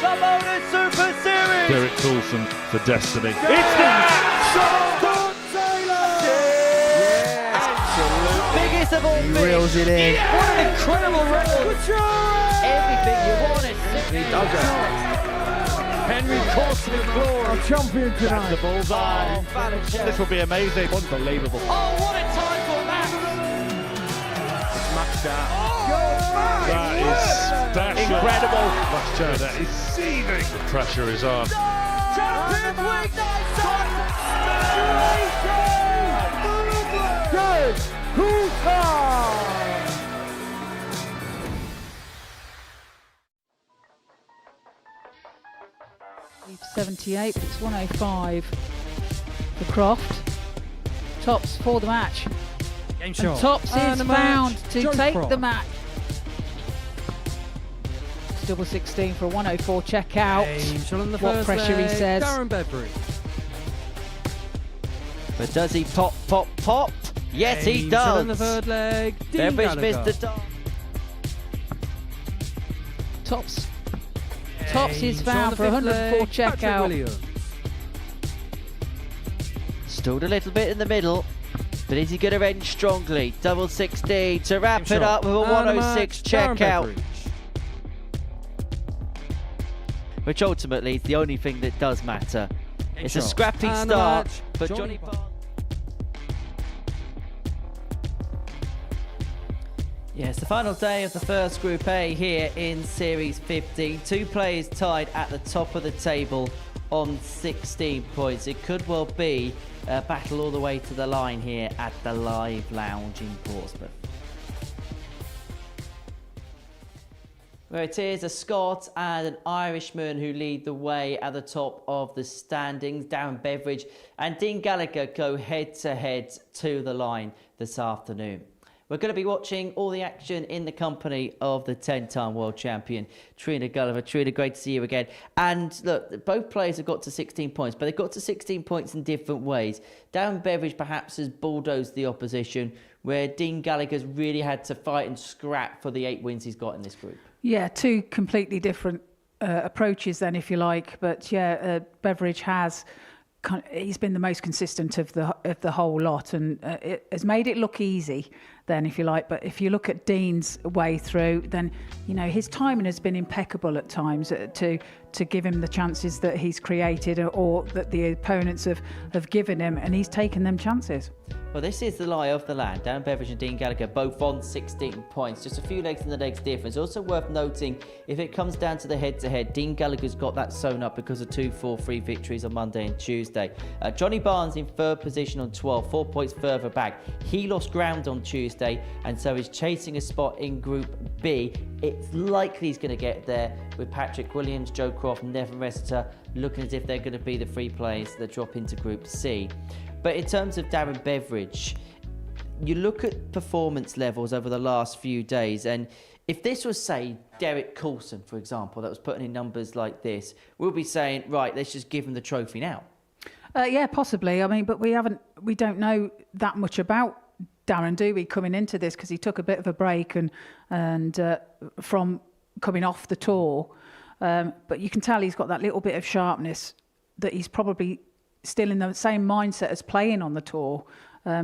the Modus Super Series. Derek Coulson for destiny. It's that! Biggest of all fish. Reels it in. Yeah. What an incredible record. Everything you wanted. He does it. Henry Coulson in glory. Our champion tonight. The bullseye. This will be amazing. Unbelievable. Oh, what a time for Max. It's matched out. That is Incredible. Max Chad, that is seething. The pressure is on. Champions League night time. Good. Cool time. 78, it's 105 for Croft. Tops for the match. Game And shot. Tops is found to Joe take Croft. the match. It's double 16 for a 104 check out. Game shot on the What first pressure he leg, says. Darren Beveridge. But does he pop? Yes, he Game shot on the does. third leg, Dean Beveridge Gallagher. missed the dart. Tops. Tops Game is shot on found the for fifth 104 leg, check Patrick out. Williams. Stalled a little bit in the middle, but is he going to end strongly? Double 16 to wrap Game it up shot. with a And the 106 match, check Darren out, Beveridge. which ultimately is the only thing that does matter. Game It's a shot. scrappy And the start, match, but Johnny Johnny Barnes. Barnes. Yes, the final day of the first Group A here in Series 15. Two players tied at the top of the table on 16 points. It could well be a battle all the way to the line here at the Live Lounge in Portsmouth. Where it is a Scot and an Irishman who lead the way at the top of the standings. Darren Beveridge and Dean Gallagher go head to head to the line this afternoon. We're going to be watching all the action in the company of the 10-time world champion, Trina Gulliver. Trina, great to see you again. And look, both players have got to 16 points, but they've got to 16 points in different ways. Darren Beveridge perhaps has bulldozed the opposition, where Dean Gallagher's really had to fight and scrap for the 8 wins he's got in this group. Yeah, two completely different approaches then, if you like. But yeah, Beveridge he's been the most consistent of the whole lot, and it has made it look easy then, if you like. But if you look at Dean's way through, then his timing has been impeccable at times to give him the chances that he's created or that the opponents have given him, and he's taken them chances. Well, this is the lie of the land. Darren Beveridge and Dean Gallagher both on 16 points. Just a few legs in the legs difference. Also worth noting, if it comes down to the head-to-head, Dean Gallagher's got that sewn up because of 2-4-3 victories on Monday and Tuesday. Johnny Barnes in third position on 12, 4 points further back. He lost ground on Tuesday and so is chasing a spot in Group B. It's likely he's going to get there with Patrick Williams, Joe Croft, Nevin Ressiter looking as if they're going to be the 3 players that drop into Group C. But in terms of Darren Beveridge, you look at performance levels over the last few days, and if this was, say, Derek Coulson, for example, that was putting in numbers like this, we'll be saying, right, let's just give him the trophy now. Yeah, possibly. I mean, but we don't know that much about Darren, do we, coming into this, because he took a bit of a break and from coming off the tour. But you can tell he's got that little bit of sharpness that he's probably still in the same mindset as playing on the tour.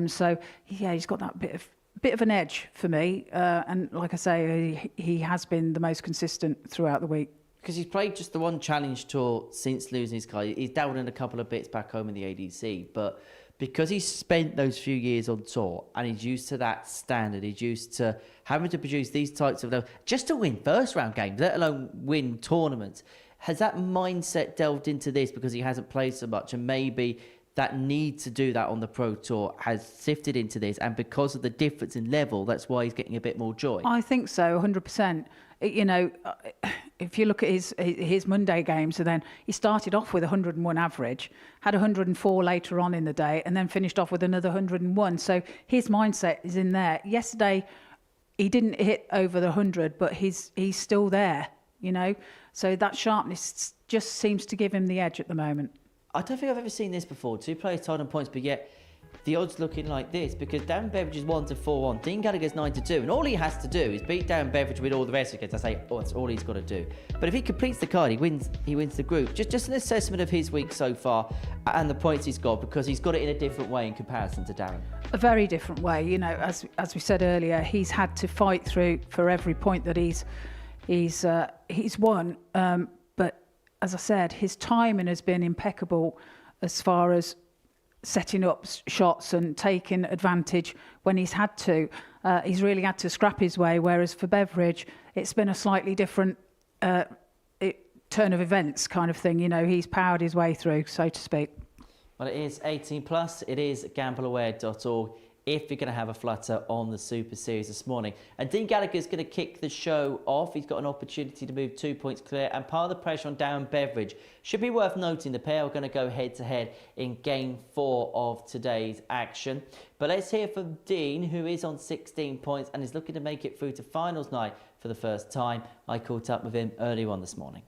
So yeah, he's got that bit of an edge for me. And like I say, he has been the most consistent throughout the week. Because he's played just the one challenge tour since losing his car. He's dabbled in a couple of bits back home in the ADC, but because he's spent those few years on tour and he's used to that standard, he's used to having to produce these types of levels just to win first round games, let alone win tournaments. Has that mindset delved into this because he hasn't played so much, and maybe that need to do that on the Pro Tour has sifted into this, and because of the difference in level, that's why he's getting a bit more joy? I think so, 100%. If you look at his Monday game, so then he started off with 101 average, had 104 later on in the day, and then finished off with another 101. So his mindset is in there. Yesterday, he didn't hit over the 100, but he's still there, So that sharpness just seems to give him the edge at the moment. I don't think I've ever seen this before. 2 players tied on points, but yet the odds looking like this, because Darren Beveridge is 1-4 on, Dean Gallagher's 9-2, and all he has to do is beat Darren Beveridge with all the rest of it. I say, oh, that's all he's got to do. But if he completes the card, he wins the group. Just an assessment of his week so far and the points he's got, because he's got it in a different way in comparison to Darren. A very different way, you know. As we said earlier, he's had to fight through for every point that he's won. But as I said, his timing has been impeccable as far as setting up shots and taking advantage when he's had to. He's really had to scrap his way, whereas for Beveridge, it's been a slightly different turn of events kind of thing. You know, he's powered his way through, so to speak. Well, it is 18 plus. It is gambleaware.org if you're going to have a flutter on the Super Series this morning. And Dean Gallagher's going to kick the show off. He's got an opportunity to move 2 points clear, and part of the pressure on Darren Beveridge. Should be worth noting the pair are going to go head-to-head in Game 4 of today's action. But let's hear from Dean, who is on 16 points and is looking to make it through to finals night for the first time. I caught up with him earlier on this morning.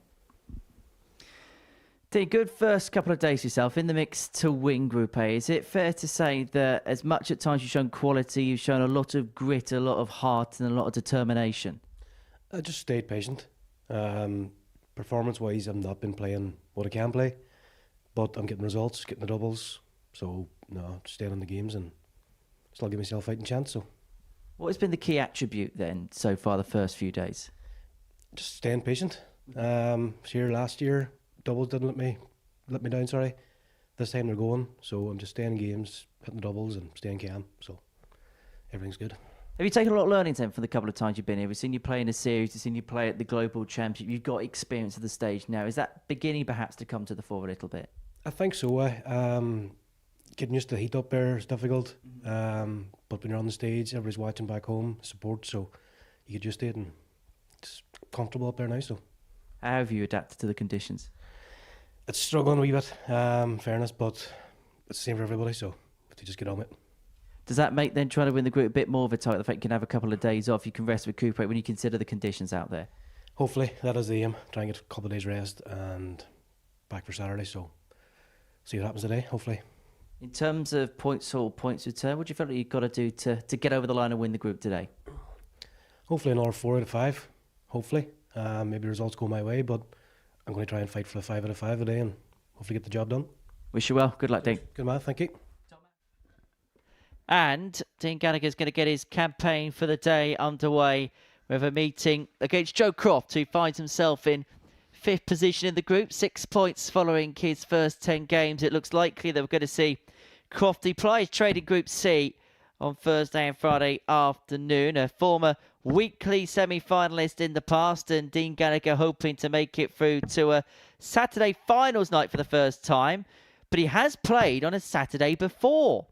Dean, good first couple of days yourself in the mix to win Group A. Is it fair to say that as much at times you've shown quality, you've shown a lot of grit, a lot of heart and a lot of determination? I just stayed patient. Performance-wise, I've not been playing what I can play, but I'm getting results, getting the doubles. So, no, just staying on the games and still give myself a fighting chance. So, what has been the key attribute then so far the first few days? just staying patient. Here last year, doubles didn't let me down. Sorry, this time they're going, so I'm just staying in games, hitting the doubles, and staying calm. So everything's good. Have you taken a lot of learnings then from the couple of times you've been here? We've seen you play in a series, we've seen you play at the Global Championship. You've got experience of the stage now. Is that beginning perhaps to come to the fore a little bit? I think so. Getting used to the heat up there is difficult. But when you're on the stage, everybody's watching back home, support, so you get used to it and it's comfortable up there now. So, how have you adapted to the conditions? It's struggling a wee bit, fairness, but it's the same for everybody, so you just get on with it. Does that make then trying to win the group a bit more of a tight? The fact you can have a couple of days off, you can rest, recuperate when you consider the conditions out there? Hopefully, that is the aim. Try and get a couple of days rest and back for Saturday, so see what happens today, hopefully. In terms of points or points return, what do you feel like you've got to do to get over the line and win the group today? Hopefully another 4 out of 5, hopefully. Maybe results go my way, but I'm going to try and fight for the 5 out of 5 today and hopefully get the job done. Wish you well. Good luck, Dean. Good man, thank you. And Dean Gallagher's going to get his campaign for the day underway with a meeting against Joe Croft, who finds himself in 5th position in the group, 6 points following his first 10 games. It looks likely that we're going to see Crofty Prize trading Group C on Thursday and Friday afternoon. A former weekly semi-finalist in the past, and Dean Gallagher hoping to make it through to a Saturday finals night for the first time. But he has played on a Saturday before,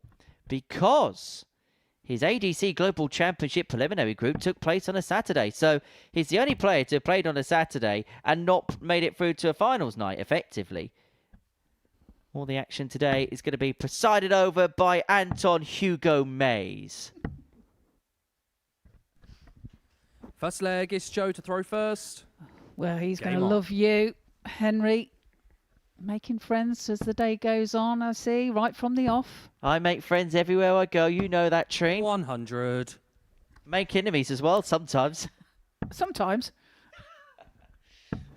because his ADC Global Championship preliminary group took place on a Saturday. So he's the only player to have played on a Saturday and not made it through to a finals night, effectively. All the action today is going to be presided over by Anton Hugo Mays. First leg is Joe to throw first. Well, he's going to Game on. love you, Henry. Making friends as the day goes on, I see, right from the off. I make friends everywhere I go. You know that, Treen. 100. Make enemies as well, sometimes. Sometimes.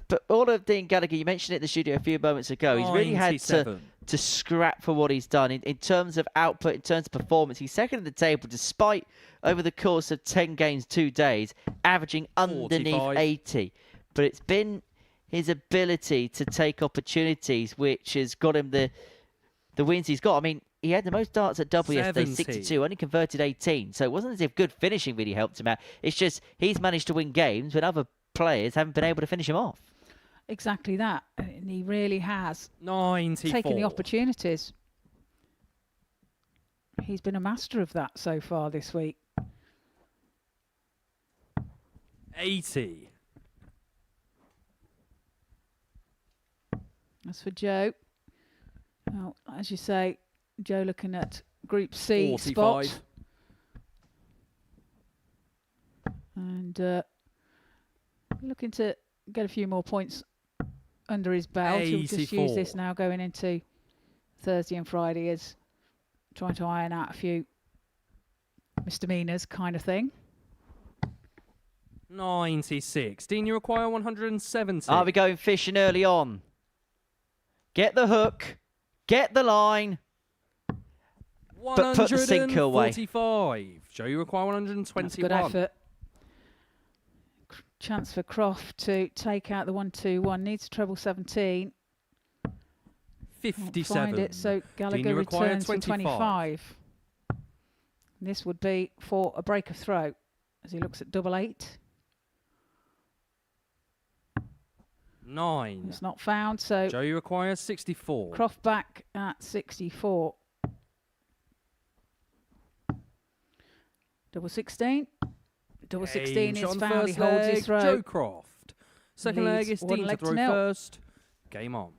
But all of Dean Gallagher, you mentioned it in the studio a few moments ago, he's really had 97. to scrap for what he's done. In terms of output, in terms of performance, he's second in the table despite, over the course of 10 games, 2 days, averaging underneath 45. 80. But it's been his ability to take opportunities which has got him the wins he's got. I mean, he had the most darts at double yesterday, 70. 62, only converted 18. So it wasn't as if good finishing really helped him out. It's just he's managed to win games when other players haven't been able to finish him off. Exactly that. And he really has 94. taken the opportunities. He's been a master of that so far this week. 80. As for Joe, well, as you say, Joe looking at Group C 45. spot. And looking to get a few more points under his belt. He'll just use 84. this now going into Thursday and Friday as trying to iron out a few misdemeanors kind of thing. 96. Dean, you require 170. Are we going fishing early on? Get the hook. Get the line. But put the sinker away. 145. Joe, you require 121. That's a good effort. Chance for Croft to take out the 1-2-1. Needs treble 17. 57. Find it, so Gallagher you require returns for 25. This would be for a break of throw as he looks at double 8. 9. It's not found, so Joe, you require 64. Croft back at 64. Double 16. Double 16 is on found. He first holds leg, his throw. Joe Croft. Second leg Leads is one Dean to leg to throw nil. first. Game on.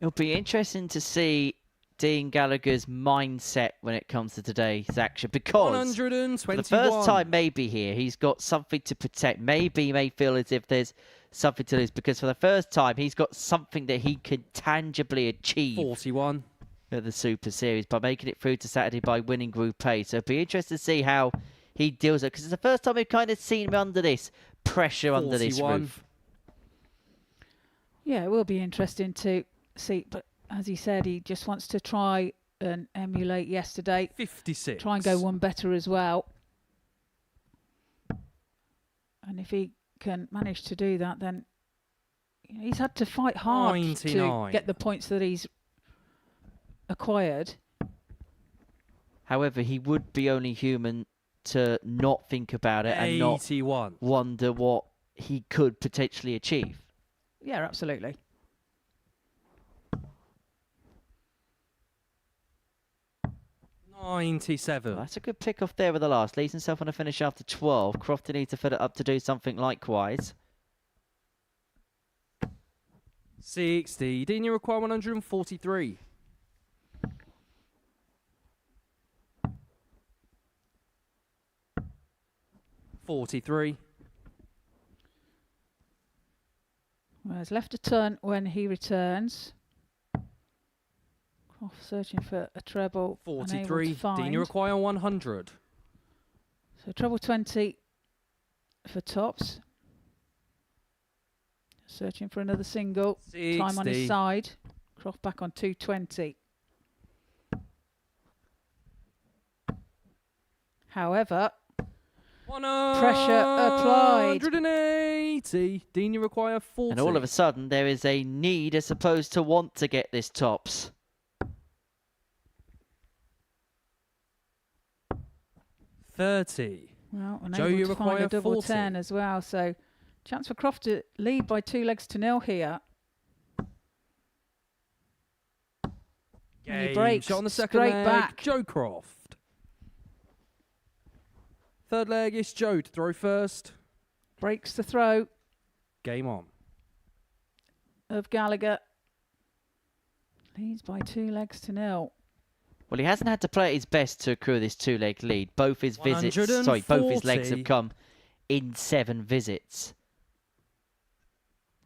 It'll be interesting to see Dean Gallagher's mindset when it comes to today's action, because 121. for the first time maybe here he's got something to protect. Maybe he may feel as if there's something to lose, because for the first time he's got something that he can tangibly achieve 41. at the Super Series by making it through to Saturday by winning Group A. So it'll be interesting to see how he deals with it, because it's the first time we've kind of seen him under this pressure, under this 41. roof. Yeah, it will be interesting to see. But as he said, he just wants to try and emulate yesterday. 56. Try and go one better as well. And if he can manage to do that, then he's had to fight hard 99. to get the points that he's acquired. However, he would be only human to not think about it and not 81. wonder what he could potentially achieve. Yeah, absolutely. Well, 97. that's a good pick off there with the last. Leaves himself on a finish after 12. Crofty needs to fill it up to do something likewise. 60. Dean, you require 143. $43. Well, he's left a turn when he returns. Croft searching for a treble. unable to 43. Dean, you find. require 100. So treble 20 for tops. Searching for another single. Time on 60. his side. Croft back on 220. However, pressure applied. 180. Dean, you require 40. And all of a sudden, there is a need as opposed to want to get this tops. 30. Well, Joe, unable you to find require a double 40. 10 as well. So chance for Croft to lead by 2 legs to 0 here. And he Game. breaks Shot on the second straight leg. back. Joe Croft. Third leg is Joe to throw first. Breaks the throw Game on. of Gallagher. Leads by 2 legs to 0. Well, he hasn't had to play at his best to accrue this 2-leg lead. Both his both his legs have 140. come in 7 visits.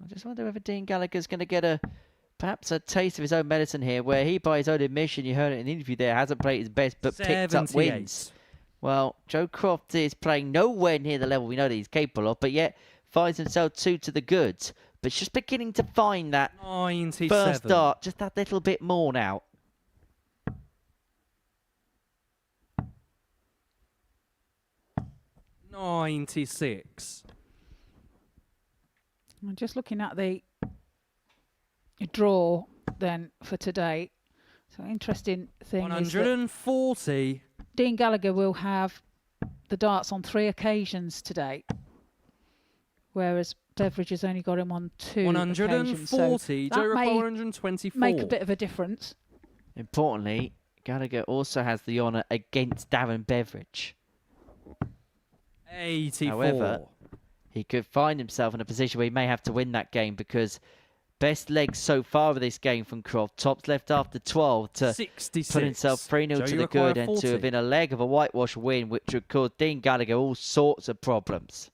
I just wonder whether Dean Gallagher's going to get perhaps a taste of his own medicine here, where he, by his own admission, you heard it in the interview there, hasn't played his best but picked up 78. wins. Well, Joe Croft is playing nowhere near the level we know that he's capable of, but yet finds himself 2 to the goods. But it's just beginning to find that 97. first dart just that little bit more now. $96. I'm just looking at the draw then for today. So interesting thing is that 140. Dean Gallagher will have the darts on 3 occasions today, whereas Beveridge has only got him on 2 occasions. So 140. Joe that require may 124. make a bit of a difference. Importantly, Gallagher also has the honour against Darren Beveridge. 84. However, he could find himself in a position where he may have to win that game, because best legs so far of this game from Croft. Tops left after 12 to 66. put himself 3-0 Joe, to you the require good and 40. to have been a leg of a whitewash win, which would cause Dean Gallagher all sorts of problems.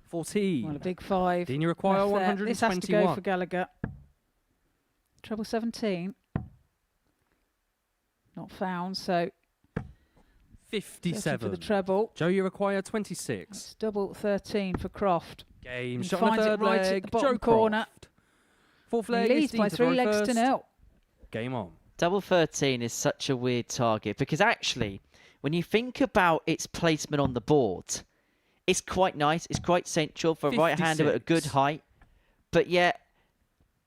14. Well, a big 5. Dean, you require left there. 121. This has to go for Gallagher. Treble 17. not found, so 57. for the treble. Joe, you require 26. It's double 13 for Croft. Game He shot on the finds it third right at leg. the bottom Joe corner. Croft. Fourth He leg leads is by Dean to 3 throw legs to first. 0. Game on. Double 13 is such a weird target because actually, when you think about its placement on the board, it's quite nice. It's quite central for a right-hander at a good 56. height. But yet,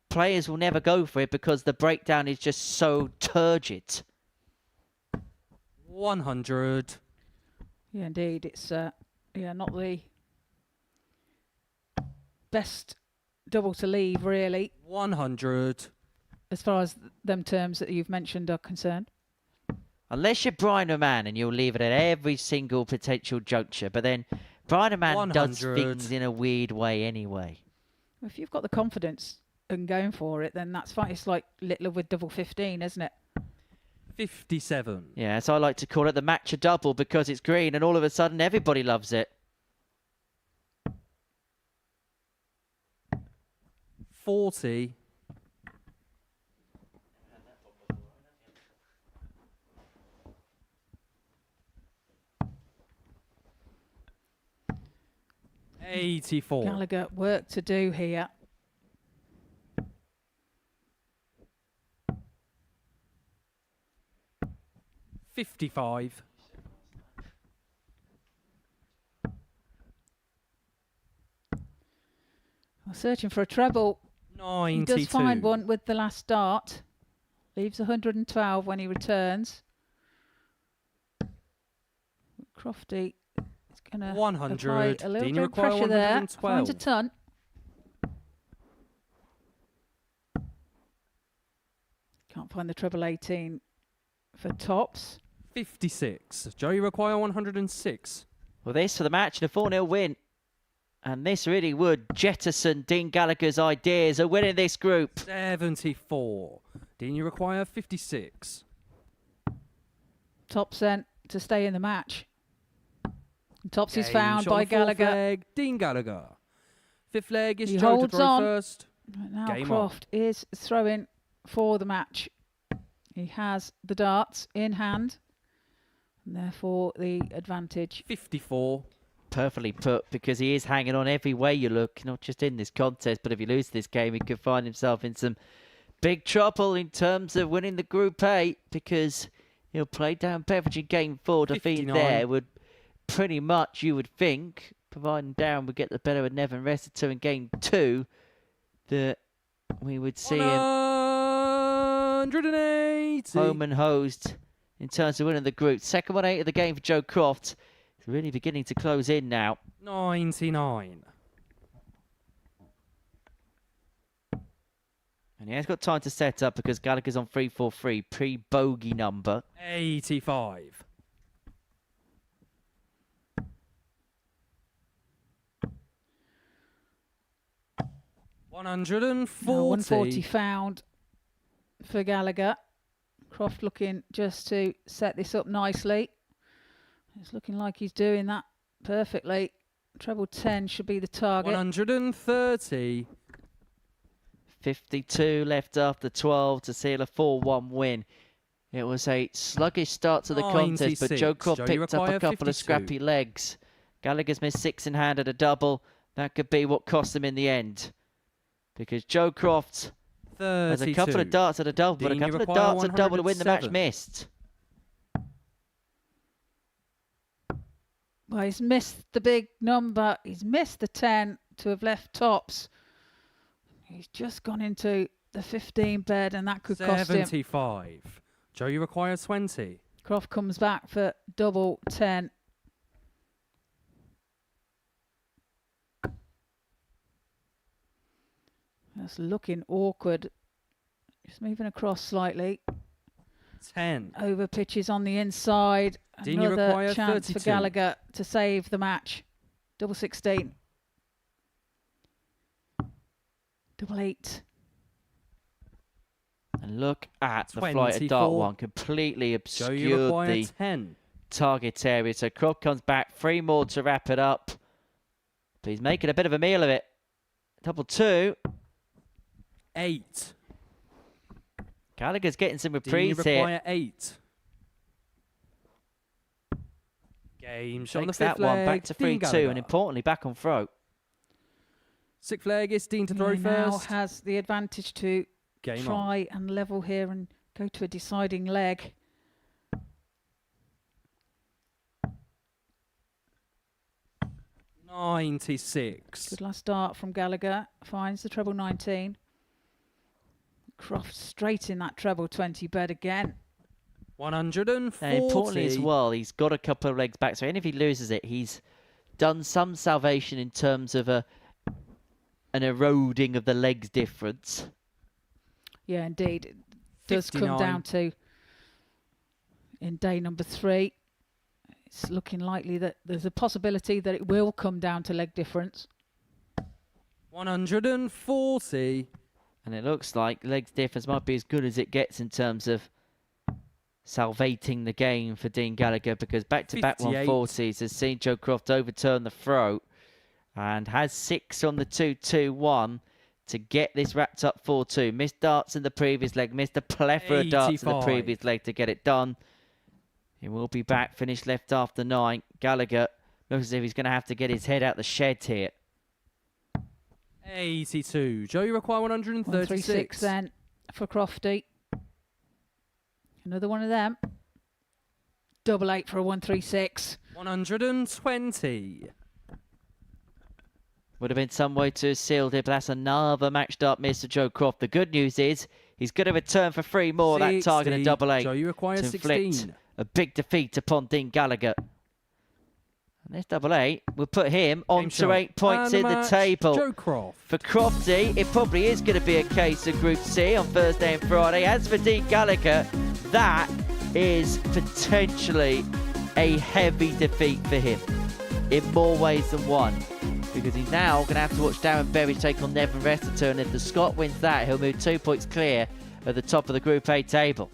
players will never go for it because the breakdown is just so turgid. 100. Yeah, indeed. It's not the best double to leave, really, 100. as far as them terms that you've mentioned are concerned. Unless you're Brian O'Man and you'll leave it at every single potential juncture. But then Brian O'Man does 100. things in a weird way anyway. If you've got the confidence and going for it, then that's fine. It's like Littler with double 15, isn't it? 57. Yeah, so I like to call it the match a double because it's green and all of a sudden everybody loves it. 40. $84. Gallagher, work to do here. $55. We're searching for a treble. 92. He does find one with the last dart. Leaves 112 when he returns. Crofty is going to 100. a little Dean, bit you of require pressure there. 112. Finds a ton. Can't find the treble 18 for tops. 56. Joe, you require 106. Well, this for the match and a 4-0 win. And this really would jettison Dean Gallagher's ideas of winning this group. 74. Dean, you require 56. Tops then to stay in the match. And tops is Game found shot on by the fourth Gallagher. leg, Dean Gallagher. Fifth leg is He Joe to holds throw on. first. But now Game Croft is throwing for the match. He has the darts in hand, and therefore the advantage. 54. Perfectly put, because he is hanging on every way you look, not just in this contest, but if he loses this game, he could find himself in some big trouble in terms of winning the Group A, because he'll play down Beveridge in Game 4. Defeat 59. there would pretty much, you would think, providing Darren would get the better of Nevin Restituo in Game 2, that we would see him 180. home and hosed in terms of winning the group. Second 1-8 of the game for Joe Croft. It's really beginning to close in now. 99. And he has got time to set up because Gallagher's on 3-4-3, pre-bogey number. 85. Now 140. 140 found for Gallagher. Croft looking just to set this up nicely. It's looking like he's doing that perfectly. Treble 10 should be the target. 130. 52 left after 12 to seal a 4-1 win. It was a sluggish start to the contest, but 96. Joe Croft Joe, you picked up a require couple of 52. scrappy legs. Gallagher's missed 6 in hand at a double. That could be what cost him in the end. Because Joe Croft 32. has a couple of darts at a double, but a Dean, you couple of require darts at a double to win the match 107. missed. Well, he's missed the big number. He's missed the 10 to have left tops. He's just gone into the 15 bed, and that could cost him. 75. Joe, you require 20. Croft comes back for double 10. That's looking awkward. Just moving across slightly. 10. Over pitches on the inside. Dean, you Another require chance 32. for Gallagher to save the match. Double 16. Double 8. And look at the flight of dart 24. one. Completely Joe, you obscured require the 10. target area. So Croft comes back. 3 more to wrap it up. But he's making a bit of a meal of it. Double 2. 8. Gallagher's getting some Dean, you reprieve here. require 8. Game shot on the Takes that fifth one leg. back to Dean 3-2, Gallagher. and importantly, back on throw. Sixth leg is Dean to throw He now first. has the advantage to Game on. try and level here and go to a deciding leg. $96. Good last start from Gallagher. Finds the treble 19. Croft straight in that treble 20 bed again. 140. And importantly as well, he's got a couple of legs back, so even if he loses it, he's done some salvation in terms of an eroding of the legs difference. Yeah, indeed. It does come 59. down to, in day number 3, it's looking likely that there's a possibility that it will come down to leg difference. 140. And it looks like legs difference might be as good as it gets in terms of salvating the game for Dean Gallagher, because back-to-back 58. 140s has seen Joe Croft overturn the throw and has 6 on the 2-2-1 to get this wrapped up 4-2. Missed darts in the previous leg, missed a plethora of darts in the 85. previous leg to get it done. He will be back, finished left after 9. Gallagher looks as if he's going to have to get his head out the shed here. 82. Joe, you require 136. 136 then for Crofty. Another one of them. Double 8 for a 136. 120. Would have been some way to have sealed it, but that's another matched up miss for Joe Croft. The good news is he's going to return for 3 more that target of 60. double 8 Joe, you require to inflict 16. a big defeat upon Dean Gallagher. And this double 8 will put him on to shot. 8 points And in the match, table. Joe Croft. For Crofty, it probably is going to be a case of Group C on Thursday and Friday. As for Dean Gallagher, that is potentially a heavy defeat for him in more ways than one, because he's now going to have to watch Darren Berry take on Nevin Restitute, and if the Scot wins that, he'll move 2 points clear at the top of the Group A table.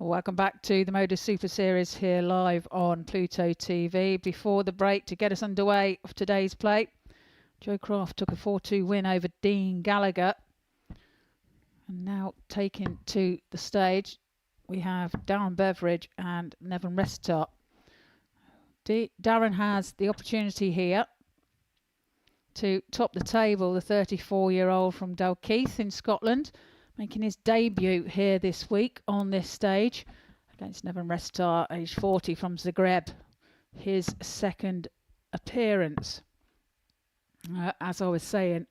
Welcome back to the Modus Super Series here live on Pluto TV. Before the break, to get us underway of today's play, Joe Craft took a 4-2 win over Dean Gallagher. And now taken to the stage, we have Darren Beveridge and Nevin Restart. Darren has the opportunity here to top the table, the 34-year-old from Dalkeith in Scotland, making his debut here this week on this stage against Nevin Restart, age 40, from Zagreb, his second appearance. As I was saying,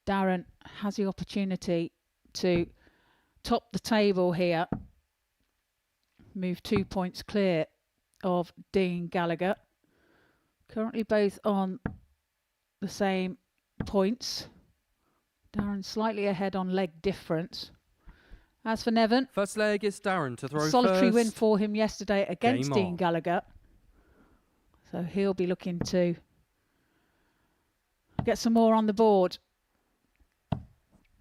Darren has the opportunity to top the table here, move 2 points clear of Dean Gallagher. Currently both on the same points. Darren slightly ahead on leg difference. As for Nevin, First leg is Darren to throw solitary first. win for him yesterday against Game Dean on. Gallagher. So he'll be looking to get some more on the board.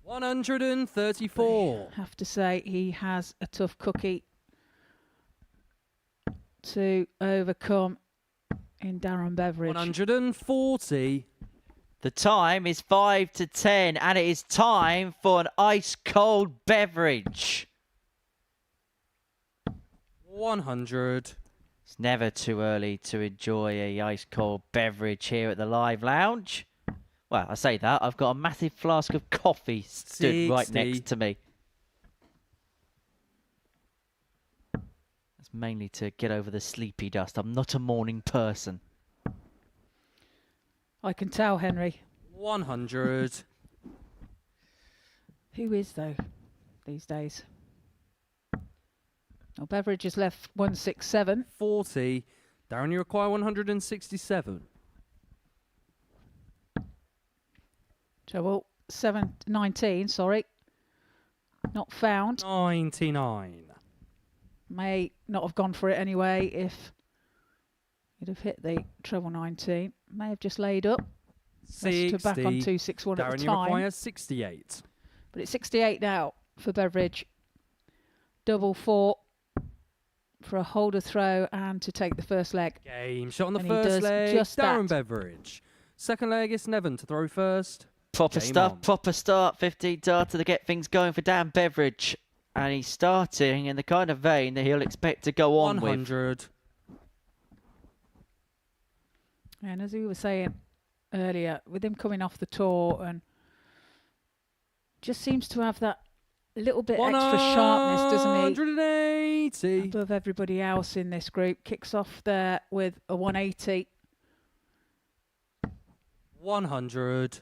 134. I have to say he has a tough cookie to overcome in Darren Beveridge. 140. The time is 5 to 10, and it is time for an ice-cold beverage. 100. It's never too early to enjoy a ice-cold beverage here at the Live Lounge. Well, I say that, I've got a massive flask of coffee stood right 60. next to me. That's mainly to get over the sleepy dust. I'm not a morning person. I can tell, Henry. 100. Who is, though, these days? Well, Beveridge has left 167. 40. Darren, you require 167. Trouble 19, sorry. Not found. 99. May not have gone for it anyway if he'd have hit the treble 19. May have just laid up. 60. To back on 261 at Darren, the you time. require 68. But it's 68 now for Beveridge. Double 4 for a holder throw and to take the first leg. Game shot on the And he first does leg. just Darren that. Beveridge. Second leg is Nevin to throw first. Proper Game stuff, on. proper start. 15 darter to get things going for Dan Beveridge. And he's starting in the kind of vein that he'll expect to go on with. 100. And as we were saying earlier, with him coming off the tour and just seems to have that little bit extra sharpness, doesn't he? 180. Above everybody else in this group. Kicks off there with a 180. 100.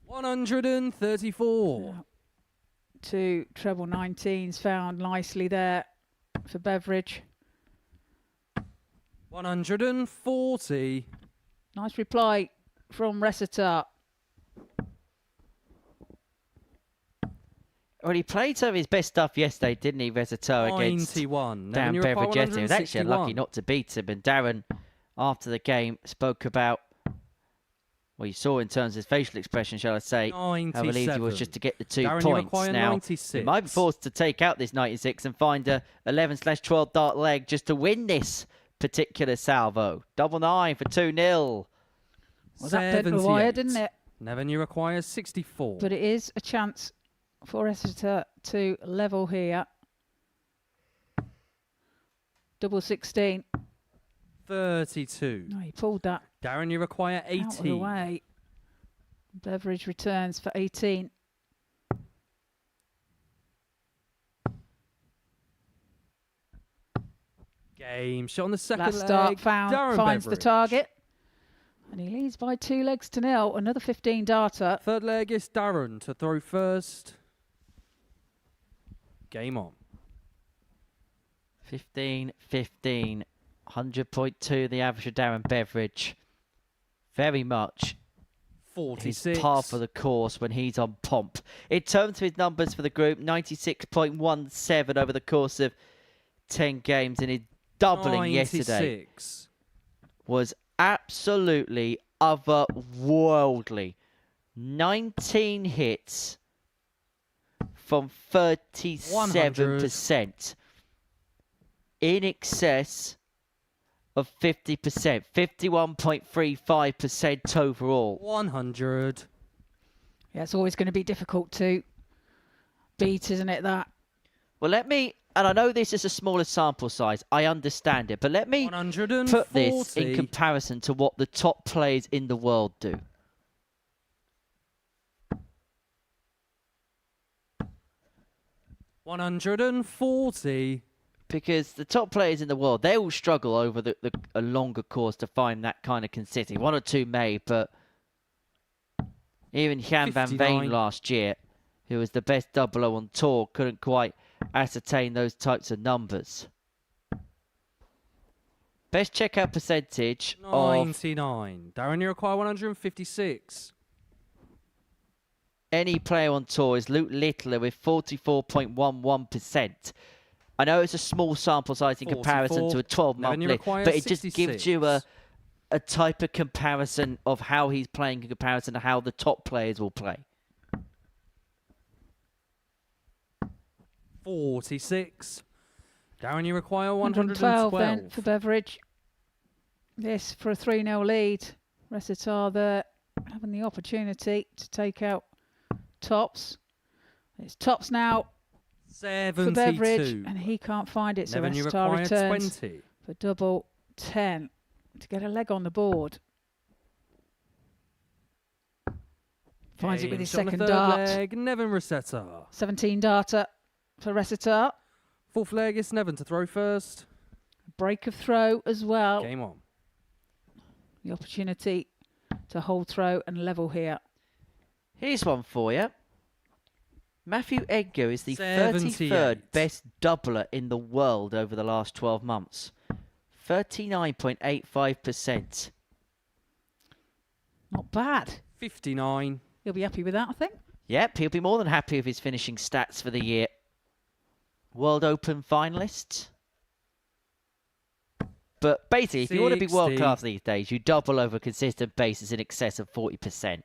$134. Two treble 19s found nicely there for Beveridge. 140. Nice reply from Resitar. Well, he played some of his best stuff yesterday, didn't he, Resitar, against 91. Dan Nevin, you require Beveridge yesterday. It was actually 161. lucky not to beat him. And Darren, after the game, spoke about, well, you saw in terms of his facial expression, shall I say, how relieved he was 97. just to get the 2 Darren, you points. require Now, 96. he might be forced to take out this 96 and find a 11/12 dart leg just to win this particular salvo. Double 9 for 2-0. Well, that bent the wire, 78. didn't it? Nevin, you require 64. But it is a chance for Resitar to level here. Double 16. 32. No, he pulled that Darren, you require out of the 18. way. Beveridge returns for 18. Game shot on the second Last leg. start Darren finds the Beveridge. target. And he leads by 2 legs to 0. Another 15 darter. Third leg is Darren to throw first. Game on. 15-15. 100.2 the average of Darren Beveridge. Very much his 46. par for the course when he's on pomp. In terms of his numbers for the group, 96.17 over the course of 10 games, and his doubling yesterday 96. was absolutely otherworldly. 19 hits from 37%. In excess of 50%. 51.35% overall. 100. Yeah, it's always going to be difficult to beat, isn't it, that? Well, let me, and I know this is a smaller sample size, I understand it, but let me 140. put this in comparison to what the top players in the world do. $140. Because the top players in the world, they all struggle over a longer course to find that kind of consistency. One or two may, but even Jan van 59. Veen last year, who was the best double O on tour, couldn't quite ascertain those types of numbers. Best checkout percentage of 99. Darren, you require 156. any player on tour is Luke Littler with 44.11%. I know it's a small sample size in comparison to a 12-month you list, require but it just gives 66. you a type of comparison of how he's playing in comparison to how the top players will play. 46. Darren, you require 112 112. then for Beveridge. This for a 3-0 lead. Recitar there having the opportunity to take out Tops. It's Tops now for Beveridge, 72. and he can't find it, so Nevin, you Recitar require returns 20. for double 10 to get a leg on the board. Finds it with his James on the second third dart. leg, Nevin Rosetta. 17 darter for Recitar. Fourth leg is Nevin to throw first. Break of throw as well. Game on. The opportunity to hold throw and level here. Here's one for you. Matthew Edgar is the 78. 33rd best doubler in the world over the last 12 months. 39.85%. Not bad. 59. He'll be happy with that, I think. Yep, he'll be more than happy with his finishing stats for the year. World Open finalist. But basically, if you want to be 60. world class these days, you double over a consistent basis in excess of 40%.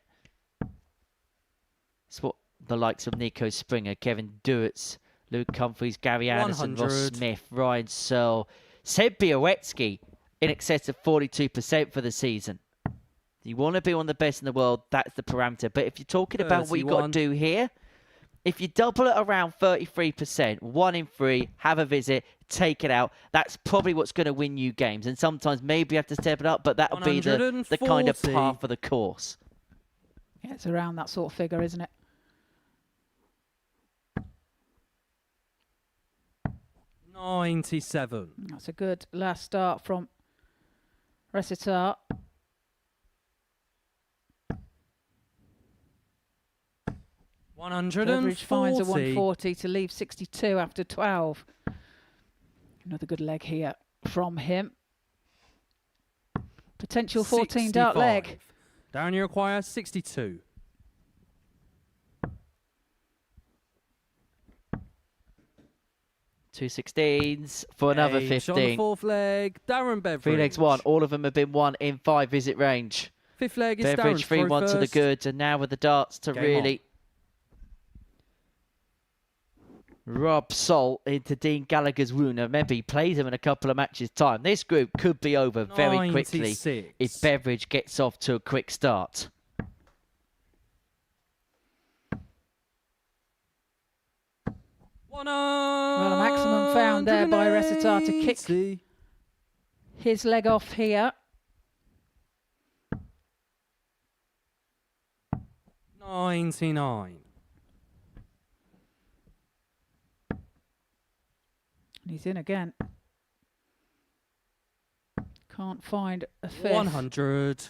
It's what the likes of Nico Springer, Kevin Duetz, Luke Humphries, Gary Anderson, Ross 100. Smith, Ryan Searle, Seb Białecki in excess of 42% for the season. You want to be one of the best in the world, that's the parameter. But if you're talking about what you've got 31. to do here, if you double it around 33%, 1 in 3, have a visit, take it out, that's probably what's going to win you games. And sometimes maybe you have to step it up, but that'll be the kind of 140. par for the course. Yeah, it's around that sort of figure, isn't it? $97. That's a good last start from Recitar. Beveridge finds a 140 to leave 62 after 12. Another good leg here from him. Potential 14 dart leg. Darren, you require 62. Two 16s for another Age on the 15. fourth leg, Darren Beveridge. 3 legs 1. All of them have been won in 5 visit range. Fifth leg is Beveridge Darren's 3-1 to the first. goods, and now with the darts to Game really rub salt into Dean Gallagher's wound. Now, remember, he plays him in a couple of matches' time. This group could be over very quickly 96. if Beveridge gets off to a quick start. Well, a maximum found there by Recitar to kick 180. his leg off here. 99. And he's in again. Can't find a fifth. 100.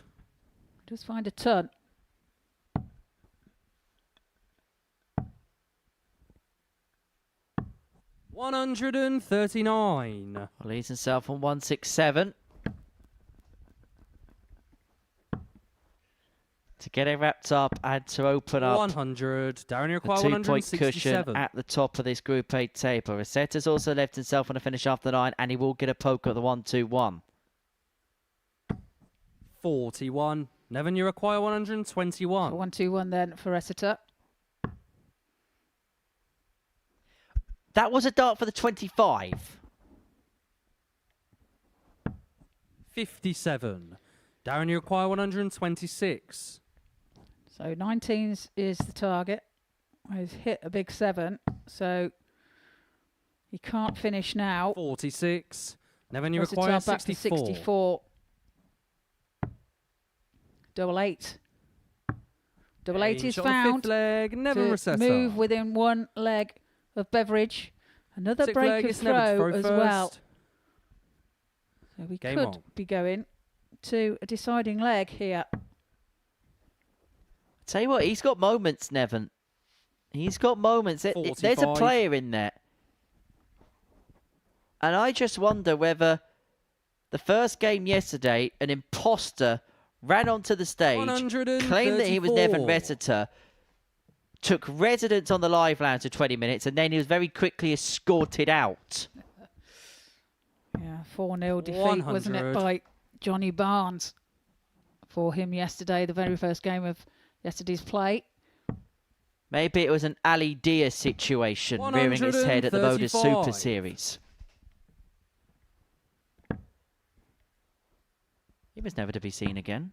Just find a ton. $139. Well, he's himself on 167. To get it wrapped up and to open up 100. Darren, you a require 2-point cushion 167. at the top of this Group 8 table. Rosetta's also left himself on a finish after 9, and he will get a poke at the 1-2-1. 41. Nevin, you require 121. 1-2-1 then for Exeter. That was a dart for the 25. 57. Darren, you require 126. So 19s is the target. He's hit a big 7, so he can't finish now. 46. Nevin, you Exeter require back to 64. 64. Double 8. Double 8 is Shot on the found fifth leg. Nevin to Rosetta. move within 1 leg of Beveridge. Another Sixth break leg of is Nevin to throw throw as first. well. So we Game could on. be going to a deciding leg here. Tell you what, he's got moments, Nevin. He's got moments. There's a 45. player in there. And I just wonder whether the first game yesterday, an imposter ran onto the stage, claimed that he was Nevin 134. Reseter, took residence on the live lounge for 20 minutes, and then he was very quickly escorted out. Yeah, 4-0 defeat, wasn't it, 100. by Johnny Barnes for him yesterday, the very first game of yesterday's play. Maybe it was an Ali Dia situation, rearing its head at the Modus Super 135. Series. He was never to be seen again.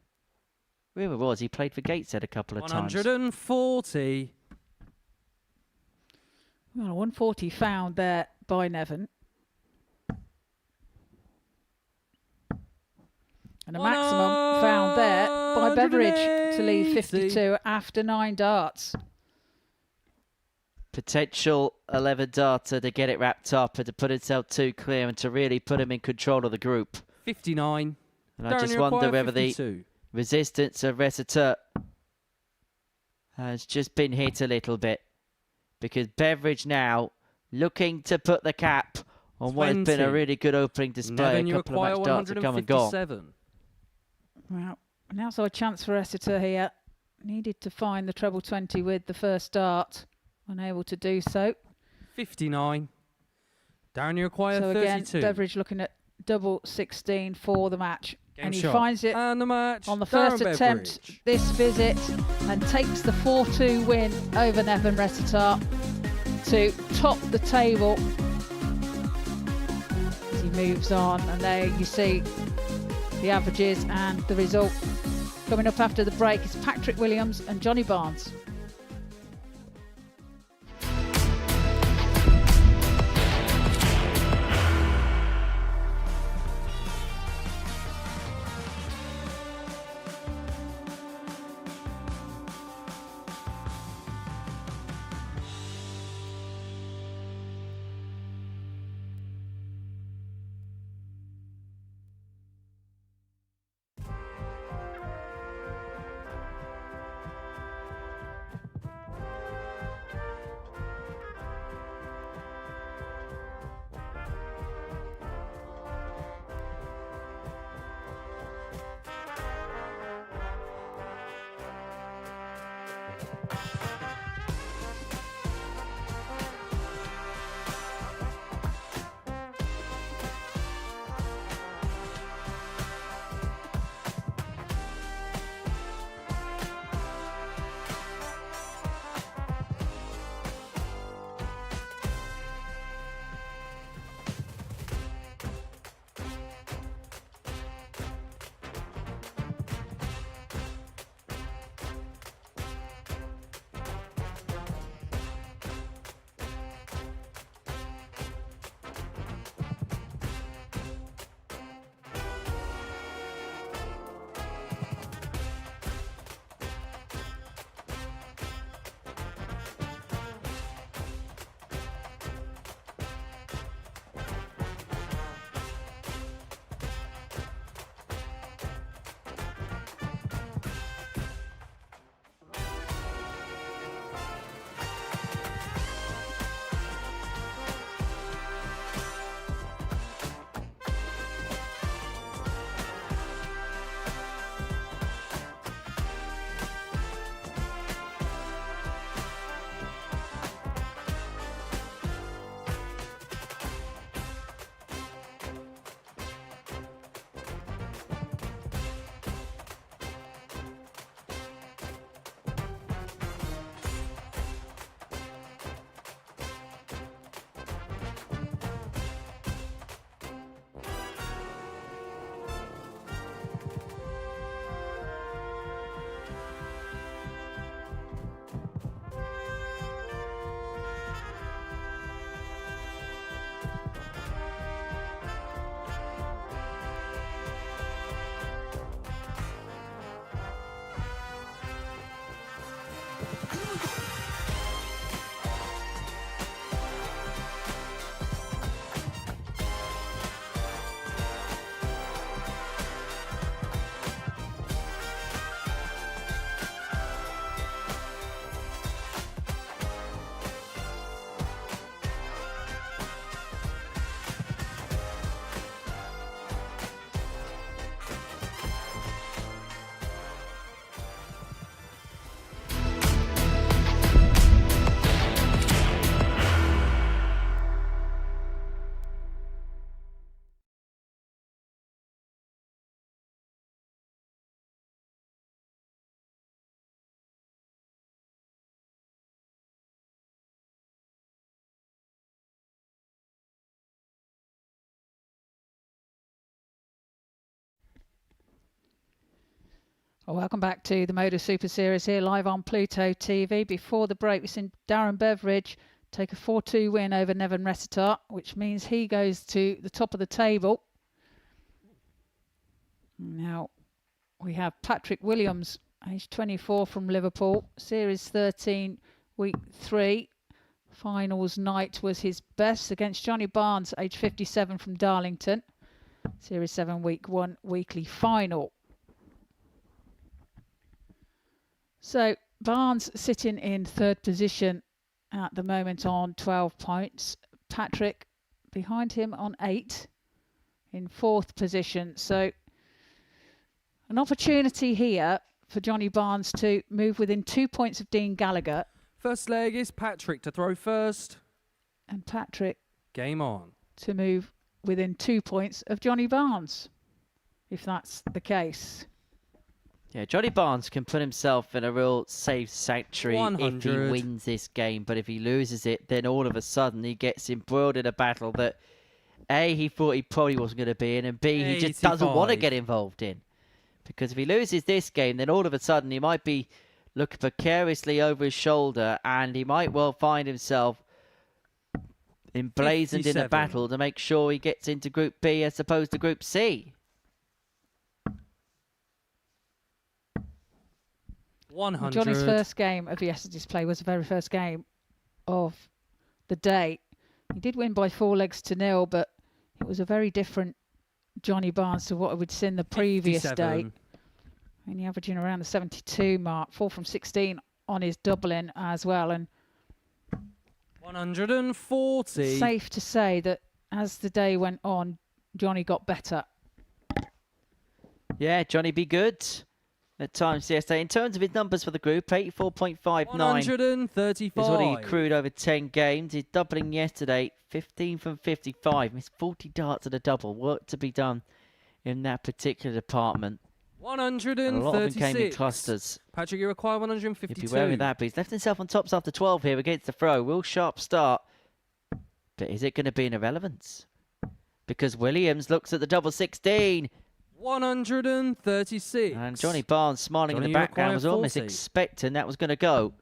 Rumor was he played for Gateshead a couple of times. 140. Well, 140 found there by Nevin. And a maximum found there by Beveridge to leave 52 after 9 darts. Potential 11 darter to get it wrapped up and to put himself too clear and to really put him in control of the group. 59. And I just wonder whether the resistance of Reseter has just been hit a little bit. Because Beveridge now looking to put the cap on what has been a 20. really good opening display. Nevin, A you couple of require match darts have come and gone. 157. Well, now so a chance for Exeter here. Needed to find the treble 20 with the first dart. Unable to do so. 59. Darren, you require So again, 32. Beveridge looking at double 16 for the match. Game and he shot. finds it And the match. on the Darren first attempt Beveridge. this visit and takes the 4-2 win over Nevin Reseter to top the table as he moves on. And there you see the averages and the result. Coming up after the break is Patrick Williams and Johnny Barnes. Well, welcome back to the Modus Super Series here live on Pluto TV. Before the break, we've seen Darren Beveridge take a 4-2 win over Nevin Resitar, which means he goes to the top of the table. Now we have Patrick Williams, age 24 from Liverpool, Series 13, Week 3. Finals night was his best against Johnny Barnes, age 57 from Darlington. Series 7, Week 1, weekly final. So Barnes sitting in third position at the moment on 12 points. Patrick behind him on 8 in fourth position. So an opportunity here for Johnny Barnes to move within 2 points of Dean Gallagher. First leg is Patrick to throw first. And Patrick Game on. to move within 2 points of Johnny Barnes, if that's the case. Yeah, Johnny Barnes can put himself in a real safe sanctuary if 100. he wins this game. But if he loses it, then all of a sudden he gets embroiled in a battle that A, he thought he probably wasn't going to be in, and B, he just doesn't want to 85. get involved in. Because if he loses this game, then all of a sudden he might be looking precariously over his shoulder, and he might well find himself emblazoned in a 57. battle to make sure he gets into Group B as opposed to Group C. 100. Johnny's first game of yesterday's play was the very first game of the day. He did win by 4-0, but it was a very different Johnny Barnes to what we'd seen the previous 57. day. And he averaging around the 72 mark, 4 from 16 on his doubling as well. And 140. safe to say that as the day went on, Johnny got better. Yeah, Johnny be good at times yesterday. In terms of his numbers for the group, 84.59 135. is what he accrued over 10 games. His doubling yesterday, 15 from 55. Missed 40 darts at a double. Work to be done in that particular department. And a lot of them came in 136. clusters. Patrick, you require He'd 152. be wearing that, but he's left himself on tops after 12 here against the throw. Real sharp start. But is it going to be an irrelevance? Because Williams looks at the double 16. 136. And Johnny Barnes smiling Johnny, in you the background require was almost 40. expecting that was going to go.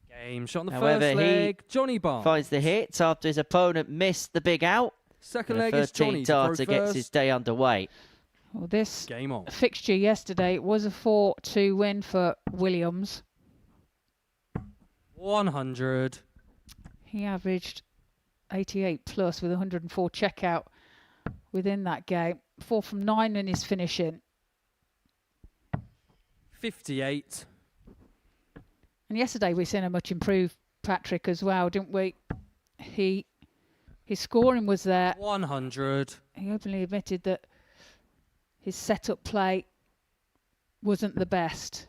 Game shot on the However, first he leg. Johnny Barnes. Finds the hit after his opponent missed the big out. Second And leg is 13 Johnny to throw darter gets his first. day underway. Well, this Game on. fixture yesterday was a 4-2 win for Williams. 100. He averaged 88 plus with 104 checkout within that game. 4 from 9 in his finishing. 58. And yesterday we seen a much improved Patrick as well, didn't we? His scoring was there. 100. He openly admitted that his setup play wasn't the best.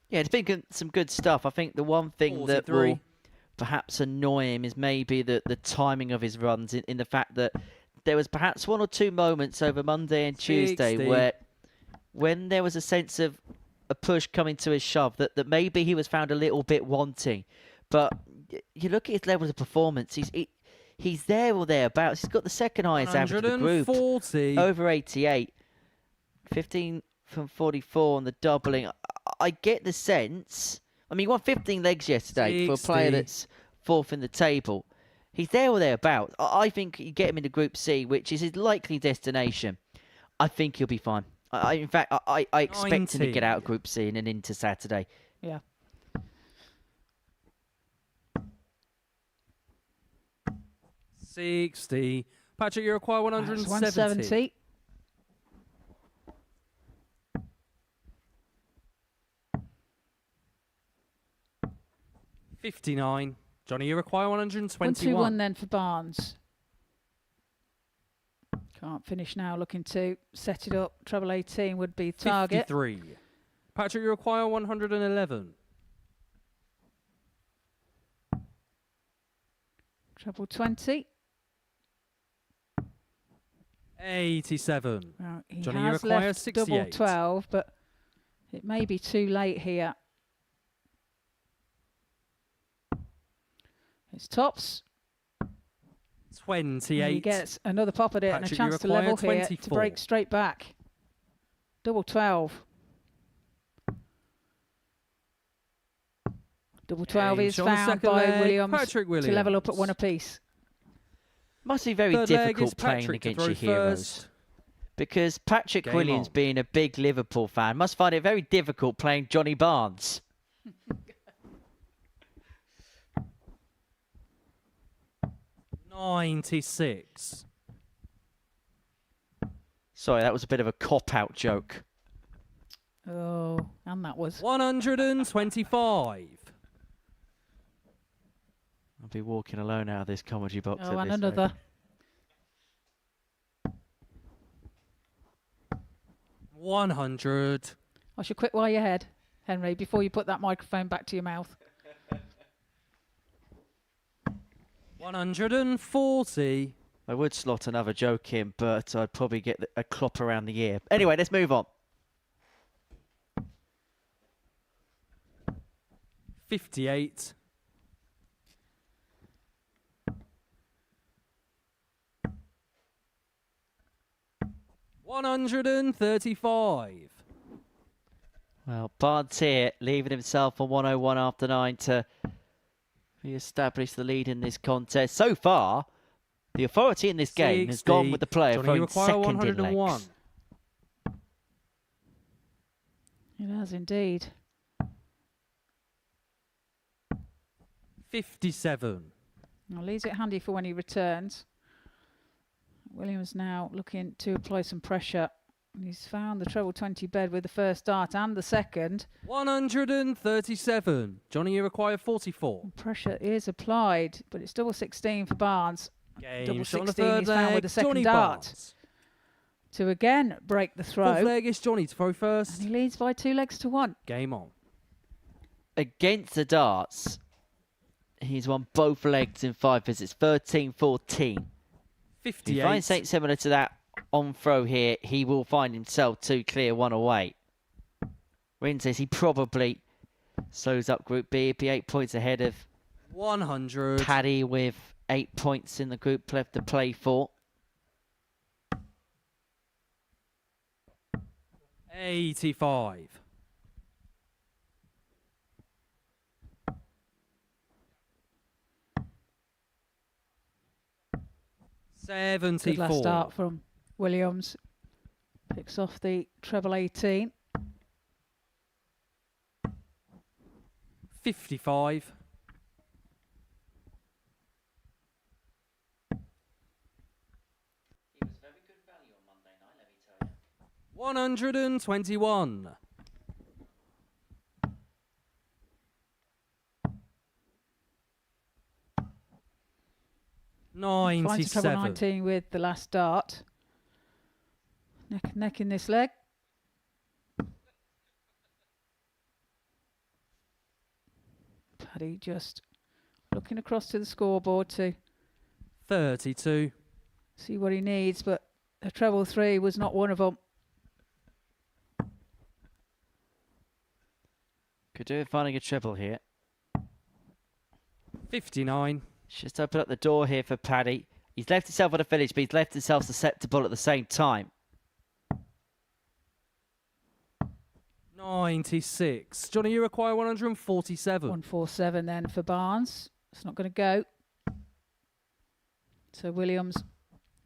Yeah, it's been some good stuff. I think the one thing that 43. will perhaps annoy him is maybe the timing of his runs in the fact that there was perhaps 1 or 2 moments over Monday and Tuesday 60. where when there was a sense of a push coming to his shove that maybe he was found a little bit wanting. But you look at his levels of performance, he's there or thereabouts. He's got the second highest average of the group, 140. over 88. 15 from 44 on the doubling. I get the sense. I mean, he won 15 legs yesterday for a player 60. that's fourth in the table. He's there or thereabouts. I think you get him into Group C, which is his likely destination. I think he'll be fine. In fact, I expect him to 90. get out of Group C and into Saturday. Yeah. $60. Patrick, you require That's 170. 170. $59. Johnny, you require 121. 1-2-1 then for Barnes. Can't finish now. Looking to set it up. Treble 18 would be target. 53. Patrick, you require 111. Treble 20. 87. Well, he Johnny, you has require left double 68. 12, but it may be too late here. It's tops. 28. And he gets another pop at it and a Patrick, you chance to require level here to 24. break straight back. Double 12. Double 12 Game is shot on the found second by leg, Williams, Patrick to level up at Williams. 1 apiece. Must be very Third leg is difficult playing Patrick to against your throw heroes. first. Because Patrick Game Williams, on. being a big Liverpool fan, must find it very difficult playing Johnny Barnes. 96. Sorry, that was a bit of a cop-out joke. Oh, and that was 125. I'll be walking alone out of this comedy box. oh, at and this rate. another. 100. I should quit while you're ahead, Henry, before you put that microphone back to your mouth. 140. I would slot another joke in, but I'd probably get a clop around the ear. Anyway, let's move on. 58. 135. Well, Barnes here, leaving himself on 101 after 9 to re-establish the lead in this contest. So far, the authority in this game has 60. gone with the player Johnny, throwing you require second 101. in legs. It has indeed. 57. Now leaves it handy for when he returns. Williams now looking to apply some pressure. He's found the treble 20 bed with the first dart and the second. 137. Johnny, you require 44. Pressure is applied, but it's double 16 for Barnes. Game Double shot on the 16 third is found leg. with the second Johnny dart. Barnes. To again break the Fourth throw. leg is Johnny to throw And first. he leads by 2 legs to 1. Game on. Against the darts, he's won both legs in 5 visits, 13-14. If he 58. finds something similar to that on throw here, he will find himself 2 clear, 1 away. Rin says he probably slows up Group B. He'd be 8 points ahead of 100. Paddy with 8 points in the group left to play for. 85. 74. Good last start from Williams. Picks off the treble 18. 55. 121. 97. Finds the treble 19 with the last dart. Neck and neck in this leg. Paddy just looking across to the scoreboard to 32. see what he needs, but the treble 3 was not one of them. Could do with finding a treble here. 59. Just open up the door here for Paddy. He's left himself on a finish, but he's left himself susceptible at the same time. 96. Johnny, you require 147. 147 then for Barnes. It's not going to go. So Williams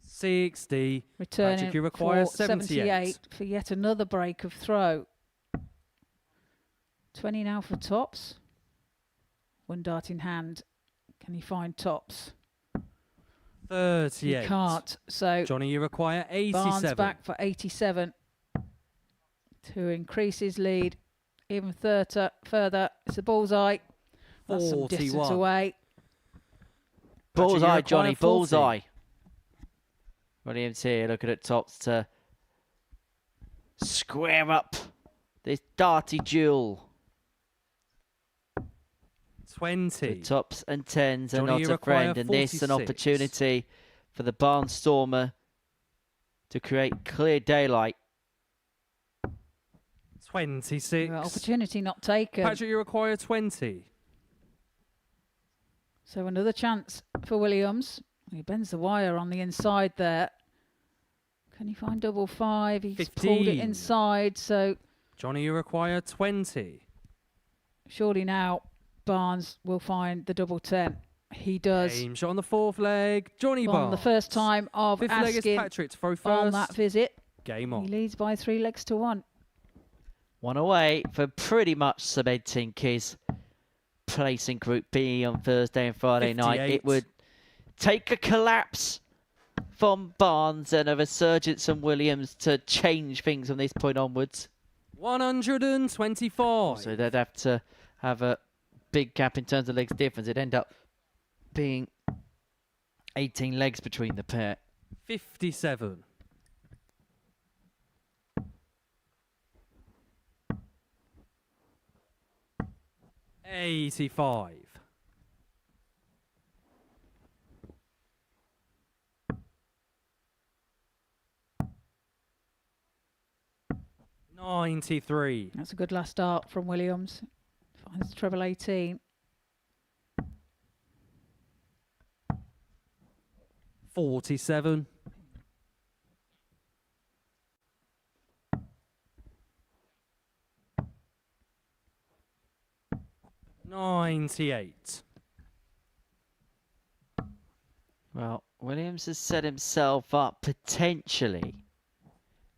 60. returning Patrick, you require for 78. for yet another break of throw. 20 now for tops. 1 dart in hand. Can he find tops? 38. He can't. So Johnny, you require Barnes 87. back for 87 to increase his lead even further. It's a bullseye. That's some distance 41. away. Bullseye, require Johnny, 40. bullseye. Williams here looking at tops to square up this darty duel. 20. The tops and tens are Johnny, not you a require friend, and this an 46. opportunity for the Barnstormer to create clear daylight. 26. Well, opportunity not taken. Patrick, you require 20. So another chance for Williams. He bends the wire on the inside there. Can he find double 5? He's 15. pulled it inside, so Johnny, you require 20. surely now Barnes will find the double 10. He does. Game shot on the fourth leg. Johnny On Barnes. the first time of Fifth leg is asking Patrick to throw first. on that visit. Game He on. leads by 3 legs to 1. One away for pretty much cementing his place in Group B on Thursday and Friday night. 58. It would take a collapse from Barnes and a resurgence from Williams to change things from this point onwards. 125. So they'd have to have a big gap in terms of legs difference. It'd end up being 18 legs between the pair. 57. 85. 93. That's a good last start from Williams. Finds treble 18. 47. 98. Well, Williams has set himself up potentially.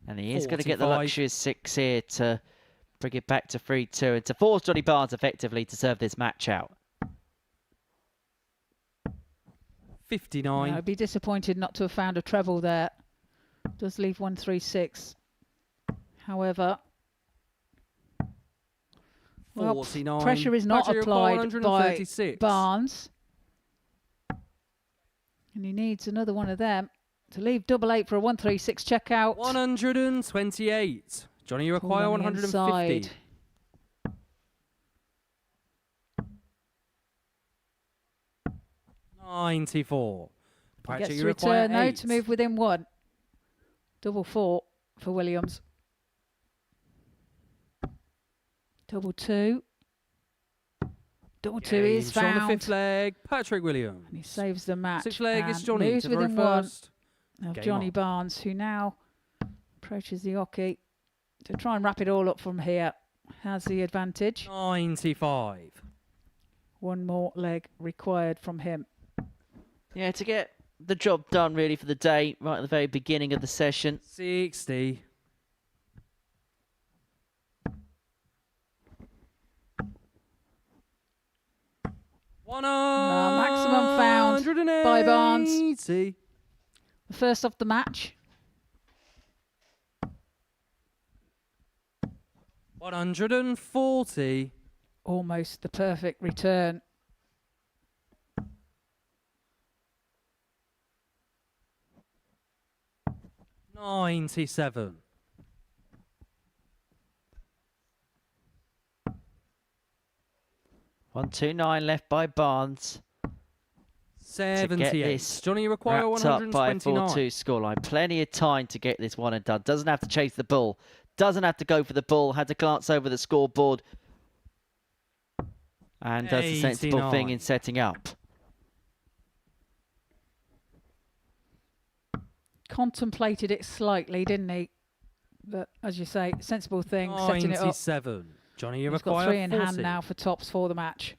And he is going to get the 45. luxury of 6 here to bring it back to 3-2 and to force Johnny Barnes effectively to serve this match out. 59. I'd be disappointed not to have found a treble there. Does leave 136. However, well, 49. pressure is not Patrick applied by 136. Barnes. And he needs another one of them to leave double 8 for a 136 checkout. 128. Johnny, you require Pull on the 150. inside. $94. He Patrick, gets you to require return though 8. to move within 1. Double 4 for Williams. Double 2. Double 2 Game is shot on the found. fifth leg. Patrick Williams. And he saves the match. Sixth leg is and Johnny moves to throw within 1 first. of Game Johnny on. Barnes, who now approaches the hockey to try and wrap it all up from here. Has the advantage. 95. One more leg required from him. Yeah, to get the job done really for the day, right at the very beginning of the session. 60. Maximum found by Barnes. 180. The first of the match. 140. Almost the perfect return. $97. 129 left by Barnes. 78. this Johnny, you require Wrapped up by a 129. 4-2 scoreline. Plenty of time to get this one and done. Doesn't have to chase the ball. Doesn't have to go for the ball. Had to glance over the scoreboard. And does the sensible 89. thing in setting up. Contemplated it slightly, didn't he? But as you say, sensible thing, setting it up. 97. Johnny, you He's got require 3 in 40. hand now for tops for the match.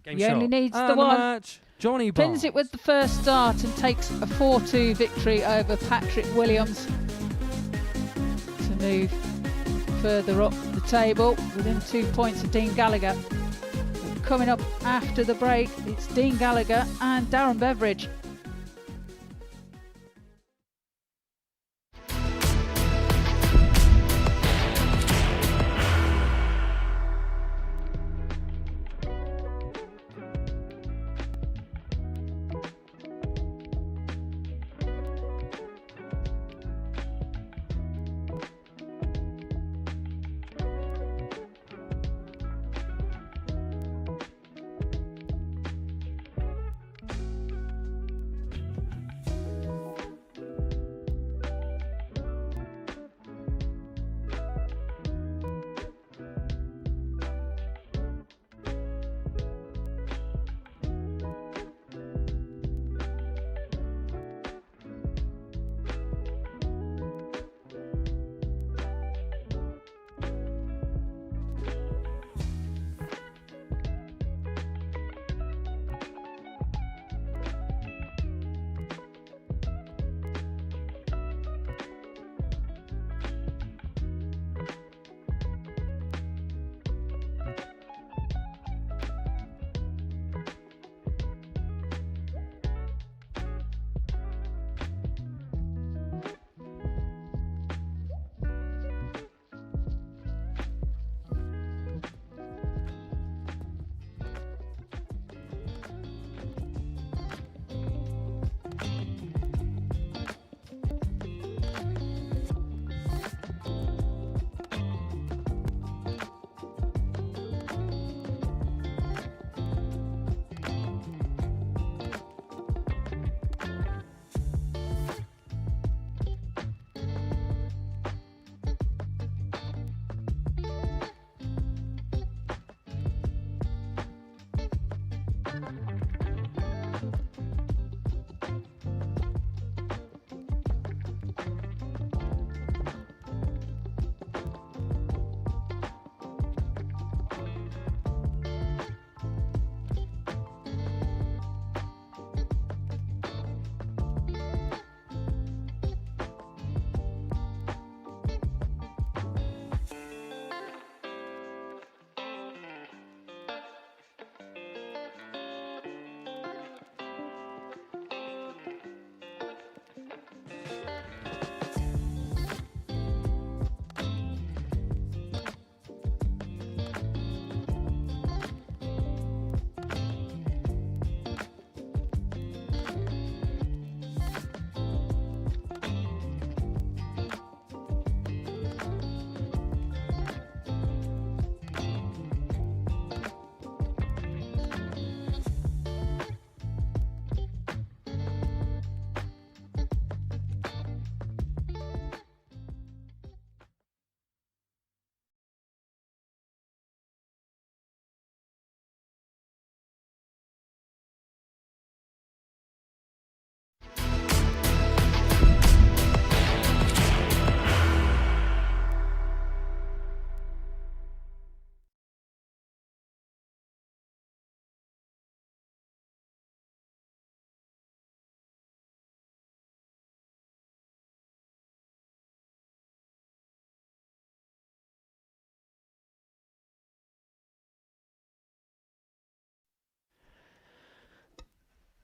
Game He only shot. needs the And one. match. Johnny Barnes. Pins it with the first start and takes a 4-2 victory over Patrick Williams to move further up the table within 2 points of Dean Gallagher. Coming up after the break, it's Dean Gallagher and Darren Beveridge.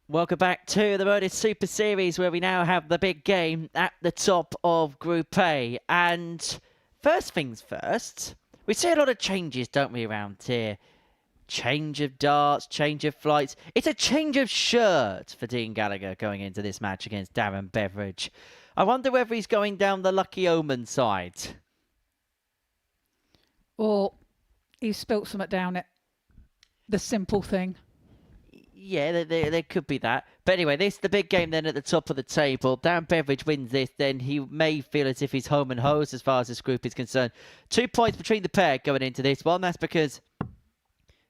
Welcome back to the Modus Super Series, where we now have the big game at the top of Group A. And first things first, we see a lot of changes, don't we, around here? Change of darts, change of flights. It's a change of shirt for Dean Gallagher going into this match against Darren Beveridge. I wonder whether he's going down the lucky omen side. Or he's spilt something down it. The simple thing. Yeah, there could be that. But anyway, this is the big game then at the top of the table. Darren Beveridge wins this, then he may feel as if he's home and hosed as far as this group is concerned. 2 points between the pair going into this one. That's because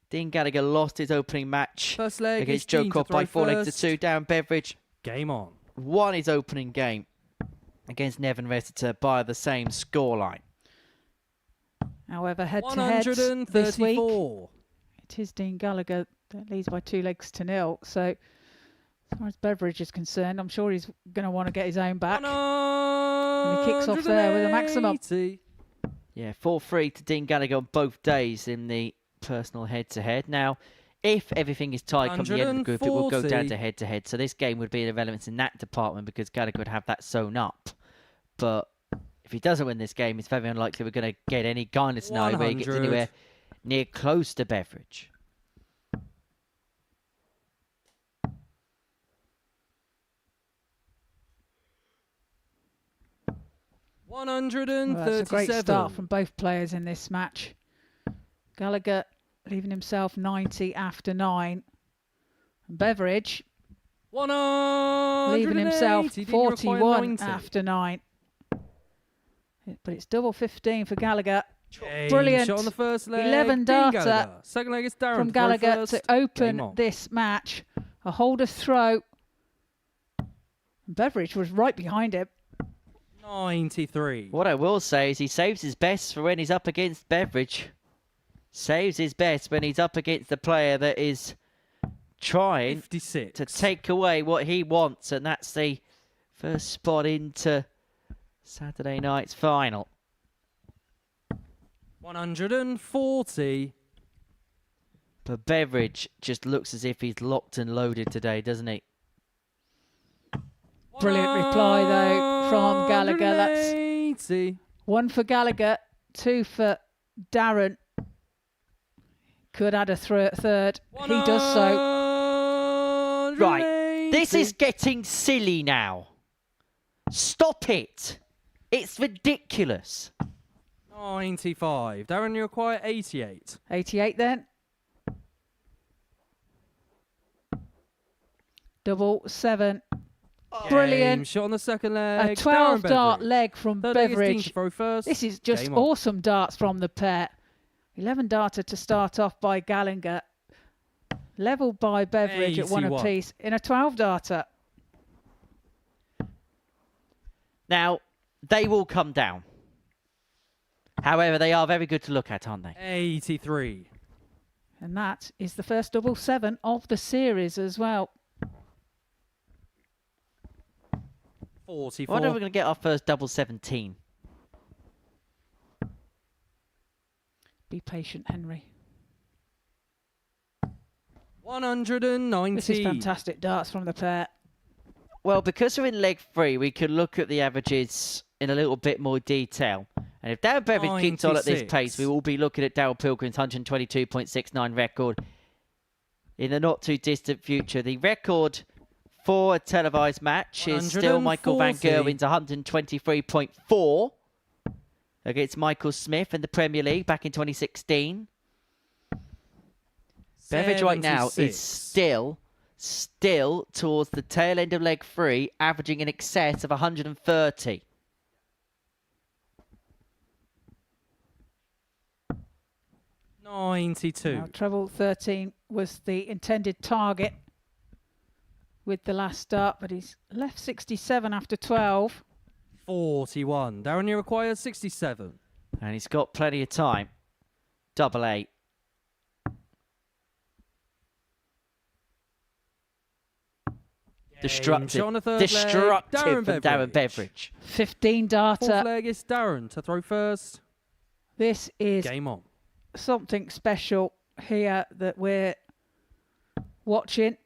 Dean Gallagher lost his opening match First leg against is Joe Dean to Cobb by throw 4-2. Darren Beveridge Game on. won his opening game against Nevin Rossiter by the same scoreline. However, head-to-head this week, 134. it is Dean Gallagher that leads by 2-0. So, as far as Beveridge is concerned, I'm sure he's going to want to get his own back. And he kicks off there with a maximum. 180. Yeah, 4-3 to Dean Gallagher on both days in the personal head-to-head. Now, if everything is tied come the end of the group, it will go down to head-to-head. So this game would be irrelevant in that department because Gallagher would have that sewn up. But if he doesn't win this game, it's very unlikely we're going to get any kind of scenario where he gets 100. anywhere near close to Beveridge. Well, 137. that's a great start from both players in this match. Gallagher leaving himself 90 after 9. And Beveridge 180. leaving himself Didn't require 41 90. after 9. But it's double 15 for Gallagher. James Brilliant. shot on the first leg. 11 Dean data Gallagher. Second leg is Darren From to throw Gallagher first. to open Game on. this match. A holder throw. Beveridge was right behind him. 93. What I will say is he saves his best for when he's up against Beveridge. Saves his best when he's up against the player that is trying 56. to take away what he wants, and that's the first spot into Saturday night's final. 140. But Beveridge just looks as if he's locked and loaded today, doesn't he? Brilliant reply, though, from Gallagher. That's 180. 1 for Gallagher, 2 for Darren. Could add a third. He does so. Right, this is getting silly now. Stop it. It's ridiculous. 95. Darren, you require 88. 88 then. Double 7. Brilliant. Game shot on the second A leg. 12 Darren dart Beveridge. leg from Third leg is Dean to Beveridge. throw first. This is just Game on. awesome darts from the pair. 11 darter to start off by Gallagher. Leveled by Beveridge at 1 81. apiece in a 12 darter. Now, they will come down. However, they are very good to look at, aren't they? 83. And that is the first double 7 of the series as well. 44. I wonder if we're going to get our first double 17. Be patient, Henry. 190. This is fantastic darts from the pair. Well, because we're in leg 3, we can look at the averages in a little bit more detail. And if Darren Beveridge keeps on at this 96. pace, we will be looking at Darryl Pilgrim's 122.69 record in the not too distant future. The record for a televised match is still Michael Van 140. Gerwen's 123.4 against Michael Smith in the Premier League back in 2016. Beveridge right now is 76. still towards the tail end of leg 3, averaging in excess of 130. Now, 92. Now, treble 13 was the intended target with the last start, but he's left 67 after 12. 41. Darren, you require 67. And he's got plenty of time. Double 8. Destructive. Shot on the third leg. Destructive Darren from Darren Beveridge. 15 Fourth darter. leg is Darren to throw first. This is Game on. something special here that we're watching.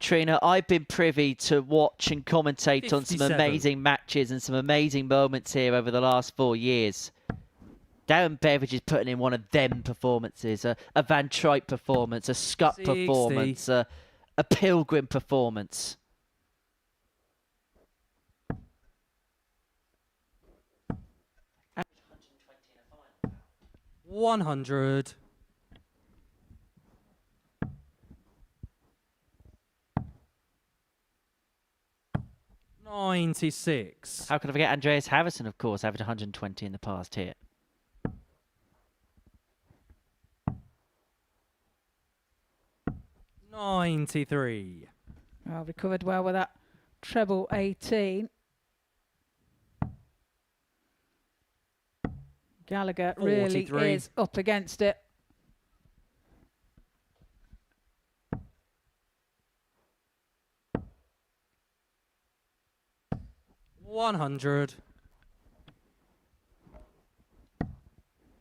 Trina, I've been privy to watch and commentate on some 57. amazing matches and some amazing moments here over the last 4 years. Darren Beveridge is putting in one of them performances, a Van Truyck performance, a Scut 60. performance, a Pilgrim performance. $100. 96. How could I forget Andreas Harrison, of course, averaged 120 in the past here. $93. Well, recovered well with that treble 18. Gallagher really 43. is up against it. $100.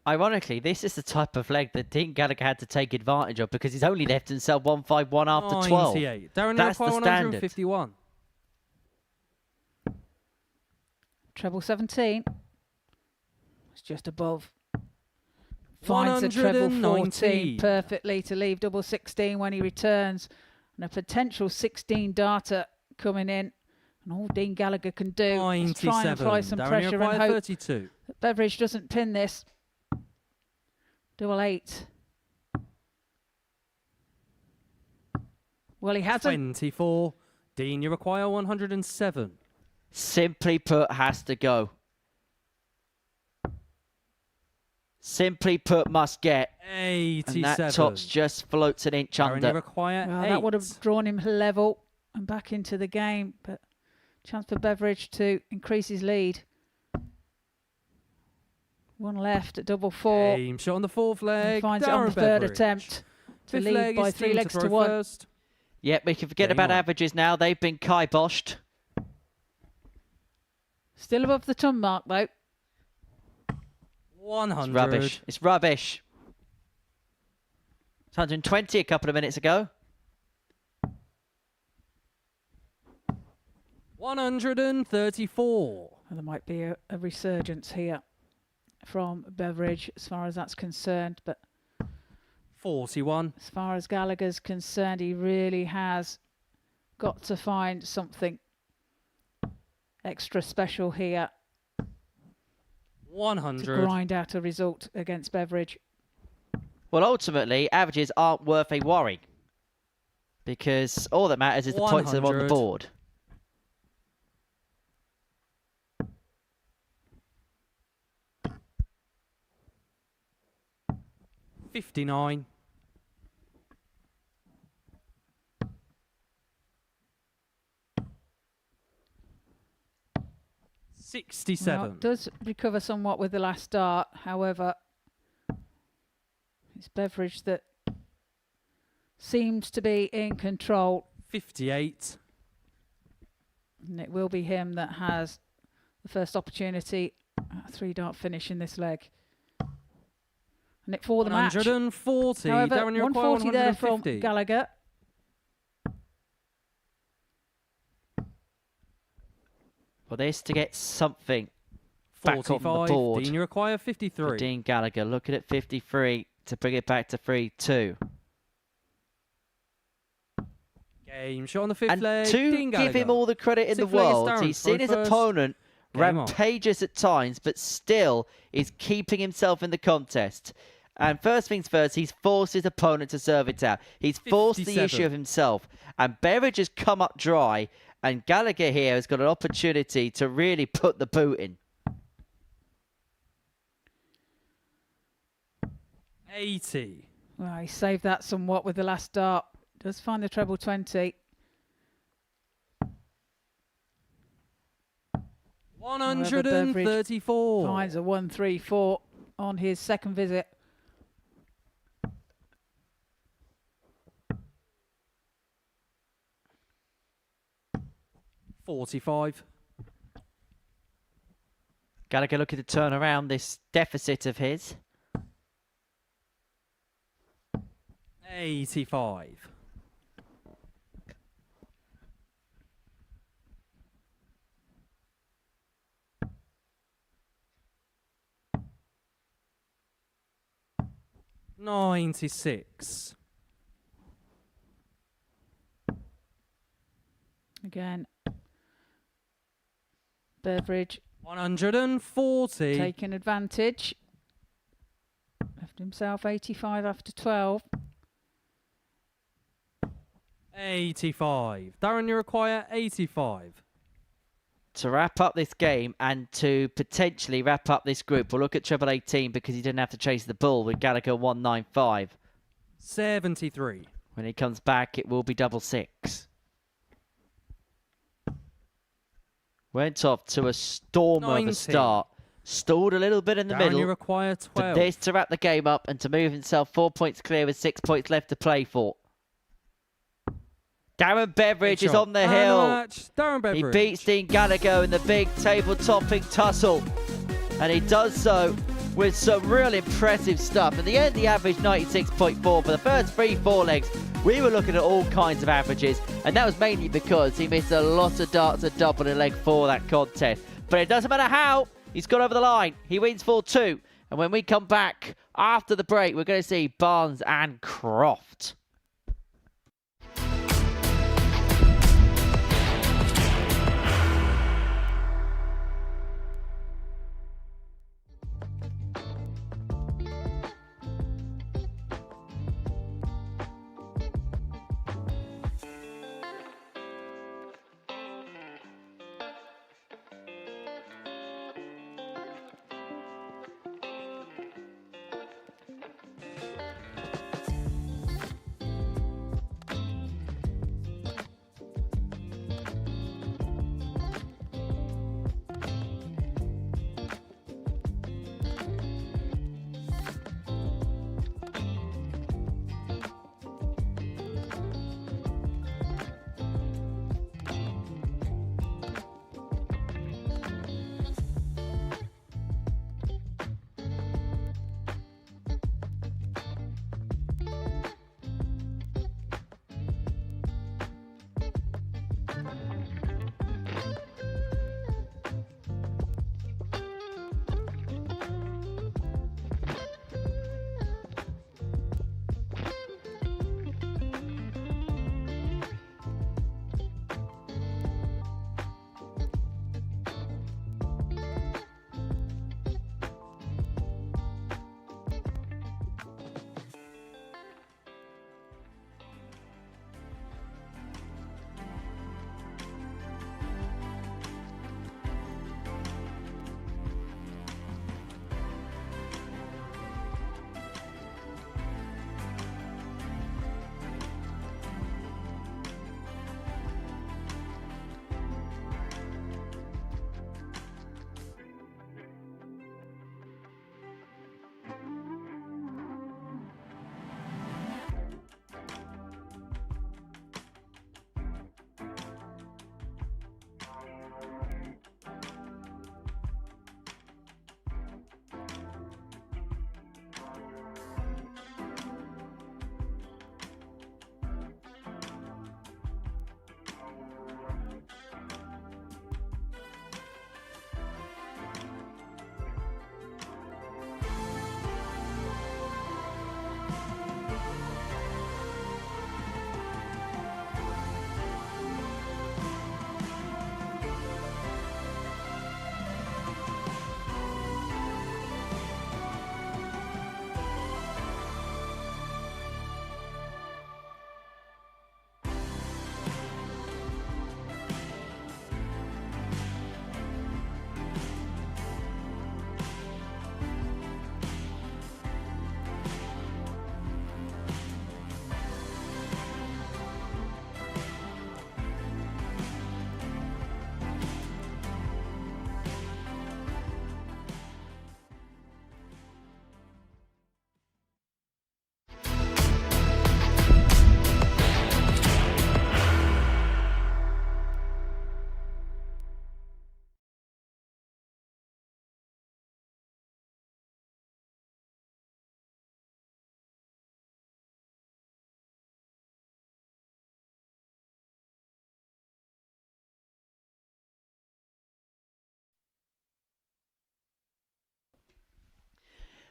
Ironically, this is the type of leg that Dean Gallagher had to take advantage of because he's only left himself 151 after 12. 98. Darren, That's you require the standard. 151. Treble 17. It's just above. Finds a treble 14 119. perfectly to leave double 16 when he returns. And a potential 16 darter coming in. And all Dean Gallagher can do is try and 97. apply some Darren, you pressure and require hope 32. that Beveridge doesn't pin this. Double 8. Well, he hasn't. 24. Dean, you require 107. Simply put, has to go. Simply put, must get. 87. And that top's just floats an inch Darren, you under. require Well, 8. that would have drawn him level and back into the game, but chance for Beveridge to increase his lead. One left at double 4. Game shot on the fourth leg. And finds it Darren on the third Beveridge. attempt to Fifth lead leg by is 3 Dean legs to throw 1. first. Yep, we can forget Game about on. averages now. They've been kiboshed. Still above the ton mark though. 100. It's rubbish. It's rubbish. It's 120 a couple of minutes ago. 134. Well, there might be a resurgence here from Beveridge as far as that's concerned, but 41. as far as Gallagher's concerned, he really has got to find something extra special here to 100. grind out a result against Beveridge. Well, ultimately, averages aren't worth a worry. Because all that matters is the points that are on the 100. board. 59. 67. Well, does recover somewhat with the last start. However, it's Beveridge that seems to be in control. 58. And it will be him that has the first opportunity at a 3-dart finish in this leg. And it for the match. 140. However, Darren, you require 140 there from 150. Gallagher. For this to get something back on the 45. board. Dean, you require For 53. Dean Gallagher, looking at 53 to bring it back to 3-2. Game shot on the fifth And leg. to Dean give him Gallagher. all the credit in the Sixth leg is world, Darren. he's seen Throw his first. opponent Game on. rampageous at times, but still is keeping himself in the contest. And first things first, he's forced his opponent to serve it out. He's forced the 57. issue of himself. And Beveridge has come up dry, and Gallagher here has got an opportunity to really put the boot in. 80. Well, he saved that somewhat with the last dart. Does find the treble 20. 134. Finds a 134 on his second visit. $45. Gallagher looking to turn around this deficit of his. 85. 96. Again, Beveridge 140. taking advantage. Left himself 85 after 12. 85. Darren, you require 85. To wrap up this game and to potentially wrap up this group, we'll look at treble 18 because he didn't have to chase the bull with Gallagher 195. 73. When he comes back, it will be double 6. Went off to a stormer of a 90. start. Stalled a little bit in the Darren, middle. you require For 12. this to wrap the game up and to move himself 4 points clear with 6 points left to play for. Darren Beveridge is on the And hill. match, Darren He Beveridge. beats Dean Gallagher in the big table-topping tussle. And he does so with some real impressive stuff. In the end, he averaged 96.4. For the first 3-4 legs, we were looking at all kinds of averages. And that was mainly because he missed a lot of darts at double in leg 4 of that contest. But it doesn't matter how, he's got over the line. He wins 4-2. And when we come back after the break, we're going to see Barnes and Croft.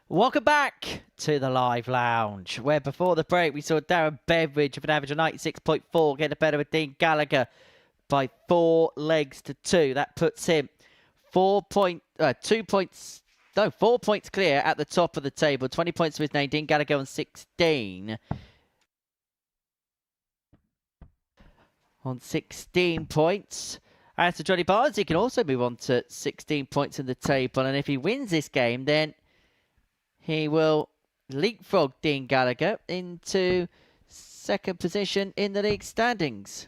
Welcome back to the live lounge, where before the break we saw Darren Beveridge with an average of 96.4 get the better of Dean Gallagher by 4 legs to 2. That puts him 4 points clear at the top of the table. 20 points to his name. Dean Gallagher on 16. On 16 points. As to Johnny Barnes, he can also move on to 16 points in the table. And if he wins this game, then he will leapfrog Dean Gallagher into second position in the league standings.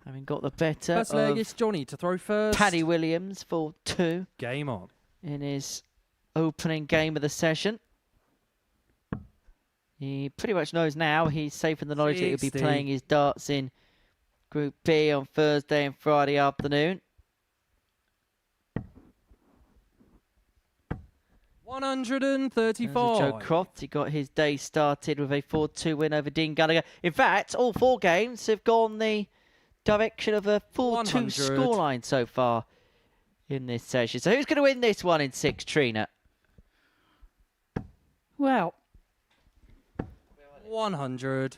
Having got the better First leg of is Johnny to throw first. Paddy Williams for 2 Game on. in his opening game of the session. He pretty much knows now he's safe in the knowledge that he'll be 60. playing his darts in Group B on Thursday and Friday afternoon. 135. Joe Croft, he got his day started with a 4-2 win over Dean Gallagher. In fact, all 4 games have gone the direction of a 4-2 100. scoreline so far in this session. So who's going to win this one in 6, Trina? Well, 100.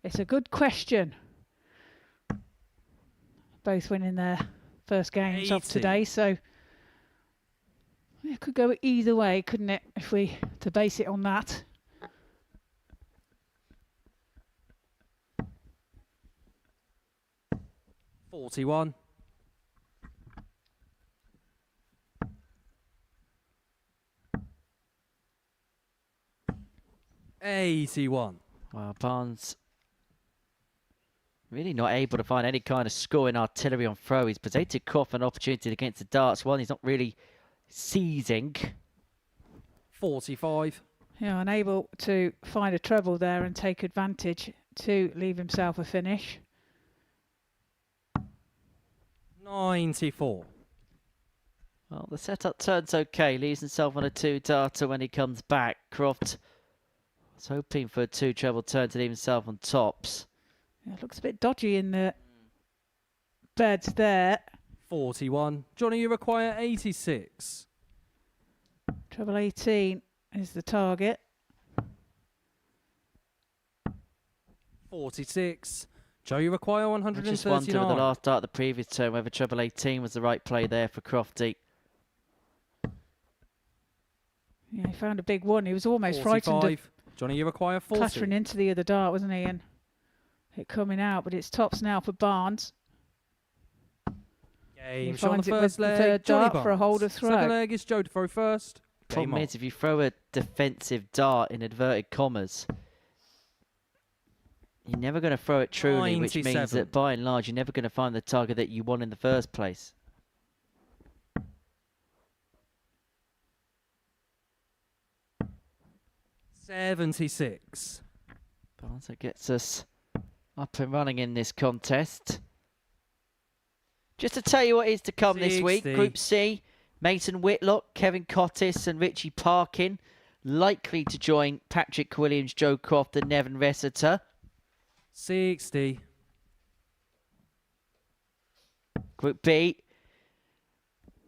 it's a good question. Both winning their first games of 80. today, so it could go either way, couldn't it, if we to base it on that. $41. $81. Well, Barnes really not able to find any kind of score in artillery on throw. He's presented Croft an opportunity against the darts. One, he's not really seizing. 45. Yeah, unable to find a treble there and take advantage to leave himself a finish. 94. Well, the setup turns okay. Leaves himself on a 2 darter when he comes back. Croft was hoping for a 2 treble turn to leave himself on tops. Yeah, looks a bit dodgy in the beds there. 41. Johnny, you require 86. Treble 18 is the target. 46. Joe, you require I just wondered with the 139. last dart of the previous turn whether treble 18 was the right play there for Crofty. Yeah, he found a big one. He was almost frightened of 45. Johnny, you require 40. clattering into the other dart, wasn't he? And it coming out, but it's tops now for Barnes. Game He shot on the finds it with first the leg. third Johnny dart for a Barnes. hold of throw. Second leg is Joe to throw first. Problem Game is, if you throw a defensive dart in inverted commas, you're never going to throw it truly, which means 97. that by and large, you're never going to find the target that you want in the first place. on. 76. Barnes that gets us up and running in this contest. Just to tell you what is to come this week, 60. Group C, Mason Whitlock, Kevin Cottis and Richie Parkin likely to join Patrick Williams, Joe Croft and Nevin Ressiter. 60. Group B,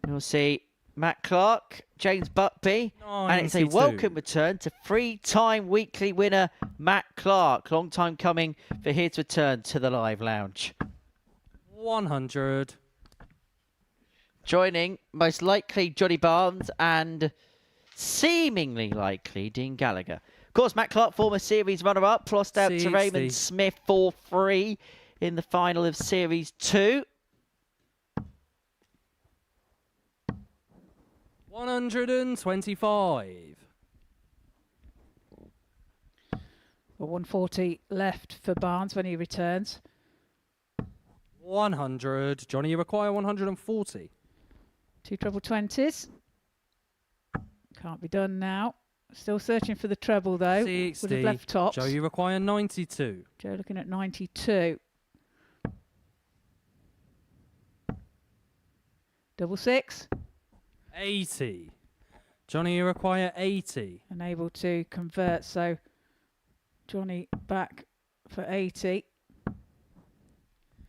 you'll see Matt Clark, James Buckby, and it's a 92. welcome return to 3-time weekly winner Matt Clark. Long time coming for his return to the live lounge. 100. Joining most likely Johnny Barnes and seemingly likely Dean Gallagher. Of course, Matt Clark, former series runner-up, lost out to 60. Raymond Smith 4-3 in the final of Series 2. 125. Well, 140 left for Barnes when he returns. 100. Johnny, you require 140. 2 treble 20s. Can't be done now. Still searching for the treble though. 60. Would have left tops. Joe, you require 92. Joe looking at 92. Double 6. 80. Johnny, you require 80. Unable to convert, so Johnny back for 80.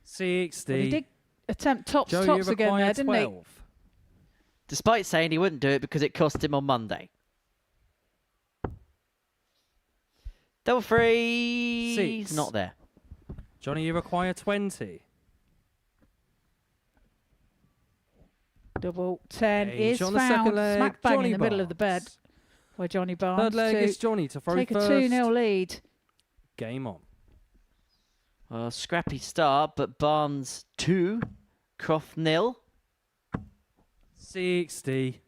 60. Well, he did attempt tops Joe, you again require there, didn't 12. Despite saying he wouldn't do it because it cost him on Monday. Double free. 6. Not there. Johnny, you require 20. Double 10 Game is on the found second leg, smack bang Johnny in the middle of the bed Barnes. by Johnny Barnes. Third leg to is Johnny to throw take first. a 2-0 lead. Game on. Well, scrappy start, but Barnes 2, Croft 0. 60.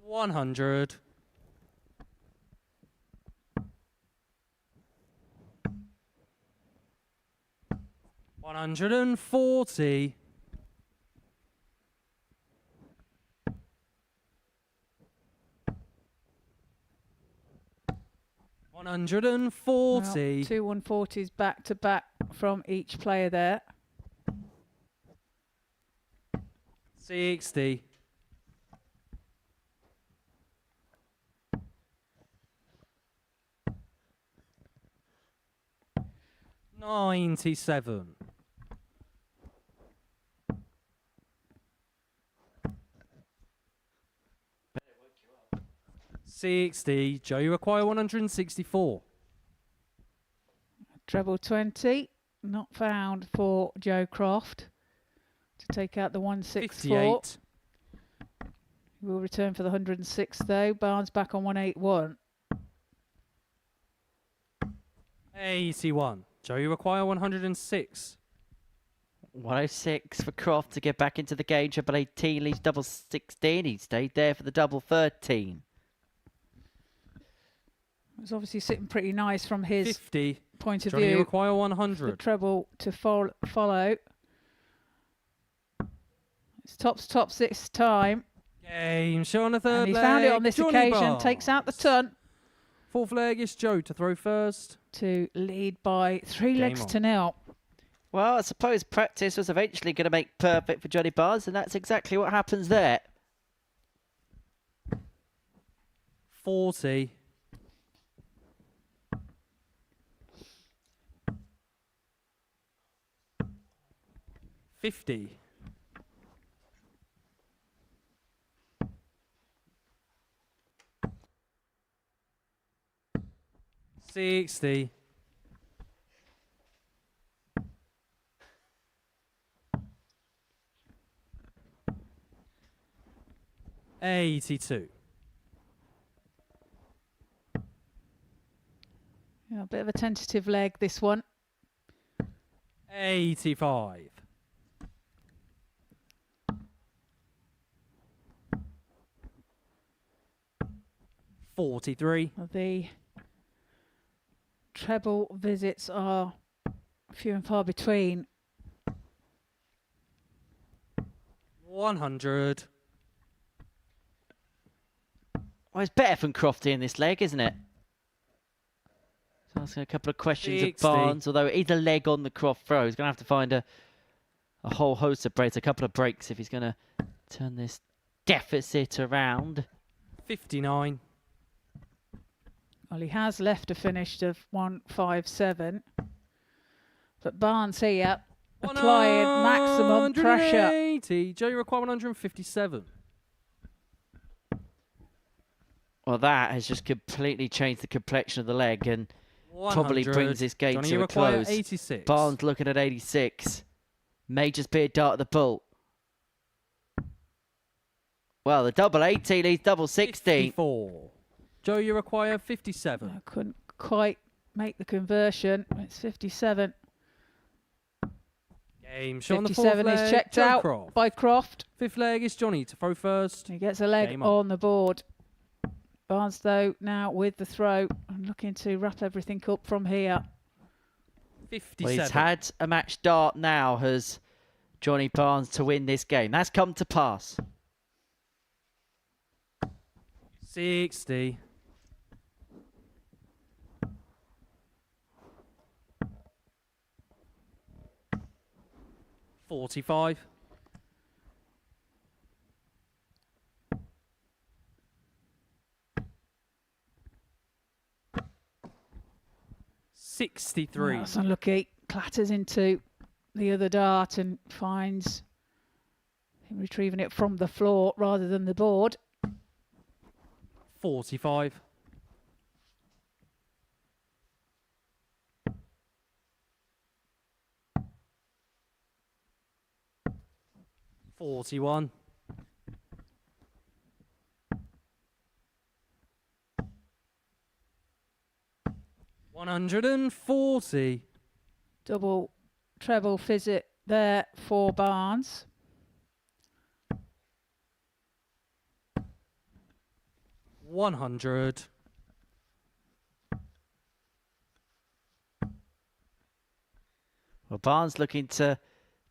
$100. $140. $140. Well, 2 140s back to back from each player there. 60. $97. $60. Joe, you require 164. Treble 20, not found for Joe Croft to take out the 164. 58. He will return for the 106 though. Barnes back on 181. 81. Joe, you require 106. 106 for Croft to get back into the game. Triple 18 leads double 16. He stayed there for the double 13. It's obviously sitting pretty nice from his 50. point of Johnny, you view. require The 100. treble to follow. It's tops this time. Game show on the third And he leg. found it on this Johnny occasion. Barnes. Takes out the ton Fourth leg is Joe to throw first. to lead by 3 Game legs on. to 0. Well, I suppose practice was eventually going to make perfect for Johnny Barnes, and that's exactly what happens there. 40. $50. $60. $82. Yeah, a bit of a tentative leg, this one. 85. $43. The treble visits are few and far between. 100. Well, it's better from Crofty in this leg, isn't it? So asking a couple of questions 60. of Barnes, although it is a leg on the Croft throw. He's going to have to find a whole host of breaks, a couple of breaks if he's going to turn this deficit around. 59. Well, he has left a finish of 157. But Barnes here applying maximum pressure. 180. Joe, you require 157. Well, that has just completely changed the complexion of the leg and 100. probably brings this game Johnny, to you a require close. 86. Barnes looking at 86. May just be a dart at the bull. Well, the double 18 leads double 16. 54. Joe, you require 57. I couldn't quite make the conversion. It's 57. Game show on the fourth 57 leg. is checked Joe out Croft. by Croft. Fifth leg is Johnny to throw first. He gets a leg Game on on. the board. Barnes, though, now with the throw and looking to wrap everything up from here. 57. Well, he's had a match dart now, has Johnny Barnes, to win this game. That's come to pass. 60. $45. 63. That's unlucky. Clatters into the other dart and finds him retrieving it from the floor rather than the board. 45. $41. 140. Double treble fizz-it there for Barnes. $100. Well, Barnes looking to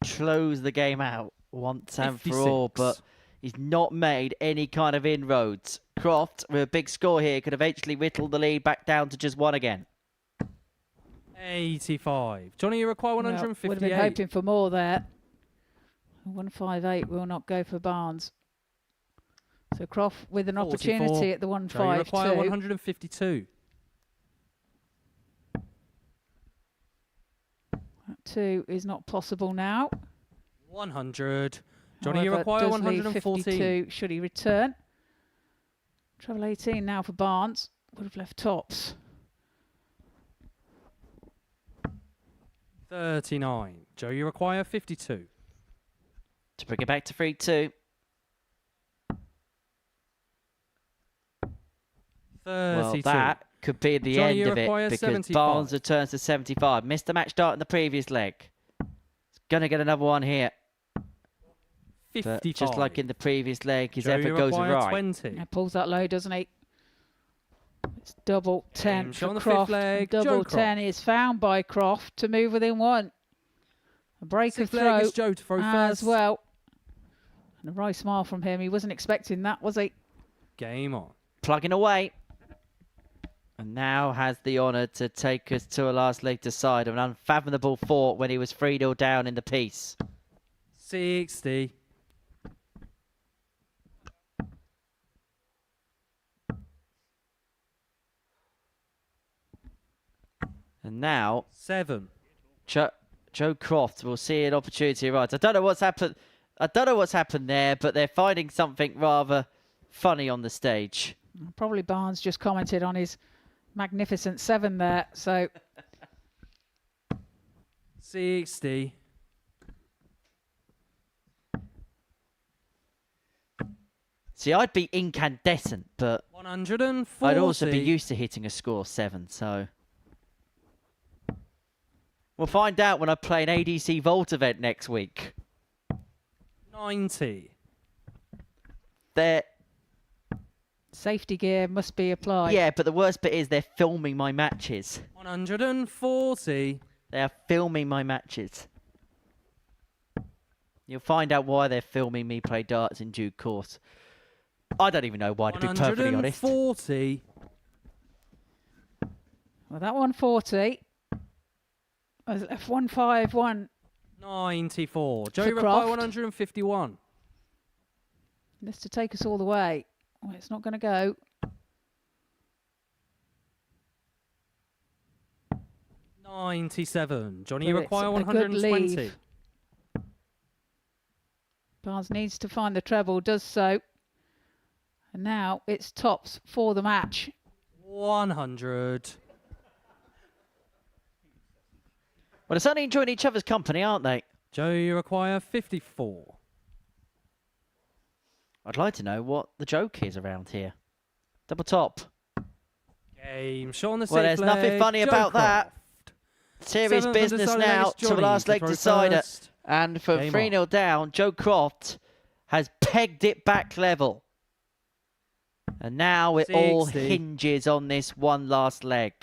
close the game out once and for all, 56. but he's not made any kind of inroads. Croft, with a big score here, could eventually whittle the lead back down to just one again. 85. Johnny, you require Well, 158. would have been hoping for more there. 158 will not go for Barnes. So Croft with an 44. opportunity at the Joe, you require 152. 152. That 2 is not possible now. 100. Johnny, you However, require does leave 114. 52 should he return. Treble 18 now for Barnes. Would have left tops. 39. Joe, you require 52. To bring it back to 3-2. 32. Well, that could be the Johnny, end you of it require because 75. Barnes returns to 75. Missed the match start in the previous leg. He's going to get another one here. 55. But just like in the previous leg, his Joe, you effort goes require right. 20. He pulls that low, doesn't he? It's double 10 shot on for the fifth Croft. leg, Double Joe 10 is found by Croft to move within 1. A break Sixth of leg throw is Joe to throw as first. well. And a right smile from him. He wasn't expecting that, was he? Game on. Plugging away. And now has the honour to take us to a last leg to side of an unfathomable fort when he was 3-0 down in the piece. 60. And now 7. Joe Croft will see an opportunity arise. I don't know what's happened. I don't know what's happened there, but they're finding something rather funny on the stage. Probably Barnes just commented on his magnificent 7 there. So 60. See, I'd be incandescent, but 140. I'd also be used to hitting a score 7, so... We'll find out when I play an ADC Vault event next week. 90. They're... safety gear must be applied. Yeah, but the worst bit is they're filming my matches. 140. They are filming my matches. You'll find out why they're filming me play darts in due course. I don't even know why, to be perfectly honest. 140. Well, that 140 was left 151. 94. Joe, For you require Croft. 151. This to take us all the way. Well, it's not going to go. 97. Johnny, But you it's require a good 120. leave. Barnes needs to find the treble, does so. And now it's tops for the match. 100. Well, they're certainly enjoying each other's company, aren't they? Joe, you require 54. I'd like to know what the joke is around here. Double top. Game shot on the Well, there's sixth nothing leg, funny Joe about that. Croft. Serious Seventh business undecided now is to the Johnny last to leg throw decider. first. And from Game 3-0 down, Joe Croft has pegged it back level. And now it all 60. hinges on this one last leg.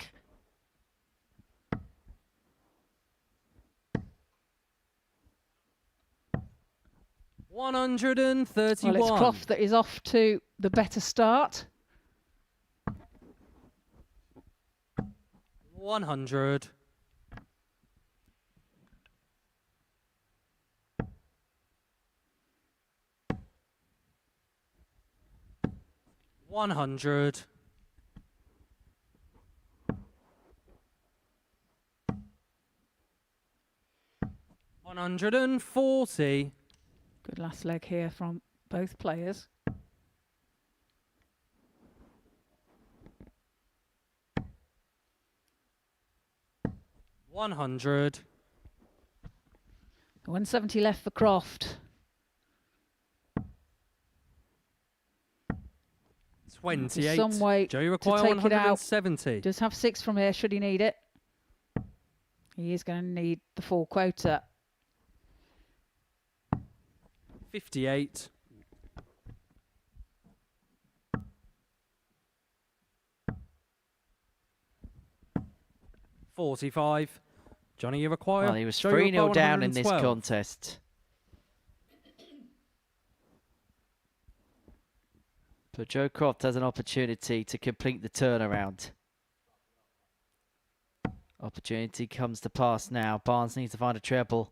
One 131. Well, it's Croft that is off to the better start. 100. 100. 140. Good last leg here from both players. 100. 170 left for Croft. 28. Some way Joe, you to require take it out. 170. Does have 6 from here, should he need it. He is going to need the full quota. 58. 45. Johnny, you require. Well, he was Joe, you 3-0 require down in this 112. contest. But Joe Croft has an opportunity to complete the turnaround. Opportunity comes to pass now. Barnes needs to find a treble.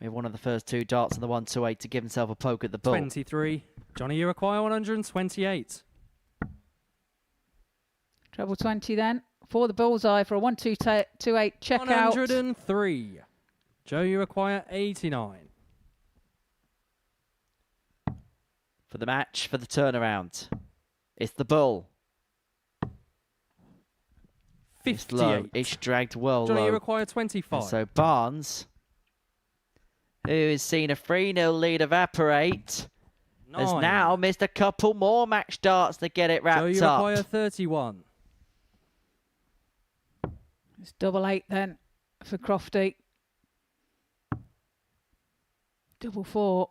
We have one of the first 2 darts on the 128 to give himself a poke at the bull. 23. Johnny, you require 128. Treble 20 then for the bullseye for a 1-2-8 check out. 103. Joe, you require 89. For the match, for the turnaround. It's the bull. It's low. 58. It's dragged well Johnny, low. you require 25. And so Barnes, who has seen a 3-0 lead evaporate, has 9. now missed a couple more match darts to get it wrapped Joe, you up. require 31. It's double 8 then for Crofty. Double 4.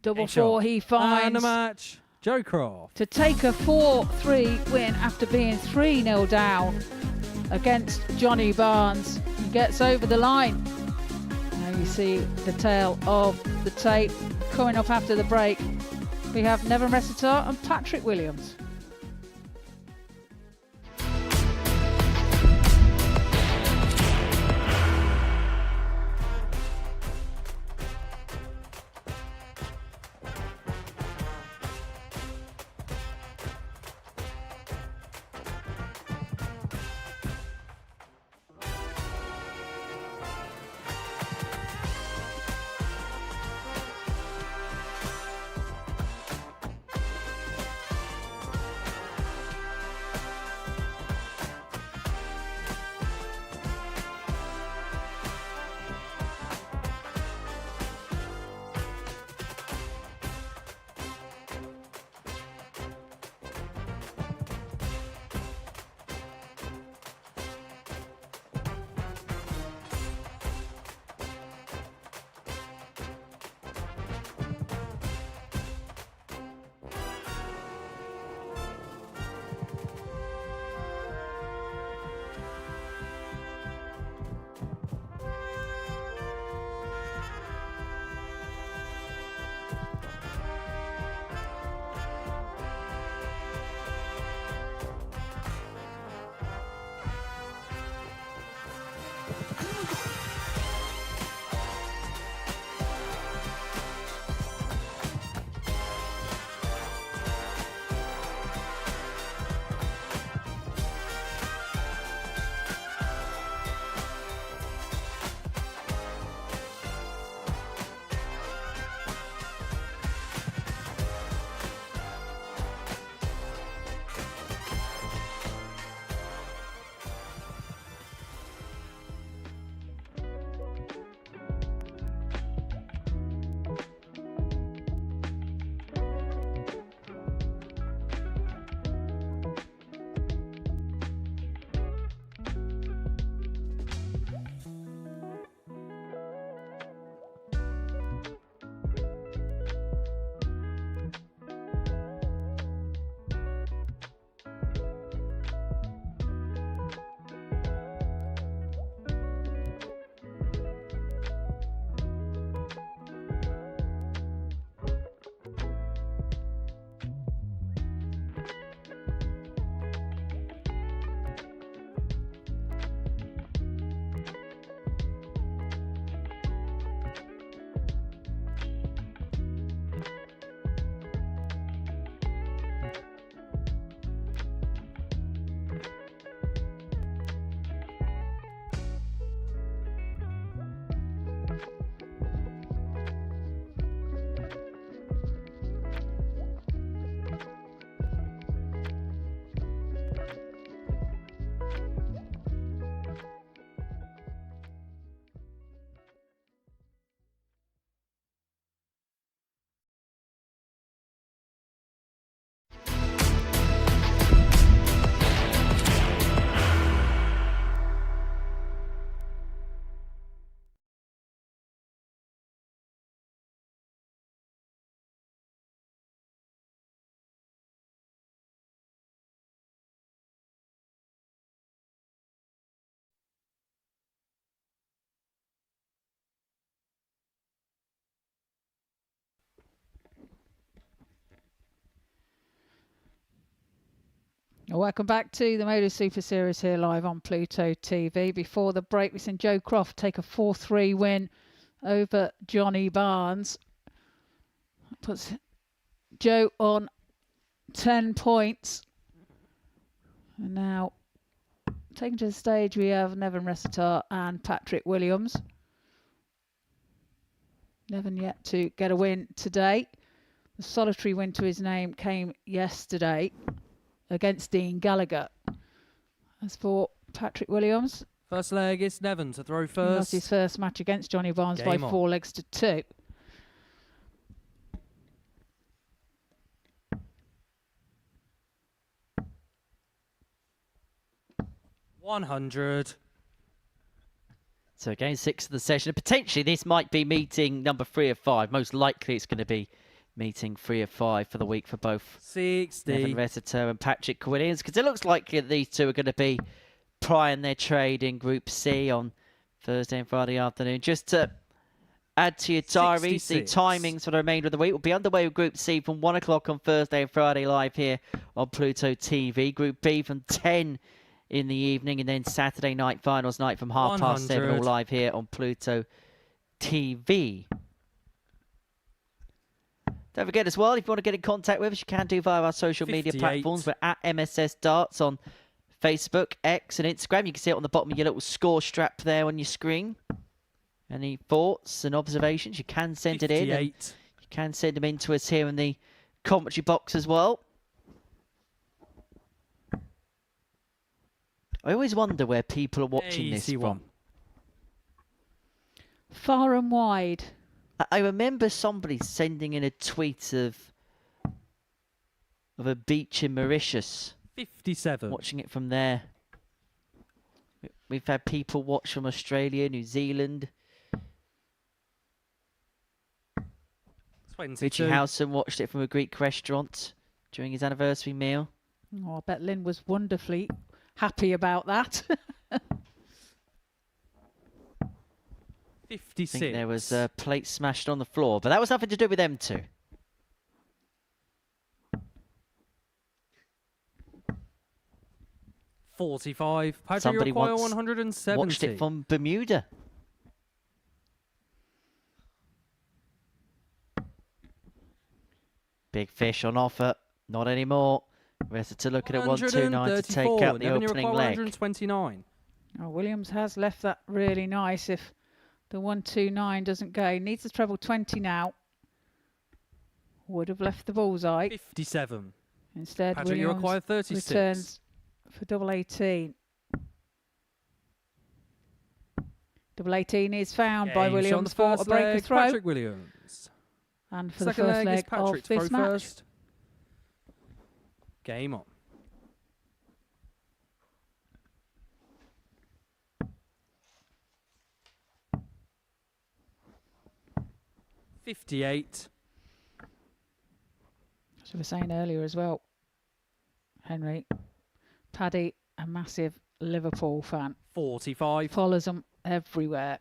Double 4 he And the finds match. Joe Croft. to take a 4-3 win after being 3-0 down against Johnny Barnes. He gets over the line. Now you see the tail of the tape coming up after the break. We have Nevin Resitar and Patrick Williams. Welcome back to the Modus Super Series here live on Pluto TV. Before the break, we've seen Joe Croft take a 4-3 win over Johnny Barnes. That puts Joe on 10 points. And now, taken to the stage, we have Nevin Resitar and Patrick Williams. Nevin yet to get a win today. The solitary win to his name came yesterday against Dean Gallagher. As for Patrick Williams, First leg is Nevin to throw he lost first. his first match against Johnny Barnes by Game on. 4 legs to 2. $100. So game 6 of the session. Potentially this might be meeting number 3 of 5. Most likely it's going to be meeting 3 of 5 for the week for both 60. Nevin Resitar and Patrick Williams, because it looks like these two are going to be prying their trade in Group C on Thursday and Friday afternoon. Just to add to your diaries, the 66. timings for the remainder of the week will be underway with Group C from 1 o'clock on Thursday and Friday live here on Pluto TV. Group B from 10 in the evening, and then Saturday night finals night from 7:30 all 100. live here on Pluto TV. Don't forget as well, if you want to get in contact with us, you can do via our social media 58. platforms. We're at MSS Darts on Facebook, X and Instagram. You can see it on the bottom of your little score strap there on your screen. Any thoughts and observations, you can send it in. And 58. you can send them in to us here in the commentary box as well. I always wonder where people are watching this 81. from. Far and wide. I remember somebody sending in a tweet of a beach in Mauritius, 57. watching it from there. We've had people watch from Australia, New Zealand. Richie 22. Howson watched it from a Greek restaurant during his anniversary meal. Oh, I bet Lynn was wonderfully happy about that. 56. I think there was a plate smashed on the floor, but that was nothing to do with them two. $45. Patrick, Somebody you require once 170. watched it from Bermuda. Big fish on offer. Not anymore. Resitar looking at 129 to take 134. out the Nevin, you opening require leg. 129. Oh, Williams has left that really nice. If the 129 doesn't go, he needs the treble 20 now. Would have left the bullseye. 57. Instead, Patrick, you Williams require 36. returns for double 18. Double 18 is found by Game shot on Williams the for a first break leg, of throw. Patrick Williams. And for Second the first leg is leg Patrick of to this throw match. first. Game on. $58. As we were saying earlier as well, Henry, Paddy, a massive Liverpool fan, 45. follows them everywhere.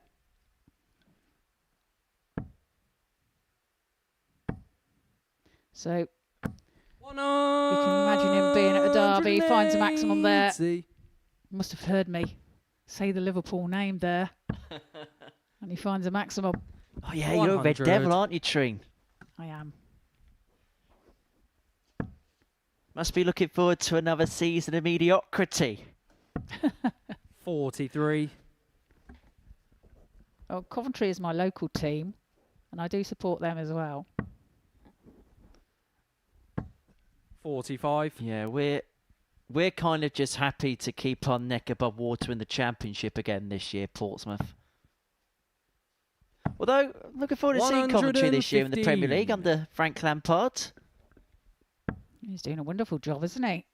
So you can imagine him being at a derby, finds a maximum there. 180. Must have heard me say the Liverpool name there. And he finds a maximum. Oh yeah, you're a Red 100. Devil, aren't you, Treen? I am. Must be looking forward to another season of mediocrity. 43. Oh, Coventry is my local team, and I do support them as well. 45. Yeah, we're kind of just happy to keep our neck above water in the Championship again this year, Portsmouth. Although, I'm looking forward to seeing Coventry this year in the Premier League 115. under Frank Lampard. He's doing a wonderful job, isn't he?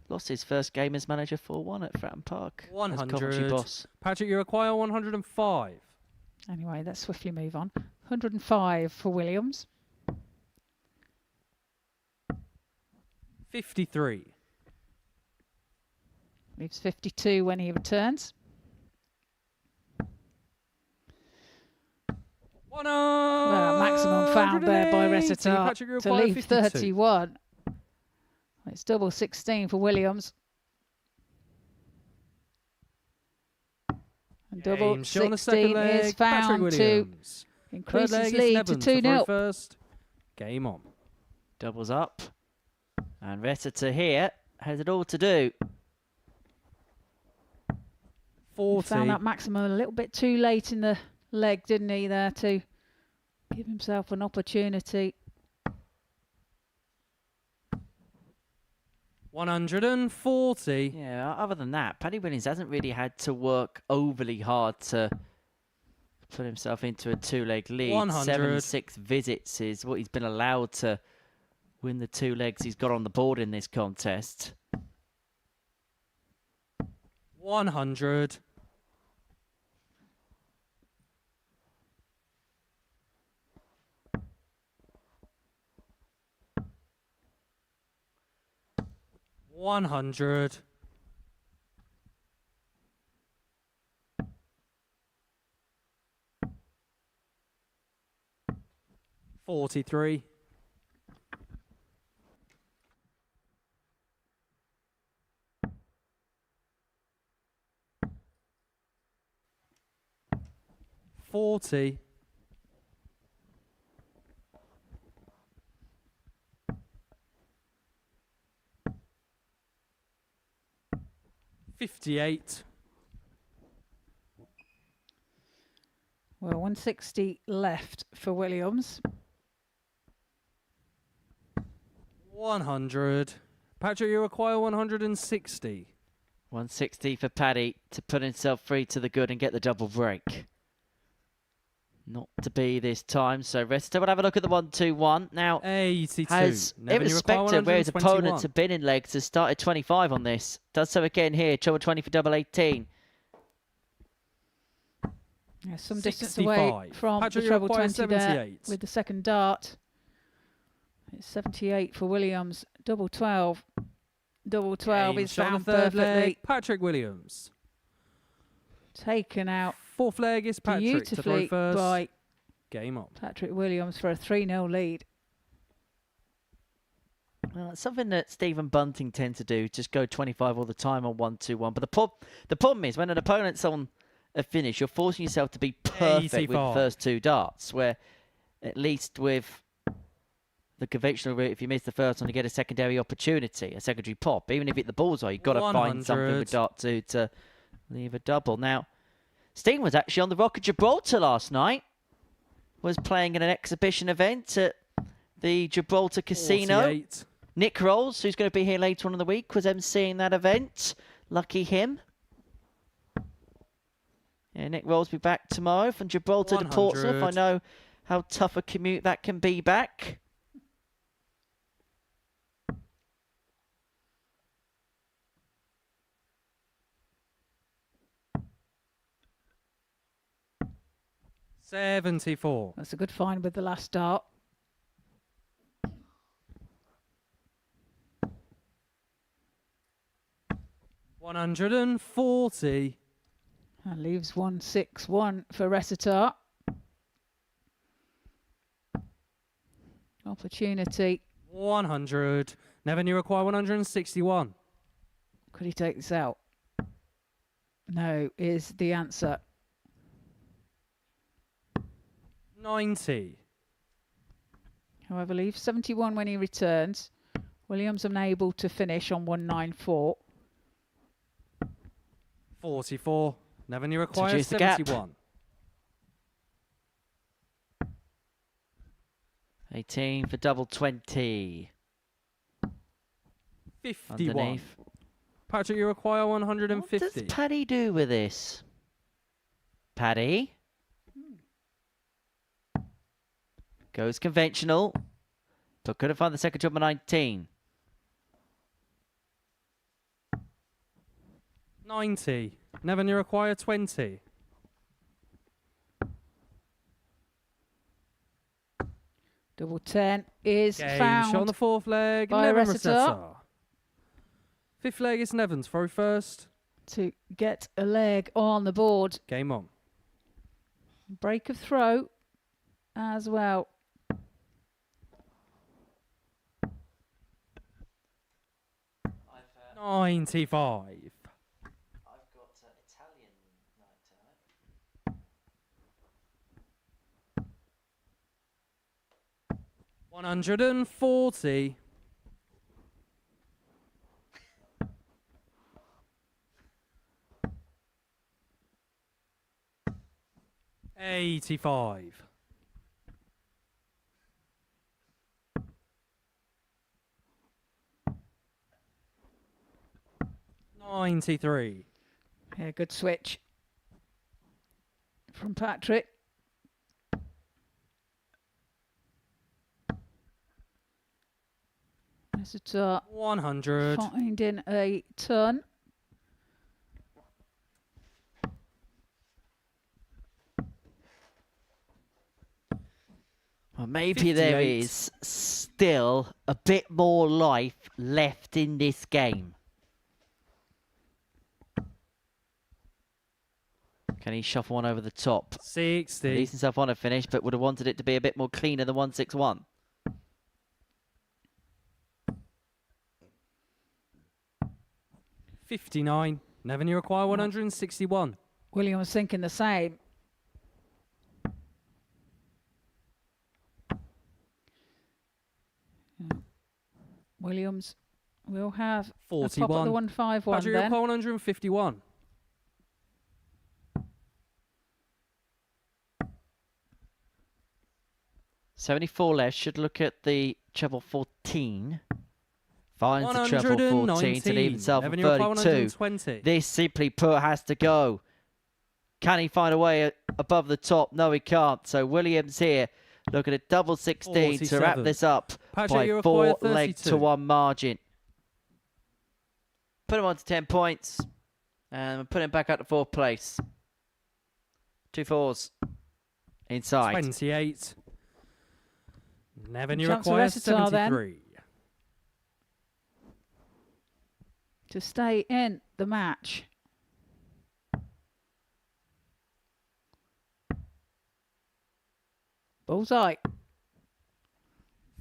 Lost his first game as manager 4-1 at Fratton Park. As 100. Coventry boss. Patrick, you require 105. Anyway, let's swiftly move on. 105 for Williams. 53. Leaves 52 when he returns. Well, Maximum found there by Resitar Patrick, you to require leave 52. 31. It's double 16 for Williams. And double Game shown on the second 16 leg. is Patrick found to Williams. increase Third his leg is lead Nevins to to throw 2-0. first. Game on. Doubles up. And Ressiter here has it all to do. 40. Found that maximum a little bit too late in the leg, didn't he, there to give himself an opportunity. 140. Yeah, other than that, Paddy Williams hasn't really had to work overly hard to put himself into a two-leg lead. 100. 7-6 visits is what he's been allowed to win the two legs he's got on the board in this contest. 100. 100. 43. 40. 58. Well, 160 left for Williams. 100. Patrick, you require 160. 160 for Paddy to put himself free to the good and get the double break. Not to be this time, so Ressiter will have a look at the 1-2-1. Now, 82. has, Nevin, you require irrespective of where his 121. opponents have been in legs, has started 25 on this. Does so again here, treble 20 for double 18. Yeah, some distance away 65. from Patrick, the you treble require 20 there 78. with the second dart. It's 78 for Williams. Double 12. Double 12 Game is shot on found the third perfectly. leg. Patrick Williams. Taken out Fourth leg is Patrick to throw beautifully first. by Game on. Patrick Williams for a 3-0 lead. Well, it's something that Stephen Bunting tends to do, just go 25 all the time on 1-2-1. But the problem is when an opponent's on a finish, you're forcing yourself to be perfect with the 85. first two darts, where at least with the conventional route, if you miss the first one, you get a secondary opportunity, a secondary pop. Even if the balls are, you've got to find something 100. with dart two to leave a double. Now, Stephen was actually on the Rock of Gibraltar last night, was playing in an exhibition event at the Gibraltar Casino. 48. Nick Rolls, who's going to be here later on in the week, was emceeing that event. Lucky him. Yeah, Nick Rolls will be back tomorrow from Gibraltar to Portsmouth. I 100. know how tough a commute that can be back. $74. That's a good find with the last dart. $140. And leaves 161 for Ressiter. Opportunity. 100. Nevin, you require 161. Could he take this out? No, is the answer. 90. However, leaves 71 when he returns. Williams unable to finish on 194. 44. Nevin, you require reduce the gap. 71. 18 for double 20. 51. Underneath. Patrick, you require What 150. does Paddy do with this? Paddy? Goes conventional. But couldn't find the second job at 19. 90. Nevin, you require 20. Double 10 is Game found. shot on the fourth leg. by Nevin Ressiter. Ressiter. Fifth leg is Nevin's. Throw first. To get a leg on the board. Game on. Break of throw as well. 95. I've got Italian night tonight. 140. $85. 93. Yeah, good switch from Patrick. Resetar 100. finding a turn. Well, maybe there 58. is still a bit more life left in this game. Can he shuffle one over the top? 60. Release himself on a finish, but would have wanted it to be a bit more cleaner than 161. 59. Never knew require 161. William was thinking the same. Williams will have a pop at 41. the 151 Patrick then. require 151. $74 left. Should look at the treble 14. Finds the treble 14 to leave himself at Never knew require 32. 120. This simply put has to go. Can he find a way above the top? No, he can't. So Williams here looking at double 16 to wrap 47. this up Patrick, you by require 4 leg to 32. 1 margin. Put him on to 10 points. And put him back up to 4th place. 2 4s. Inside. 28. Never knew Chance for require Resetar then. 73. To stay in the match. Bullseye.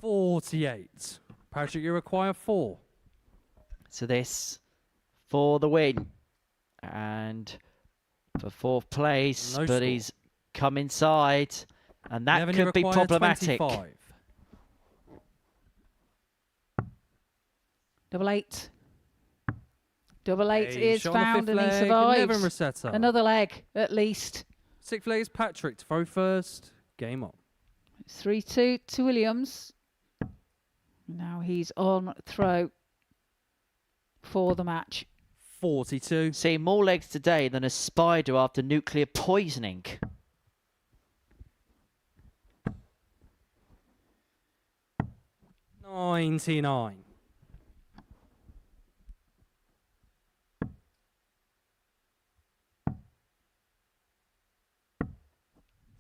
48. Patrick, you require 4. So this for the win. And for 4th place. No but score. he's come inside. And that Never knew could be require problematic. 25. Double 8. Double 8 Hey, is shot on the found fifth and he leg, Never survives. Resetar. Another leg, at least. 6th leg is Patrick to throw first. Game on. 3-2 to Williams. Now he's on throw for the match. 42. See more legs today than a spider after nuclear poisoning. $99.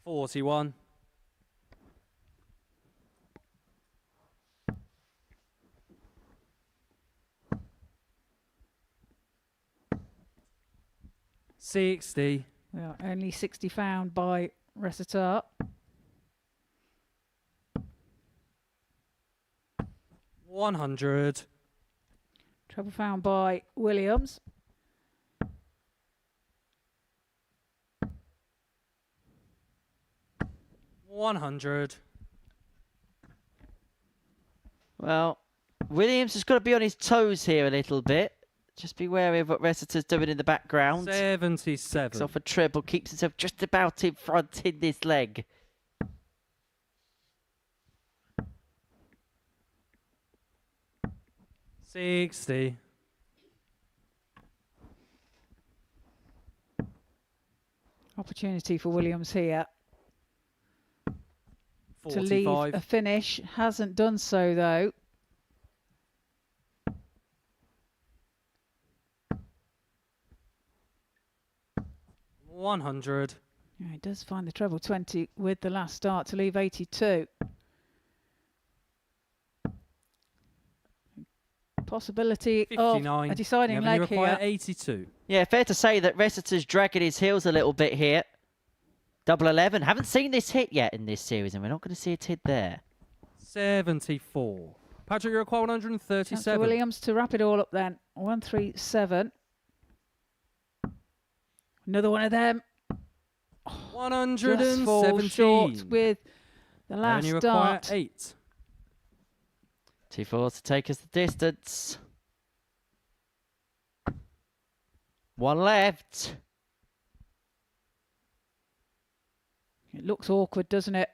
41. 60. Well, only 60 found by Resetar. 100. Treble found by Williams. 100. Well, Williams has got to be on his toes here a little bit. Just be wary of what Resetar's doing in the background. 77. Picks off a treble, keeps himself just about in front in this leg. $60. Opportunity for Williams here to leave 45. a finish. Hasn't done so though. $100. Yeah, he does find the treble 20 with the last start to leave 82. Possibility of 59. a deciding Never leg require here. 82. Yeah, fair to say that Resetar's dragging his heels a little bit here. Double 11. Haven't seen this hit yet in this series, and we're not going to see it hit there. 74. Patrick, you require Chance for 137. Williams to wrap it all up then. 137. Another one of them. Just falls short 117. with the last You require dart. 8. 2-4 to take us the distance. 1 left. It looks awkward, doesn't it?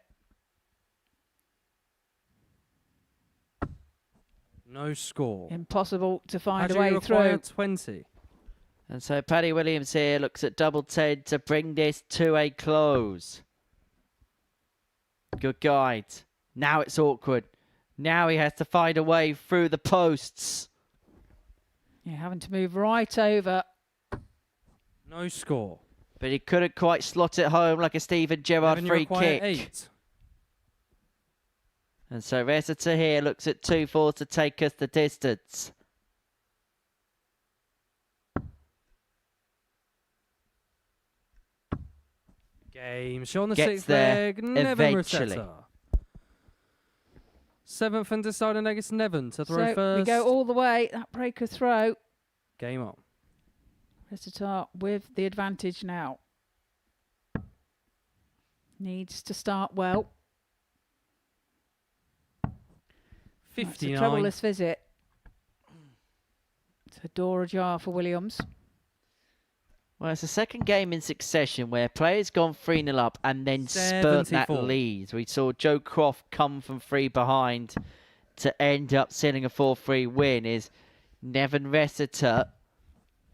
No score. Impossible to find a Patrick, you way require through. 20. And so Paddy Williams here looks at double 10 to bring this to a close. Good guide. Now it's awkward. Now he has to find a way through the posts. You're having to move right over. No score. But he couldn't quite slot it home like a Steven Gerrard Evan, you free require kick. 8. And so Resiter here looks at 2-4 to take us the distance. Game. Show on the Gets 6th there leg. Nevin eventually. Rosetta. 7th and deciding leg is Nevin to throw So first. we go all the way. That breaker throw. Game on. Resitar with the advantage now. Needs to start well. It's a 59. troubleless visit. It's a door ajar for Williams. Well, it's the second game in succession where players gone 3-0 up and then spurt that 74. lead. We saw Joe Croft come from 3 behind to end up sealing a 4-3 win. Is Nevin Resiter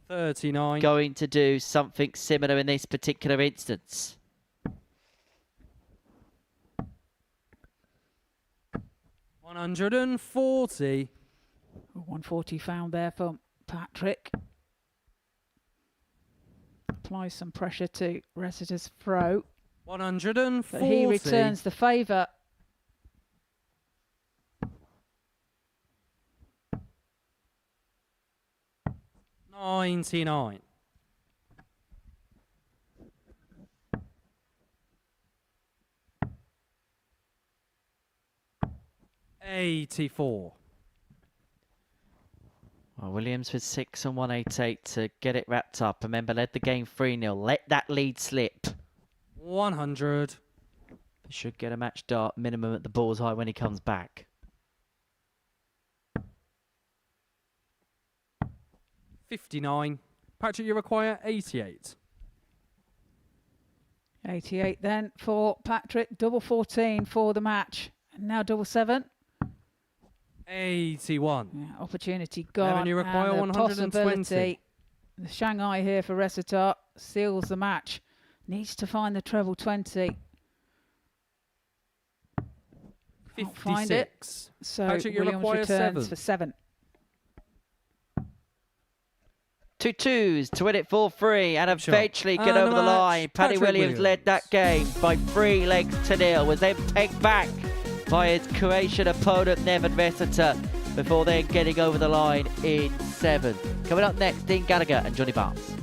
39. going to do something similar in this particular instance? $140. 140 found there for Patrick. Apply some pressure to Resitar's throw. 140. But he returns the favour. $99. $84. Well, Williams with 6 and 188 to get it wrapped up. Remember, led the game 3-0. Let that lead slip. 100. Should get a match dart minimum at the bullseye when he comes back. 59. Patrick, you require 88. 88 then for Patrick. Double 14 for the match. And now double 7. 81. Yeah, opportunity gone. Evan, you require and the 120. possibility. The Shanghai here for Resitar seals the match. Needs to find the treble 20. Can't find it. 56. So Patrick, you Williams require returns 7. for 7. 2 2s to win it 4-3 and Sure. eventually get And over the the match, line. Paddy Patrick Williams led that game by 3 legs to 0. Was then pegged back by his Croatian opponent Nevin Resiter before then getting over the line in 7. Coming up next, Dean Gallagher and Johnny Barnes.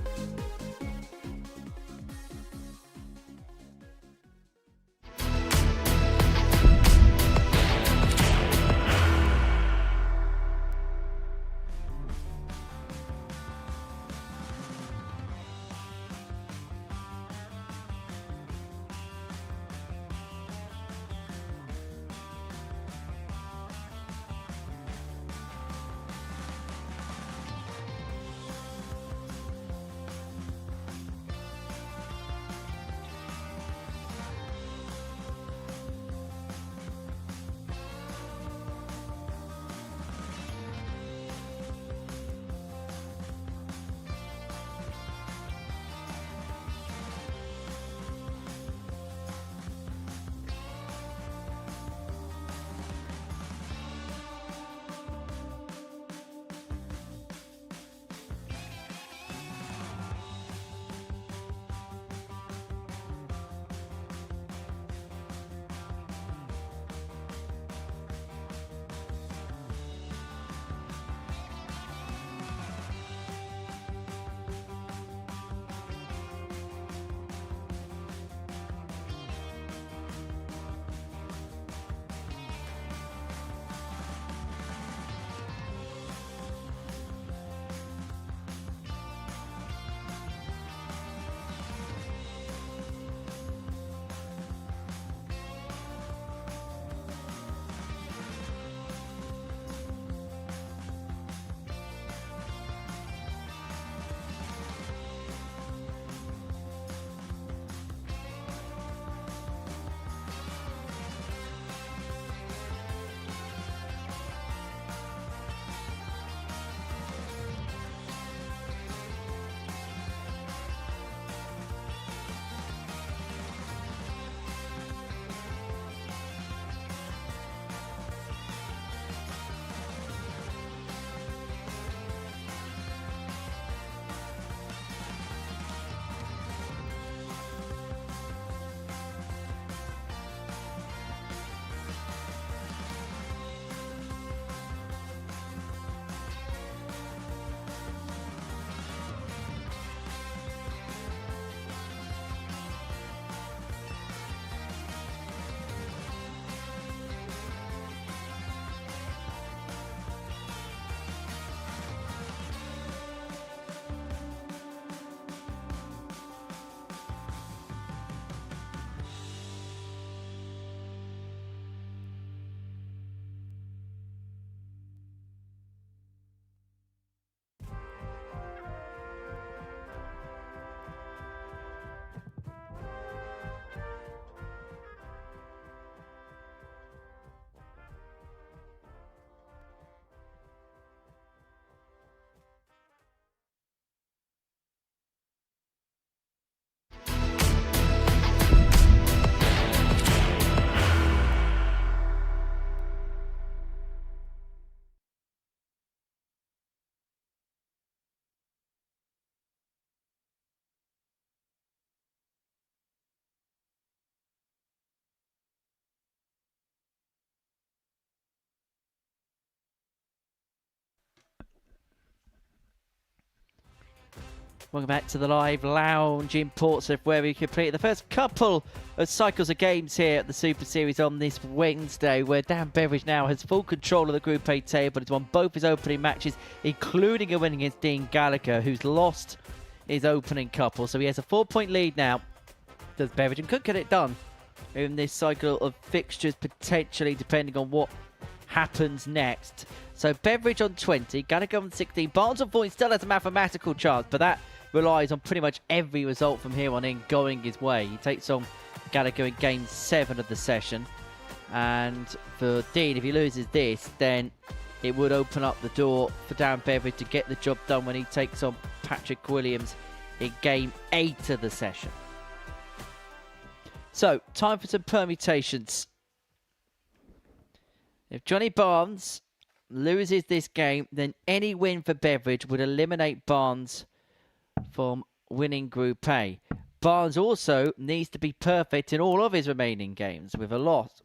Welcome back to the live lounge in Portsmouth, where we completed the first couple of cycles of games here at the Super Series on this Wednesday, where Dan Beveridge now has full control of the Group A table. He's won both his opening matches, including a win against Dean Gallagher, who's lost his opening couple. So he has a 4-point lead now. Does Beveridge and could get it done in this cycle of fixtures, potentially, depending on what happens next. So Beveridge on 20, Gallagher on 16, Barnes on 14, still has a mathematical chance, but that relies on pretty much every result from here on in going his way. He takes on Gallagher in game 7 of the session. And for Dean, if he loses this, then it would open up the door for Dan Beveridge to get the job done when he takes on Patrick Williams in game 8 of the session. So, time for some permutations. If Johnny Barnes loses this game, then any win for Beveridge would eliminate Barnes from winning Group A. Barnes also needs to be perfect in all of his remaining games with a loss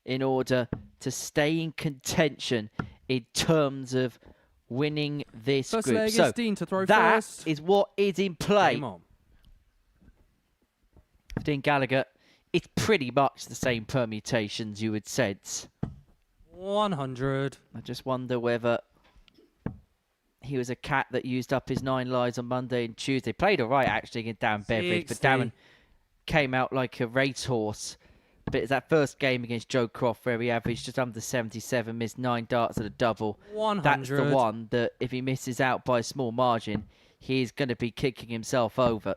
in order to stay in contention in terms of winning this First group. leg So is Dean to throw that first. is what is in play. Game on. For Dean Gallagher, it's pretty much the same permutations you would sense. 100. I just wonder whether he was a cat that used up his 9 lives on Monday and Tuesday. Played all right, actually, against Darren Beveridge, but 60. Darren came out like a racehorse. But it's that first game against Joe Croft where he averaged just under 77, missed 9 darts at a double. 100. That's the one that if he misses out by a small margin, he's going to be kicking himself over.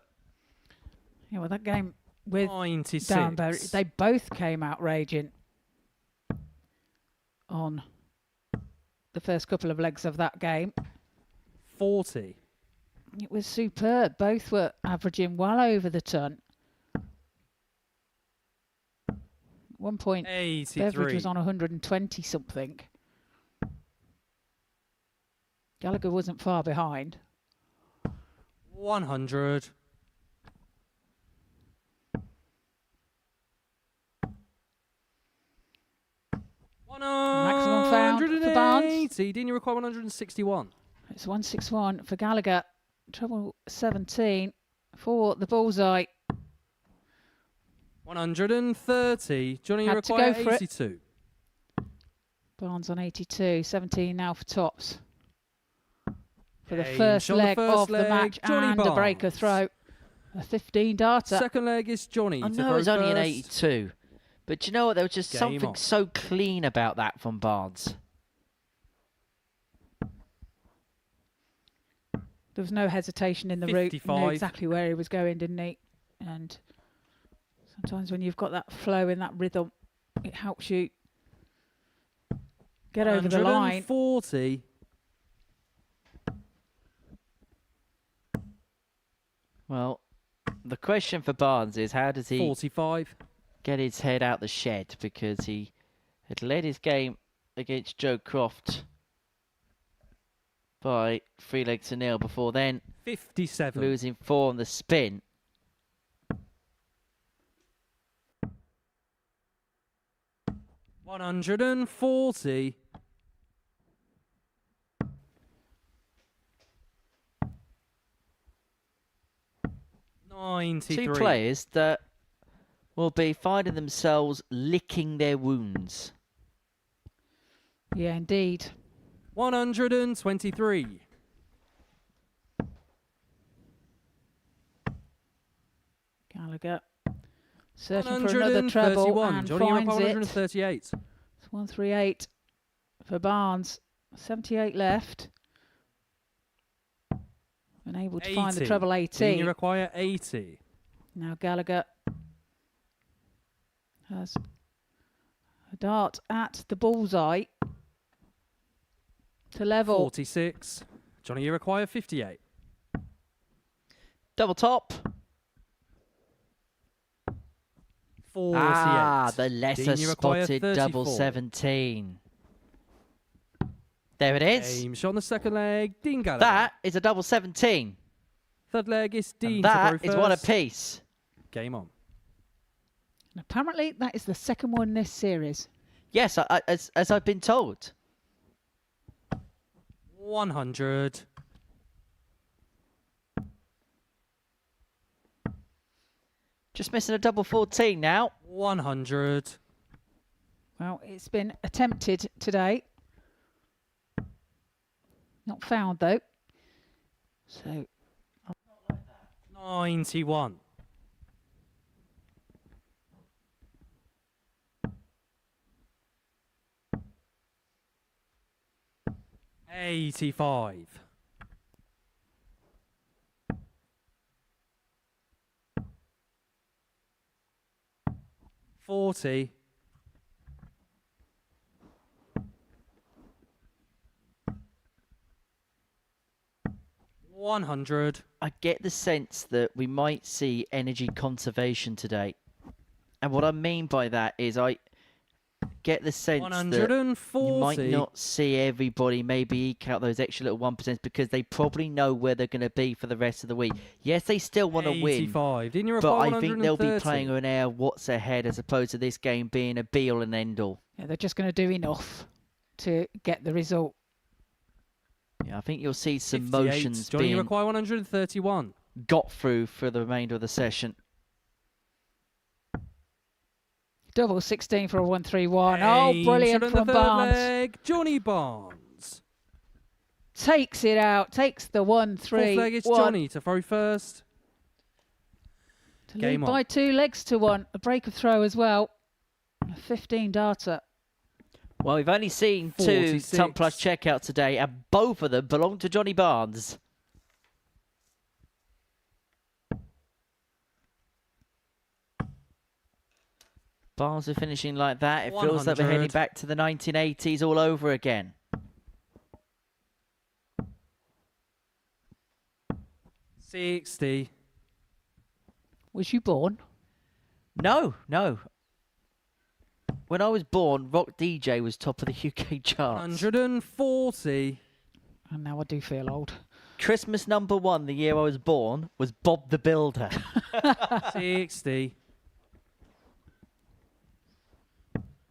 Yeah, well, that game with 96. Dan Beveridge, they both came out raging on the first couple of legs of that game. 40. It was superb. Both were averaging well over the ton. At one point, 83. Beveridge was on 120 something. Gallagher wasn't far behind. 100. Maximum found for Barnes. 180. Dean, you require 161. It's 161 for Gallagher. Treble 17 for the bullseye. 130. Johnny, you Had to require go for it. 82. Barnes on 82. 17 now for tops. For the Game first on the leg first of the leg, match Johnny and a breaker Barnes. throw. A 15 darter. Second leg is Johnny. I to know throw it was only an first. 82. But do you know what? There was just Game something on. so clean about that from Barnes. There was no hesitation in the route. He knew 55. exactly where he was going, didn't he? And sometimes when you've got that flow in that rhythm, it helps you get over the line. 140. Well, the question for Barnes is how does he 45. get his head out the shed, because he had led his game against Joe Croft by 3 legs to nil before then 57. losing 4 on the spin. $140. $93. 2 players that will be finding themselves licking their wounds. Yeah, indeed. 123. Gallagher searching for another treble 131. and Johnny, you require finds it. 138. It's 138 for Barnes. 78 left. Unable to find the 80. treble Dean, 18. you require 80. Now Gallagher has a dart at the bullseye to level. 46. Johnny, you require 58. Double top. 48. Ah, the lesser Dean, you require spotted double 34. 17. There it is. Aim shot on the second leg. Dean Gallagher. That is a double 17. Third leg is Dean And to that throw is one first. apiece. Game on. And apparently that is the second one in this series. Yes, as I've been told. 100. Just missing a double 14 now. 100. Well, it's been attempted today. Not found, though. So, 91. $85. 40. 100. I get the sense that we might see energy conservation today. And what I mean by that is I get the sense that 140. you might not see everybody maybe eke out those extra little 1% because they probably know where they're going to be for the rest of the week. Yes, they still want to win, 85. Didn't you but reply I think they'll be 130? playing an air what's ahead as opposed to this game being a be-all and end-all. yeah, they're just going to do enough to get the result. Yeah, I think you'll see some 58. motions Johnny, you being require 131. got through for the remainder of the session. Double 16 for a 131. Oh, brilliant from Barnes. Leg. Johnny Barnes. Takes it out. Takes the 1-3. Fourth leg, it's 1. Johnny to throw first. To Game lead on. by 2 legs to 1. A break of throw as well. A 15 darter. Well, we've only seen 46. 2 Tump Plus checkouts today, and both of them belong to Johnny Barnes. Barnes are finishing like that. It feels like we're heading 100. back to the 1980s all over again. 60. Was you born? No, no. When I was born, Rock DJ was top of the UK charts. 140. And now I do feel old. Christmas #1 the year I was born was Bob the Builder. 60.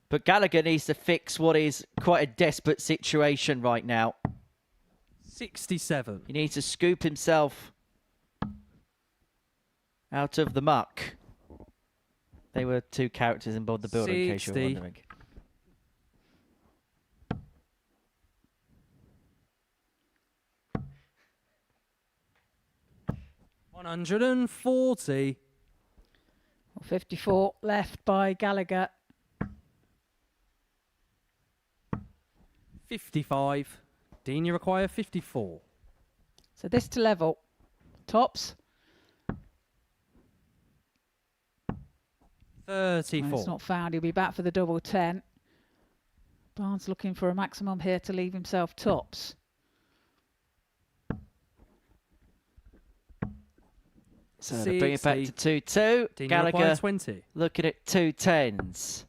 But Gallagher needs to fix what is quite a desperate situation right now. 67. He needs to scoop himself out of the muck. They were 2 characters in Bob the Builder, in case you were 60. wondering. $140. 54 left by Gallagher. 55. Dean, you require 54. So this to level. Tops. 34. Well, it's not found. He'll be back for the double 10. Barnes looking for a maximum here to leave himself tops. So they bring it back to 2-2. Dean, you require Gallagher 20. looking at 2 10s.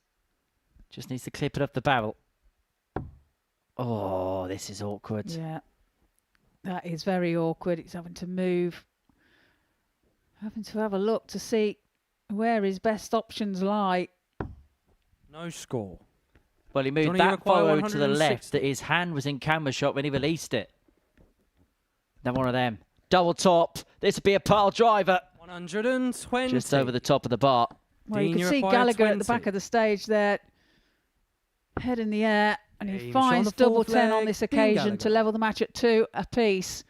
Just needs to clip it off the barrel. Oh, this is awkward. Yeah. That is very awkward. He's having to move. Having to have a look to see where his best options lie. No score. Well, he moved Johnny, you that require forward to the left 160. that his hand was in camera shot when he released it. Then one of them. Double top. This would be a pile driver. 120. Just over the top of the bar. Well, you Dean, can you see require Gallagher at the 20. back of the stage there. Head in the air. And he Aim shot on finds the double fourth 10 on leg. this Dean occasion to Gallagher. level the match at 2 apiece.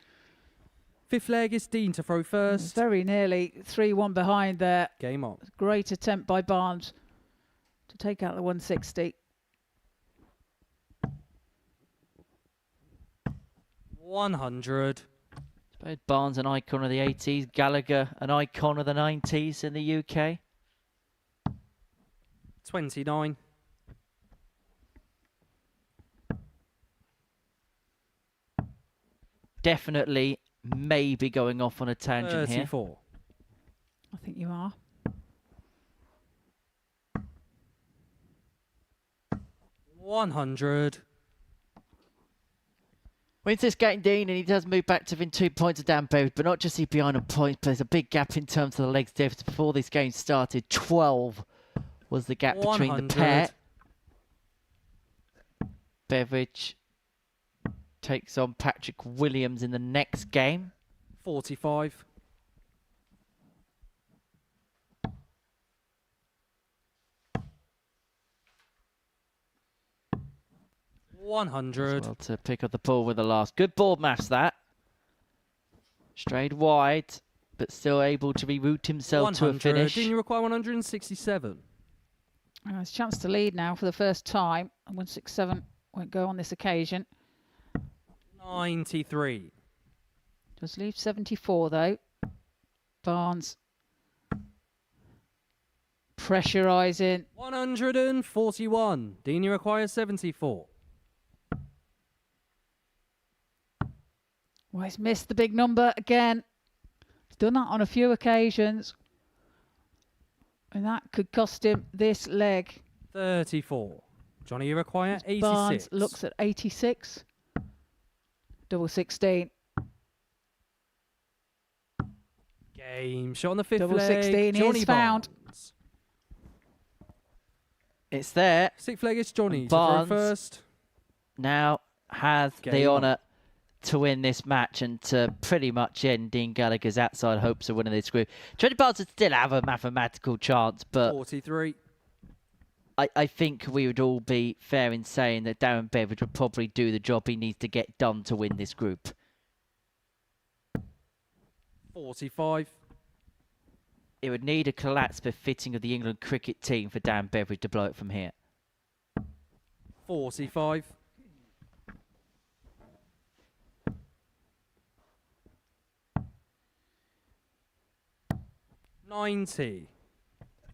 Fifth leg is Dean to throw first. Very nearly 3-1 behind there. Game on. Great attempt by Barnes to take out the 160. 100. Suppose Barnes an icon of the 80s. Gallagher an icon of the 90s in the UK. 29. Definitely maybe going off on a tangent here. 34. I think you are. 100. Wins this game, Dean, and he does move back to within 2 points of Dan Beveridge, but not just he behind on points, but there's a big gap in terms of the legs difference. Before this game started, 12 was the gap between the 100. pair. Beveridge takes on Patrick Williams in the next game. 45. As 100. well to pick up the ball with the last. Good ball mass that. Strayed wide, but still able to reroute himself to a 100. finish. Didn't you require 167? It's a chance to lead now for the first time. 167 won't go on this occasion. 93. Does leave 74 though. Barnes pressurising. 141. Dean, you require 74. Well, he's missed the big number again. He's done that on a few occasions. And that could cost him this leg. 34. Johnny, you require 86. Barnes looks at 86. Double 16. Game shot on the fifth Double leg. 16 Johnny is found. Barnes. It's there. Sixth leg is Johnny. Barnes To throw first. now has the Game on. honour to win this match and to pretty much end Dean Gallagher's outside hopes of winning this group. Johnny Barnes would still have a mathematical chance, but 43. I think we would all be fair in saying that Darren Beveridge would probably do the job he needs to get done to win this group. 45. It would need a collapse befitting of the England cricket team for Darren Beveridge to blow it from here. 45. $90.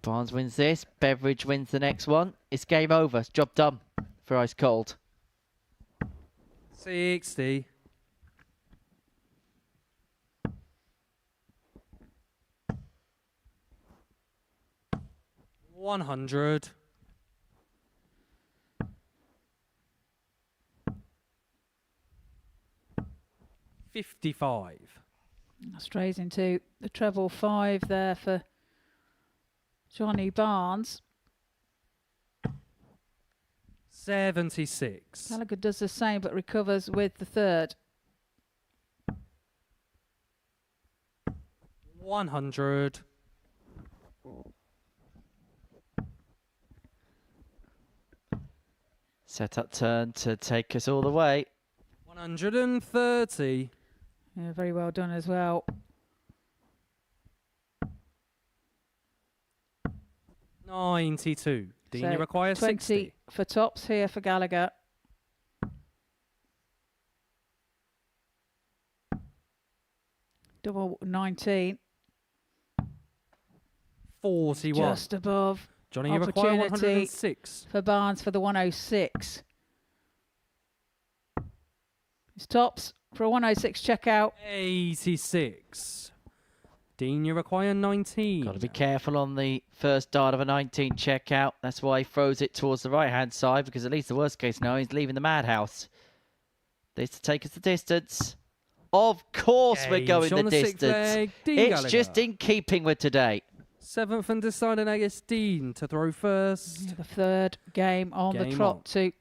Barnes wins this. Beveridge wins the next one. It's game over. It's job done for Ice Cold. 60. $100. $55. Strays into the treble 5 there for Johnny Barnes. 76. Gallagher does the same but recovers with the third. 100. Set up turn to take us all the way. 130. Yeah, very well done as well. 92. Dean, So you require 20 60. for tops here for Gallagher. Double 19. 41. Just above. Johnny, you require opportunity 106. For Barnes for the 106. It's tops for a 106 checkout. 86. Dean, you require 19. Got to be careful on the first dart of a 19 checkout. That's why he throws it towards the right-hand side, because at least the worst case now he's leaving the madhouse. This to take us the distance. Of course we're Game going shot the on the sixth distance. leg, Dean It's Gallagher. just in keeping with today. 7th and deciding egg is Dean to throw first. The third game on the Game trot on. to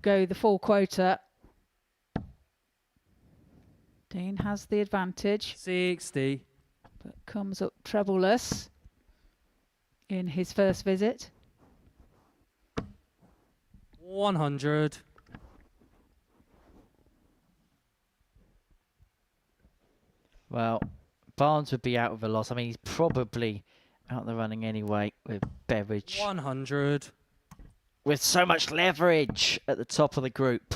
go the full quota. Dean has the advantage, 60. but comes up trebleless in his first visit. 100. Well, Barnes would be out of a loss. I mean, he's probably out the running anyway with Beveridge. 100. With so much leverage at the top of the group.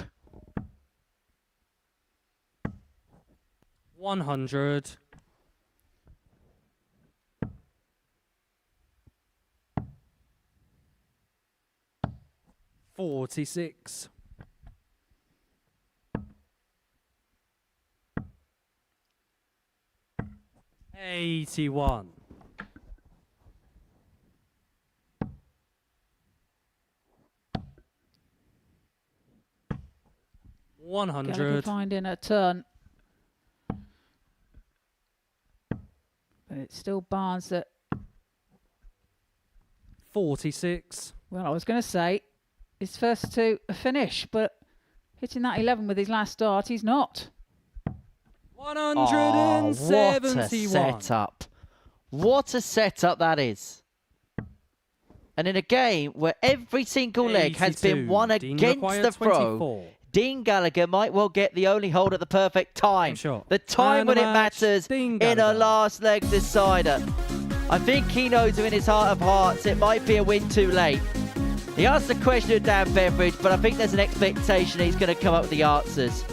100. $46. 81. 100. Gallagher finding a turn. But it's still Barnes that, 46. well, I was going to say, is first to a finish, but hitting that 11 with his last start, he's not. 171. What a setup. What a setup that is. And in a game where every single leg has been 82. won Dean against required the throw, 24. Dean Gallagher might well get the only hold at the perfect time. Shot. The time And when the it match, matters Dean in a Gallagher. last leg decider. I think he knows in his heart of hearts it might be a win too late. He asked the question of Dan Beveridge, but I think there's an expectation he's going to come up with the answers.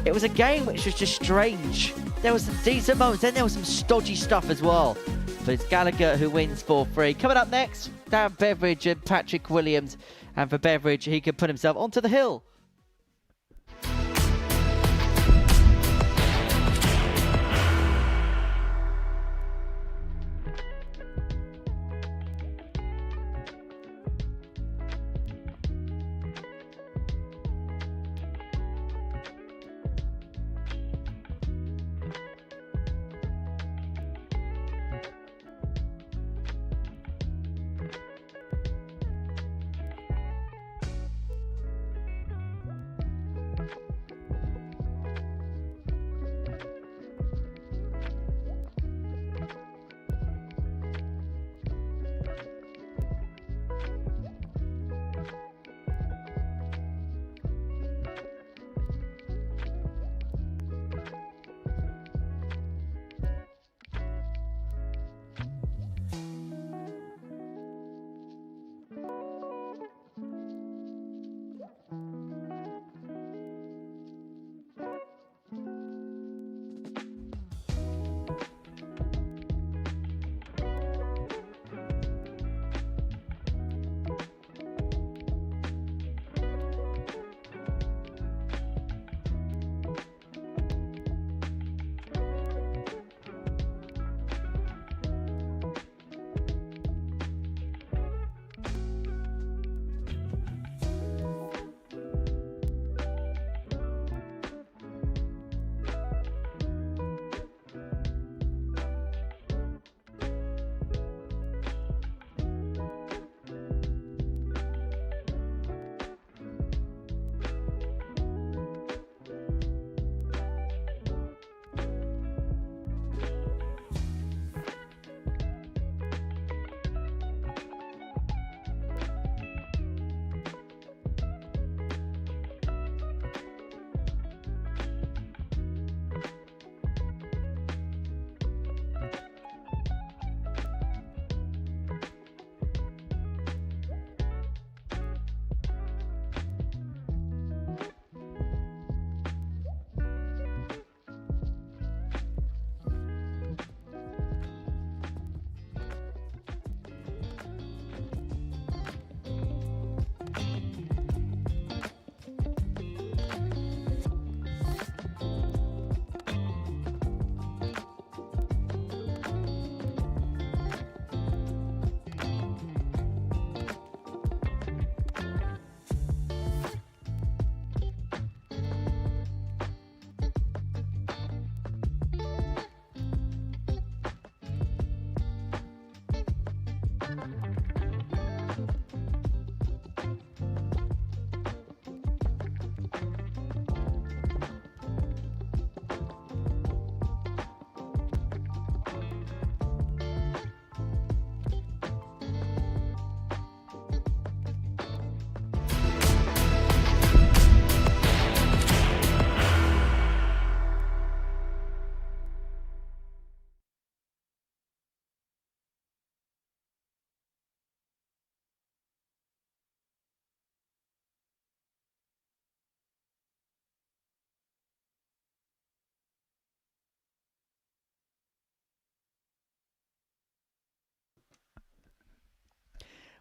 It was a game which was just strange. There was some decent moments, then there was some stodgy stuff as well. But it's Gallagher who wins 4-3. Coming up next, Dan Beveridge and Patrick Williams. And for Beveridge, he can put himself onto the hill.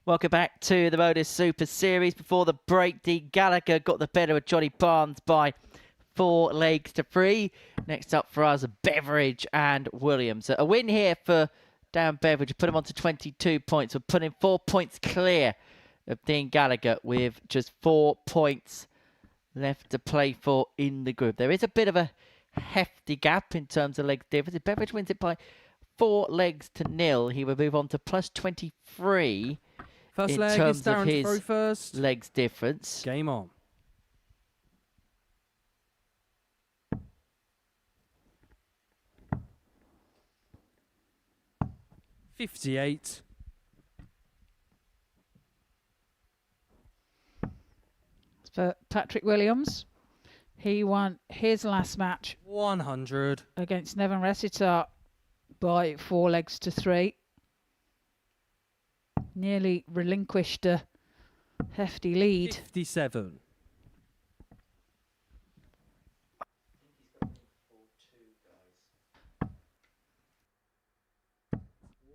Welcome back to the Modus Super Series. Before the break, Dean Gallagher got the better of Johnny Barnes by 4 legs to 3. Next up for us, Beveridge and Williams. A win here for Dan Beveridge. Put him on to 22 points. We're putting 4 points clear of Dean Gallagher with just 4 points left to play for in the group. There is a bit of a hefty gap in terms of legs difference. If Beveridge wins it by 4 legs to 0, he will move on to plus 23 First in leg is terms of Darren to throw his first. legs difference. Game on. $58. For Patrick Williams, he won his last match 100. against Nevin Resitar by 4 legs to 3. Nearly relinquished a hefty lead. 57.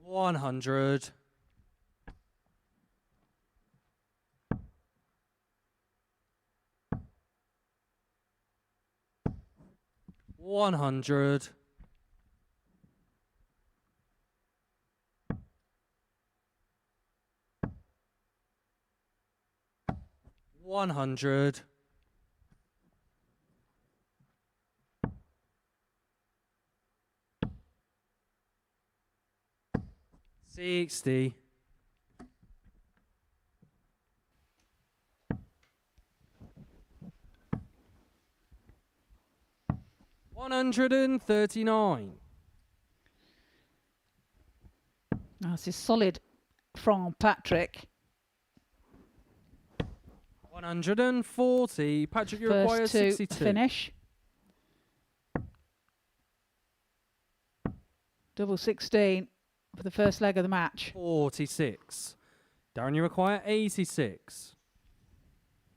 $100. $100. $100. $60. $139. This is solid from Patrick. 140. Patrick, you require First to 62. finish. Double 16 for the first leg of the match. 46. Darren, you require 86.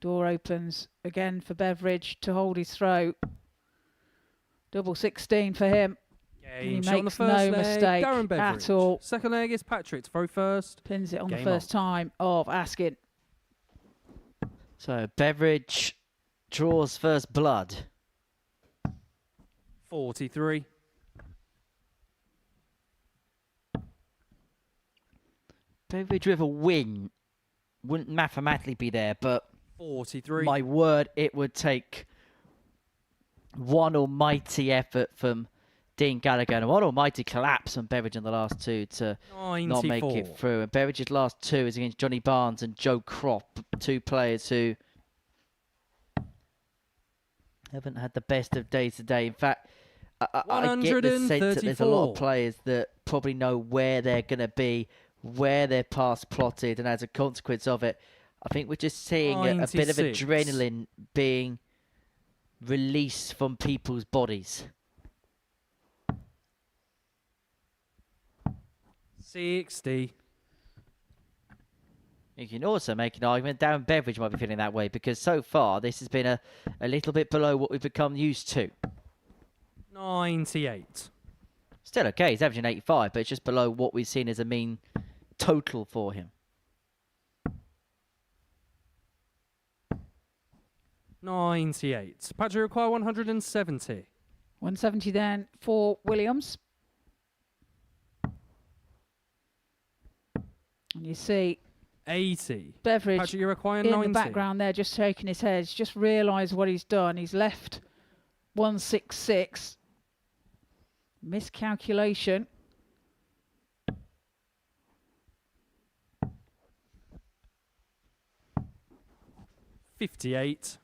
Door opens again for Beveridge to hold his throat. Double 16 for him. Game He shot on the makes first no leg. mistake Darren Beveridge. at all. Second leg is Patrick to throw first. Pins it on the Game first time of asking. So Beveridge draws first blood. 43. Beveridge with a win wouldn't mathematically be there, but 43. my word, it would take one almighty effort from Dean Gallagher and one almighty collapse from Beveridge in the last two to not make 94. it through. And Beveridge's last two is against Johnny Barnes and Joe Crop, two players who haven't had the best of days today. In fact, I get the sense that there's a lot 134. of players that probably know where they're going to be, where their path's plotted, and as a consequence of it, I think we're just seeing a bit of 96. adrenaline being released from people's bodies. 60. You can also make an argument Darren Beveridge might be feeling that way because so far this has been a little bit below what we've become used to. 98. Still okay, he's averaging 85, but it's just below what we've seen as a mean total for him. 98. Patrick, require 170. 170 then for Williams. And you see 80. Beveridge Patrick, you require in 90. the background there, just shaking his head. He's just realised what he's done. He's left 166. Miscalculation. $58.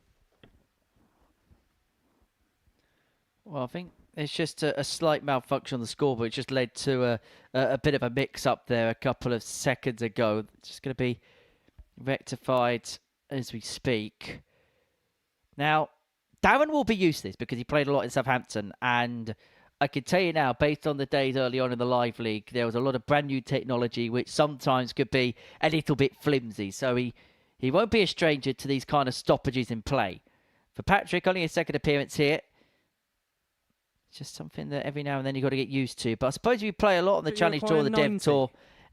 Well, I think it's just a slight malfunction on the scoreboard. It just led to a bit of a mix-up there a couple of seconds ago. It's just going to be rectified as we speak. Now, Darren will be used to this because he played a lot in Southampton, and I can tell you now, based on the days early on in the Live League, there was a lot of brand new technology which sometimes could be a little bit flimsy. So he won't be a stranger to these kind of stoppages in play. For Patrick, only his second appearance here. It's just something that every now and then you've got to get used to. But I suppose if you play a lot on the But you Challenge require Tour, the Dev 90. Tour,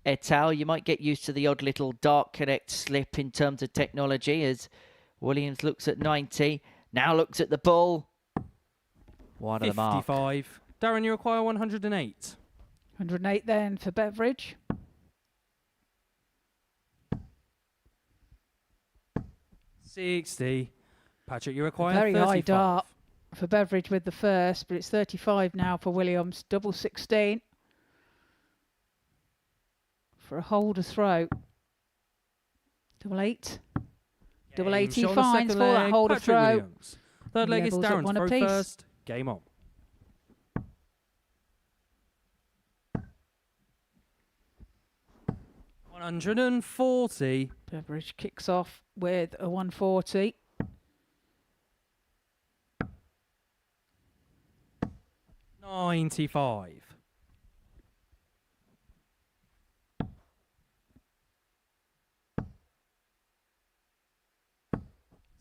et al., you might get used to the odd little dark connect slip in terms of technology as Williams looks at 90, now looks at the ball. Wide of the mark. 55. Darren, you require 108. 108 then for Beveridge. 60. Patrick, you require Very 35. high dart for Beveridge with the first, but it's 35 now for Williams. Double 16 for a hold to throw. Double 8. Double Game 80 shot on the fines second for that leg, hold to Patrick throw. Williams. Third leg is Levels at Darren one to throw apiece. first. Game on. $140. Beveridge kicks off with a 140. 95.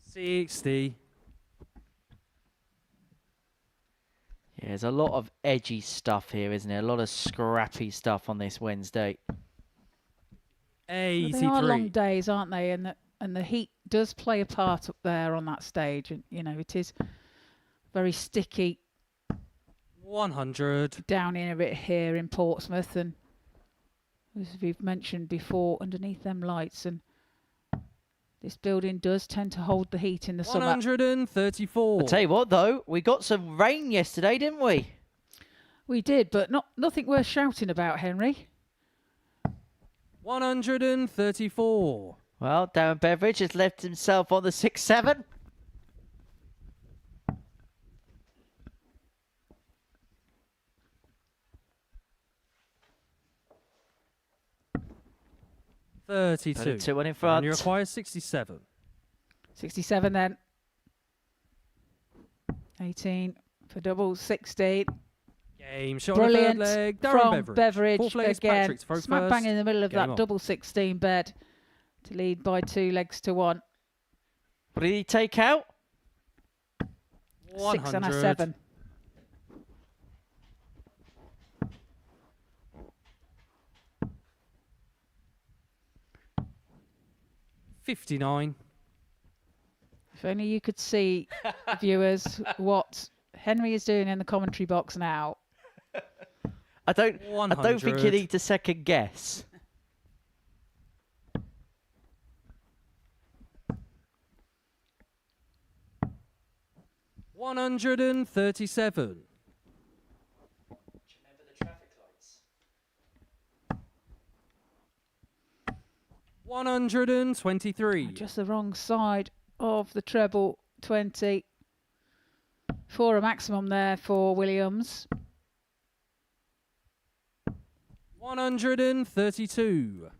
60. Yeah, there's a lot of edgy stuff here, isn't there? A lot of scrappy stuff on this Wednesday. Well, they are 83. long days, aren't they? And the heat does play a part up there on that stage. And, you know, it is very sticky 100. down in a bit here in Portsmouth. And as we've mentioned before, underneath them lights. And this building does tend to hold the heat in the summer. 134. I'll tell you what, though, we got some rain yesterday, didn't we? We did, but nothing worth shouting about, Henry. 134. Well, Darren Beveridge has left himself on the 6-7. $32. 2-1 in And front. you require 67. 67 then. 18 for double, 16. Game shot Brilliant on the third leg. Darren from Beveridge. Beveridge Fourth leg is again. Patrick to throw Smack first. bang in the middle of Game that on. double 16 bed to lead by 2 legs to 1. What did he take out? 6 and a 100. 7. $59. If only you could see, viewers, what Henry is doing in the commentary box now. I don't think you 100. need to second guess. $137. $123. Just the wrong side of the treble 20. For a maximum there for Williams. 132.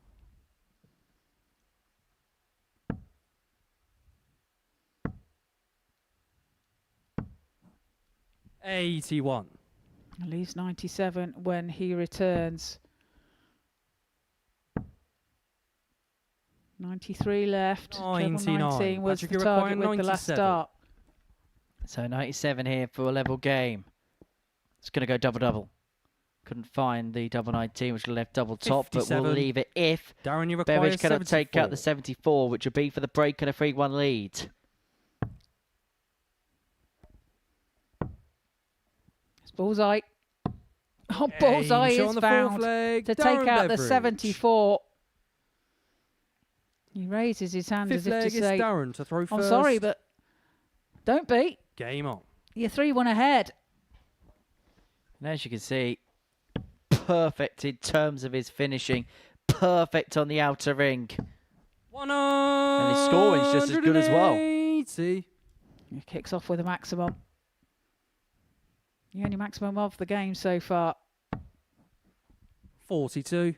$81. Leaves 97 when he returns. 93 left. Treble 99. 19 was Patrick, the you target require with the last 97. start. So 97 here for a level game. It's going to go double-double. Couldn't find the double 19, which left double top, but 57. we'll leave it if Darren, you require Beveridge cannot 74. take out the 74, which would be for the break and a 3-1 lead. It's bullseye. Oh, Game bullseye shot on is the found fourth leg. to Darren take out the Beveridge. 74. He raises his hand Fifth as if leg to is say, Darren to throw I'm first. sorry, but don't be. Game on. You're 3-1 ahead. And as you can see, perfect in terms of his finishing. Perfect on the outer ring. And his scoring's just as good as well. 80. He kicks off with a maximum. The only maximum of the game so far. 42.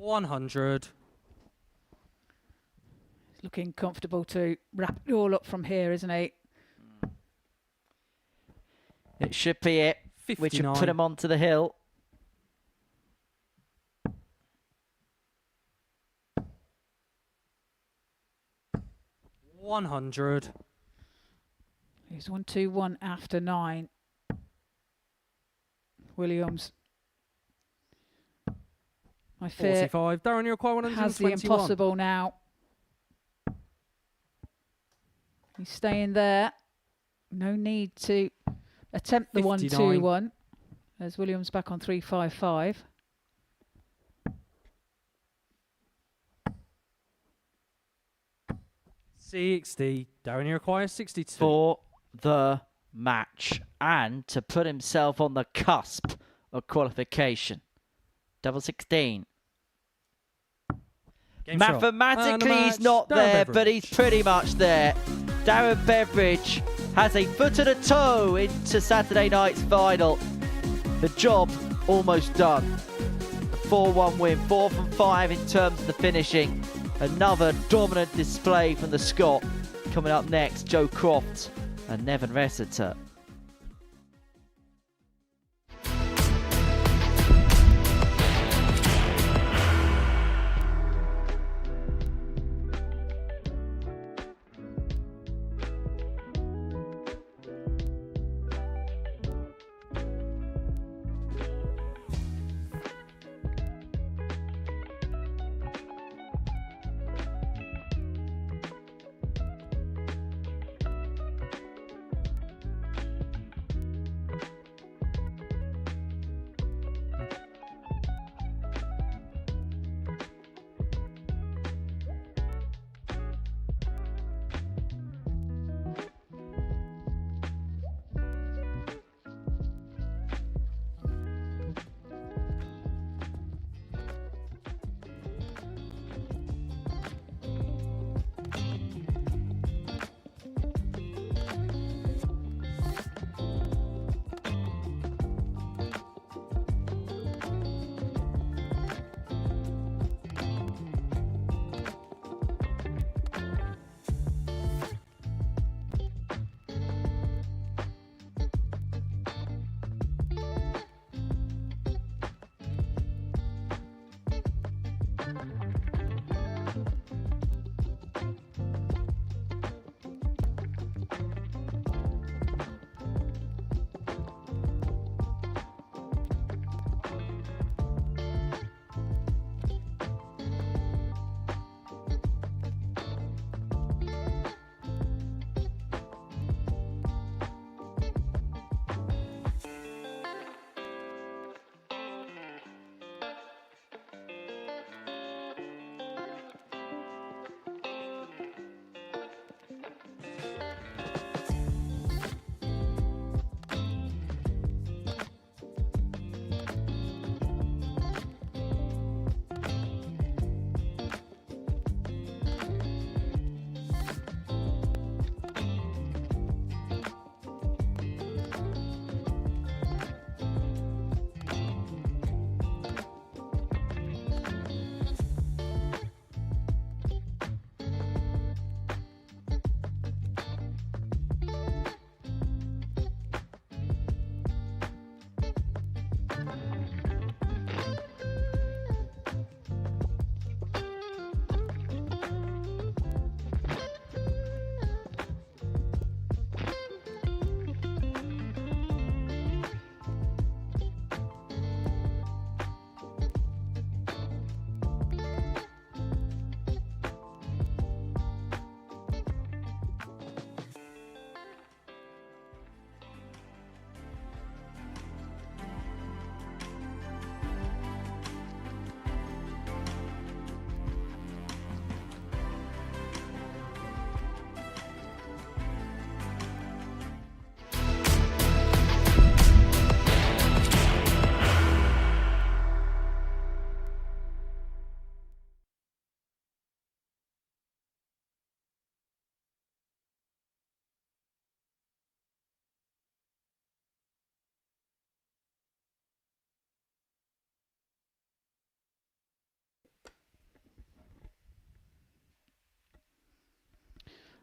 $100. He's looking comfortable to wrap it all up from here, isn't he? It should be it, which would 59. put him onto the hill. $100. He's 1-2-1 after 9. Williams. I fear 45. Darren, you require 121. has the impossible now. He's staying there. No need to attempt the 59. 1-2-1. There's Williams back on 3-5-5. $60. Darren, you require 62. For the match and to put himself on the cusp of qualification. Double 16. Game shot. Mathematically, And the he's match, not Darren there, but Beveridge. he's pretty much there. Darren Beveridge has a foot and a toe into Saturday night's final. The job almost done. A 4-1 win, 4 from 5 in terms of the finishing. Another dominant display from the Scot. Coming up next, Joe Croft and Nevin Rossiter.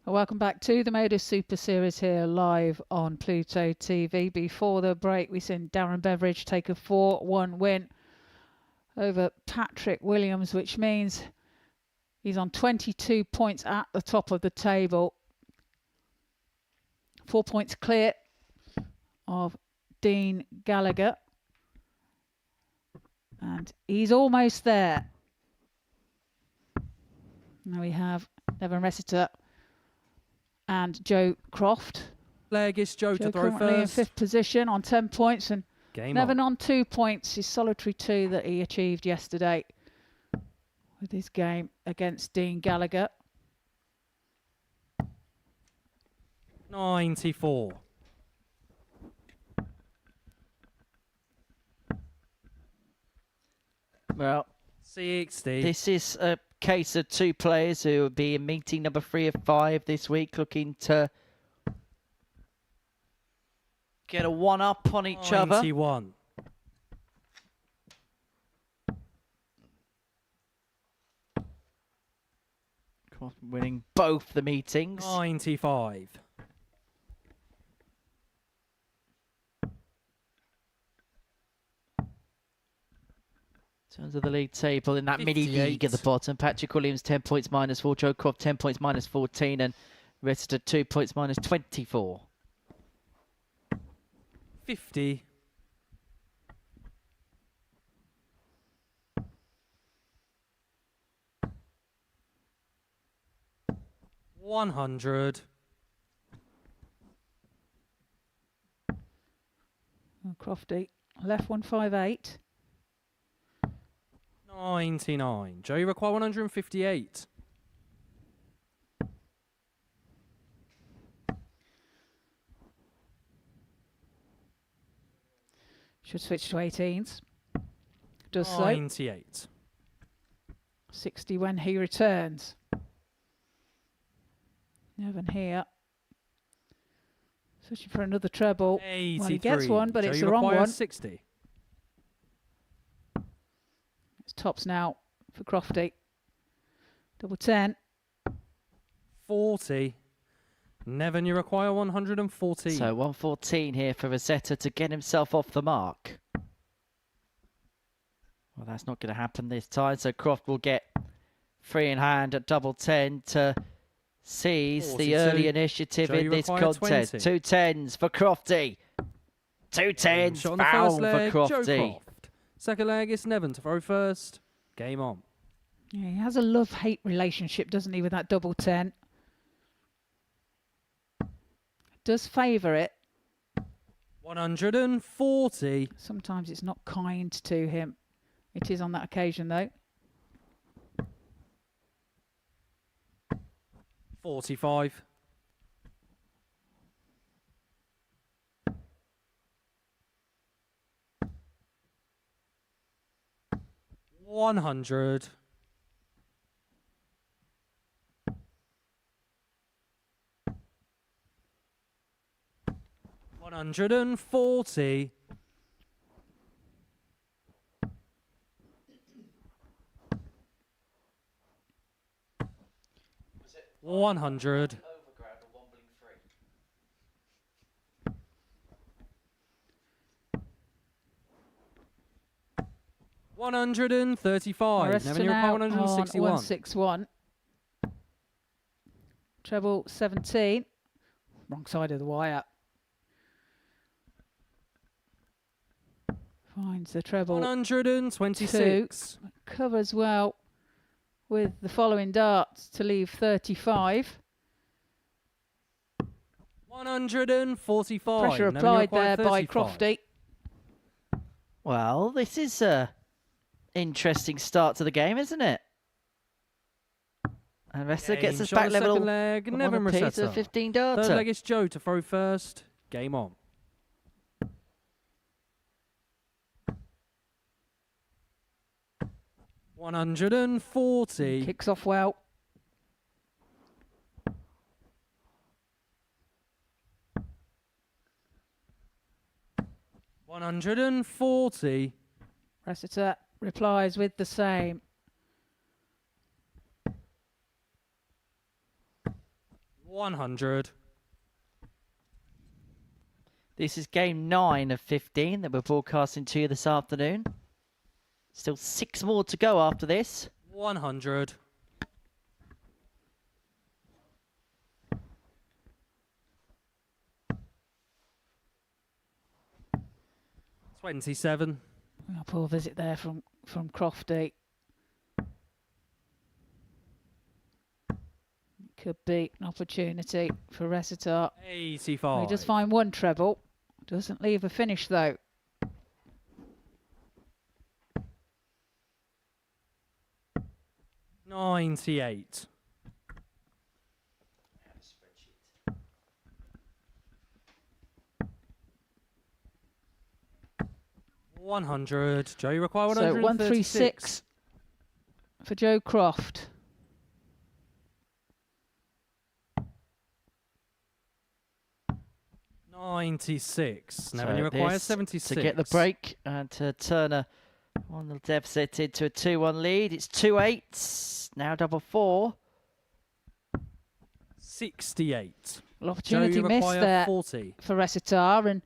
Welcome back to the Modus Super Series here live on Pluto TV. Before the break, we seen Darren Beveridge take a 4-1 win over Patrick Williams, which means he's on 22 points at the top of the table. 4 points clear of Dean Gallagher. And he's almost there. Now we have Nevin Rossiter and Joe Croft. Leg is Joe to throw currently in first. 5th position on 10 points, and Game Nevin on. on 2 points, his solitary 2 that he achieved yesterday with his game against Dean Gallagher. 94. Well, 60. this is a case of two players who will be in meeting number 3 of 5 this week, looking to get a one-up on each other. 91. Croft winning both the meetings. 95. In terms of the league table in that mini 58. league at the bottom, Patrick Williams 10 points minus 4, Joe Croft 10 points minus 14, and Ritter 2 points minus 24. 50. 100. Crofty left 158. 99. Joe, you require 158. Should switch to 18s. Does so. 98. 60 when he returns. Evan here. Searching for another treble. 83. Well, he gets one, but Joe, it's you the wrong require one. 60. It's tops now for Crofty. Double 10. 40. Nevin, you require 114. So 114 here for Rosetta to get himself off the mark. Well, that's not going to happen this time, so Croft will get free in hand at double 10 to seize 42. the early initiative Joe, in you this require contest. 20. 2 10s for Crofty. 2 10s Shot on the foul first leg, for Joe Crofty. Croft. Second leg, it's Nevin to throw first. Game on. Yeah, he has a love-hate relationship, doesn't he, with that double 10? Does favour it. 140. Sometimes it's not kind to him. It is on that occasion, though. 45. 100. 140. 100. 135. Rest Nevin, you require now 161. on 161. Treble 17. Wrong side of the wire. Finds the treble. 126. Covers well with the following darts to leave 35. 145. Pressure Nevin, you applied require there by 35. Crofty. Well, this is a interesting start to the game, isn't it? And Ressa gets us Shot back the level. second leg, one Nevin apiece Rosetta. of 15 Third darter. leg is Joe to throw first. Game on. $140. Kicks off well. $140. Rossiter replies with the same. $100. This is game 9 of 15 that we're broadcasting to you this afternoon. Still 6 more to go after this. 100. $27. A poor visit there from Crofty. Could be an opportunity for Rossiter. 85. He does find one treble. Doesn't leave a finish though. $98. $100. Joe, you require So 136 for Joe Croft. $96. Now So you require this 76. to get the break and to turn a 1-0 deficit into a 2-1 lead. It's 2 8s. Now double 4. 68. Well, Joe, opportunity you missed require there 40. for Resitar, and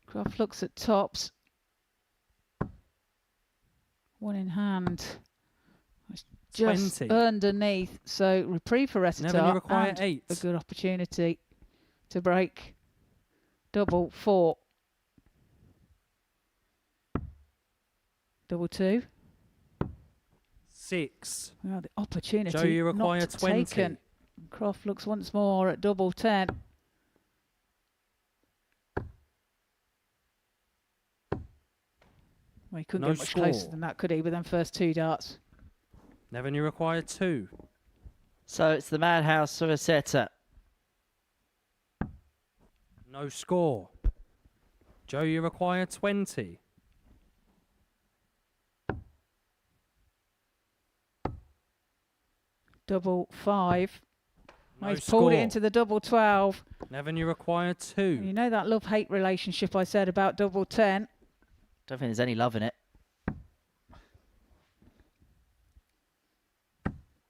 Croft looks at tops. One in hand. It's just 20. underneath. So reprieve for Nevin, you Resitar require and 8. a good opportunity to break. Double 4. Double 2. 6. Well, the opportunity Joe, you require not 20. taken. Croft looks once more at double 10. Well, he couldn't No get much closer score. than that, could he, with them first 2 darts? Nevin, you require 2. So it's the madhouse for a setter. No score. Joe, you require 20. Double 5. No He's score. pulled it into the double 12. Nevin, you require 2. You know that love-hate relationship I said about double 10? Don't think there's any love in it.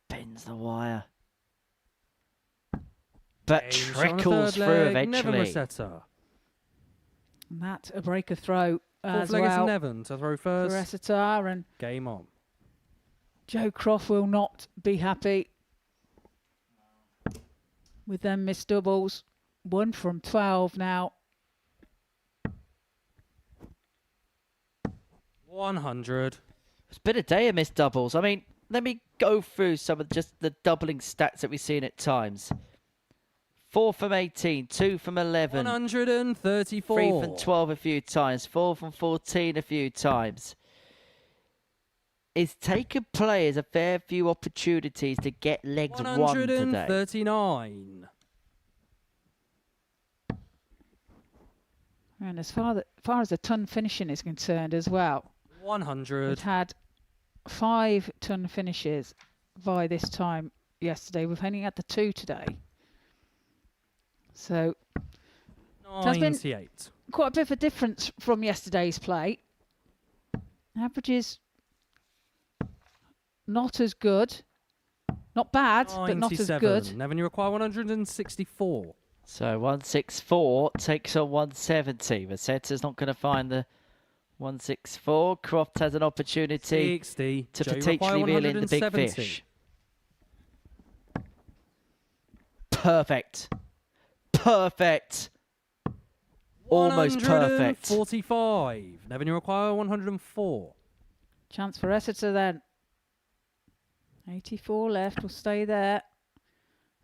Bends the wire. But Games on the trickles third through leg, Nevin eventually. Rosetta. And that a break of throw Fourth as leg is well Nevin to throw for first. Resitar, and Game on. Joe Croft will not be happy with them missed doubles. 1 from 12 now. 100. It's been a day of missed doubles. I mean, let me go through some of just the doubling stats that we've seen at times. 4 from 18, 2 from 11, 134. 3 from 12 a few times, 4 from 14 a few times. It's taken players a fair few opportunities to get legs won today. 139. And as far as the ton finishing is concerned as well, 100. we've had 5 ton finishes by this time yesterday. We've only had the 2 today. So has been 98. quite a bit of a difference from yesterday's play. Averages not as good. Not bad, but not as 97. good. Nevin, you require 164. So 164 takes on 170. Rosetta's not going to find the 164. Croft has an opportunity 60. to Joe, you require potentially reel in the big 170. fish. Perfect. Perfect. Almost perfect. 145. Nevin, you require 104. Chance for Exeter then. 84 left. We'll stay there.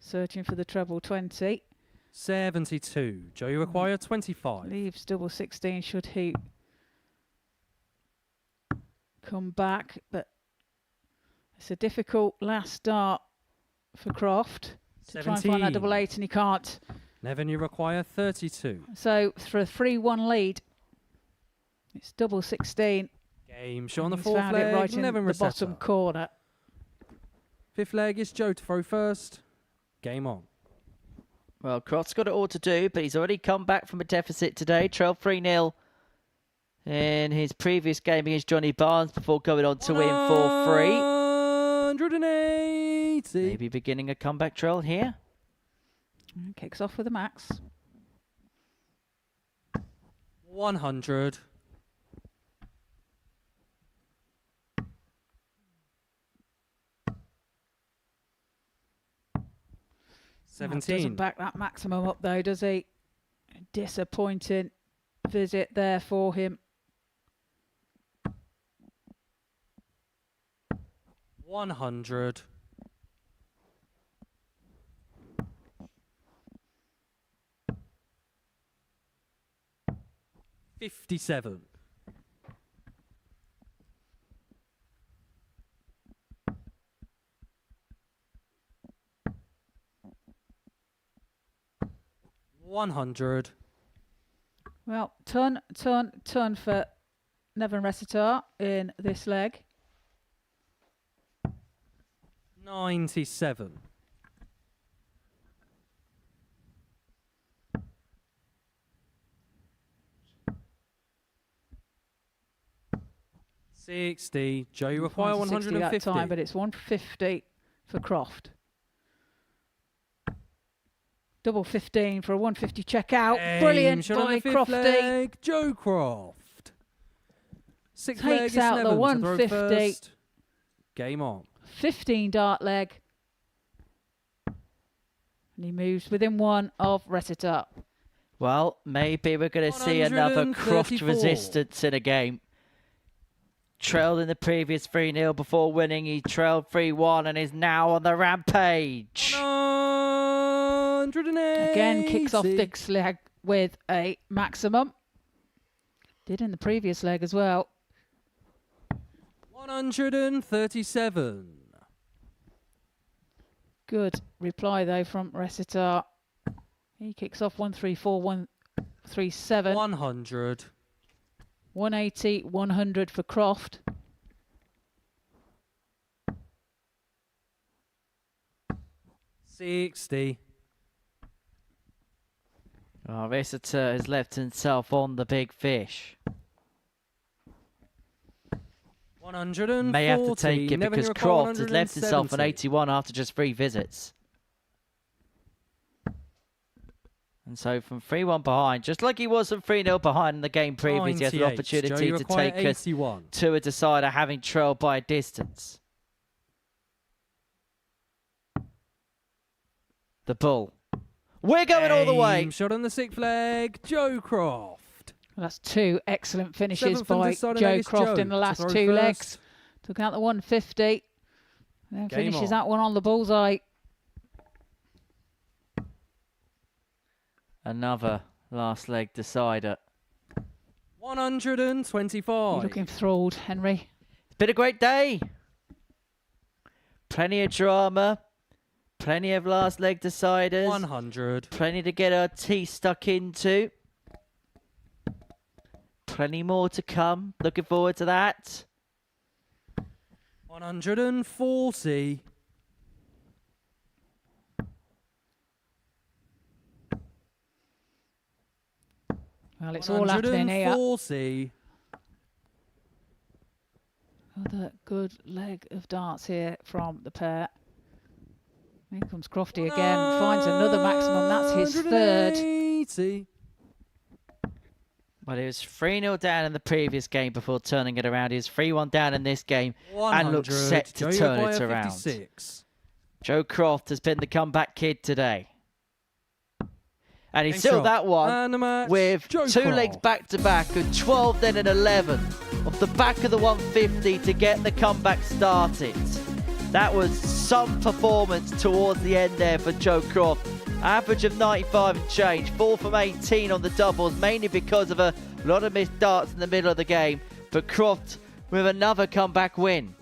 Searching for the treble 20. 72. Joe, you require 25. Leaves double 16 should he come back. But it's a difficult last start for Croft to try and find that double 8, and he can't. Nevin, you require 32. So for a 3-1 lead, it's double 16. Game shot on the He's fourth found leg. it right in Nevin the bottom Rosetta. corner. Fifth leg is Joe to throw first. Game on. Well, Croft's got it all to do, but he's already come back from a deficit today. Trail 3-0 in his previous game against Johnny Barnes before going on to win 4-3. 180. Maybe beginning a comeback trail here. And kicks off with a max. 100. Doesn't 17. back that maximum up though, does he? Disappointing visit there for him. 100. 57. 100. Well, ton for Nevin Resitar in this leg. 97. 60. Joe, you require Finds a 60 that 150. time, but it's 150 for Croft. Double 15 for a 150 checkout. Game Brilliant shot on by the fifth Crofty. leg, Joe Croft. Sixth leg Takes is out the Nevin to throw 150. first. Game on. 15 dart leg. And he moves within one of Resita. Well, maybe we're going to see another Croft 134. resistance in a game. Trailed in the previous 3-0 before winning. He trailed 3-1 and is now on the rampage. 180. Again, kicks off Dick's leg with a maximum. Did in the previous leg as well. 137. Good reply, though, from Resita. He kicks off 134, 137. 100. 180, 100 for Croft. $60. Oh, Resita has left himself on the big fish. 140. May have to take it Nevin, because you require Croft has left himself on 170. 81 after just 3 visits. And so from 3-1 behind, just like he was from 3-0 behind in the game previous, he has an 98. Joe, opportunity you to require take us 81. to a decider, having trailed by a distance. The bull. We're going all the way. Game shot on the sixth leg, Joe Croft. Well, that's 2 excellent finishes Seventh and by deciding Joe leg is Croft Joe in the to last throw 2 first. legs. Took out the 150. Then Game finishes on. that one on the bullseye. Another last leg decider. 125. You're looking enthralled, Henry. It's been a great day. Plenty of drama. Plenty of last leg deciders. 100. Plenty to get our teeth stuck into. Plenty more to come. Looking forward to that. 140. Well, it's all happening here. 140. Another good leg of darts here from the pair. Here comes Crofty again. Finds another maximum. That's his third. 180. Well, he was 3-0 down in the previous game before turning it around. He was 3-1 down in this game and looks set to Joe turn it Maguire, around. 56. Joe Croft has been the comeback kid today. And he Thanks, sealed Joe. that one And the match, with Joe 2 Croft. legs back-to-back and 12 then and 11 off the back of the 150 to get the comeback started. That was some performance towards the end there for Joe Croft. Average of 95 and change, 4 from 18 on the doubles, mainly because of a lot of missed darts in the middle of the game. But Croft with another comeback win.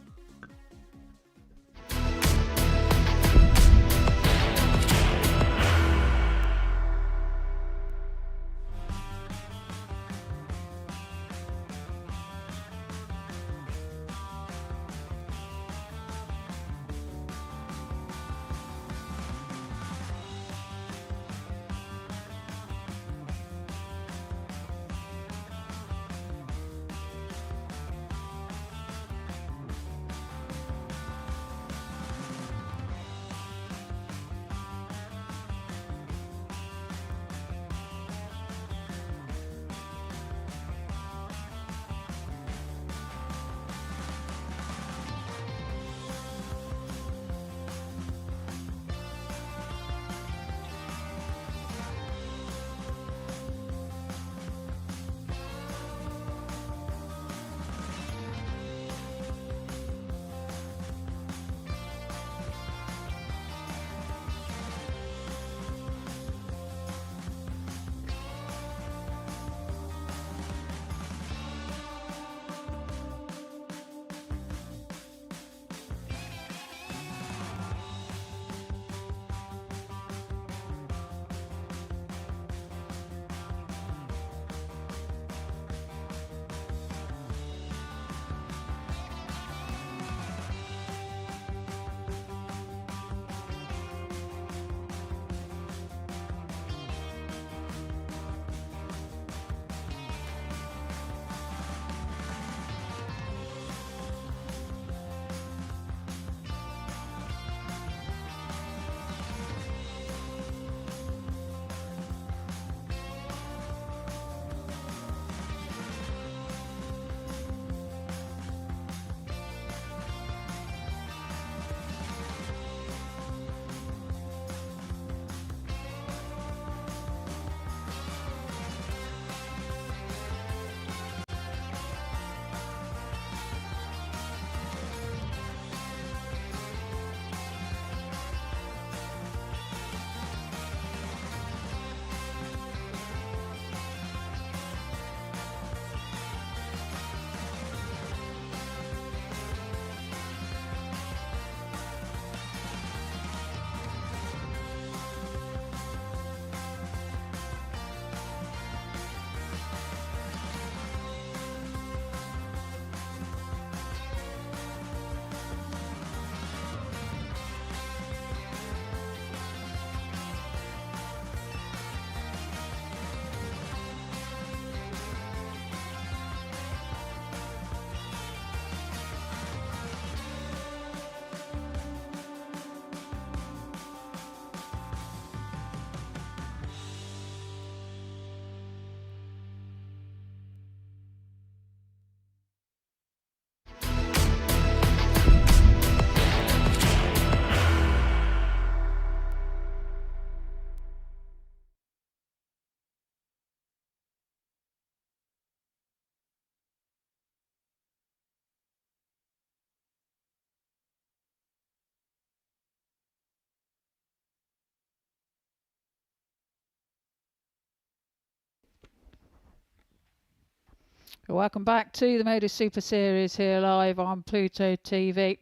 Welcome back to the Modus Super Series here live on Pluto TV.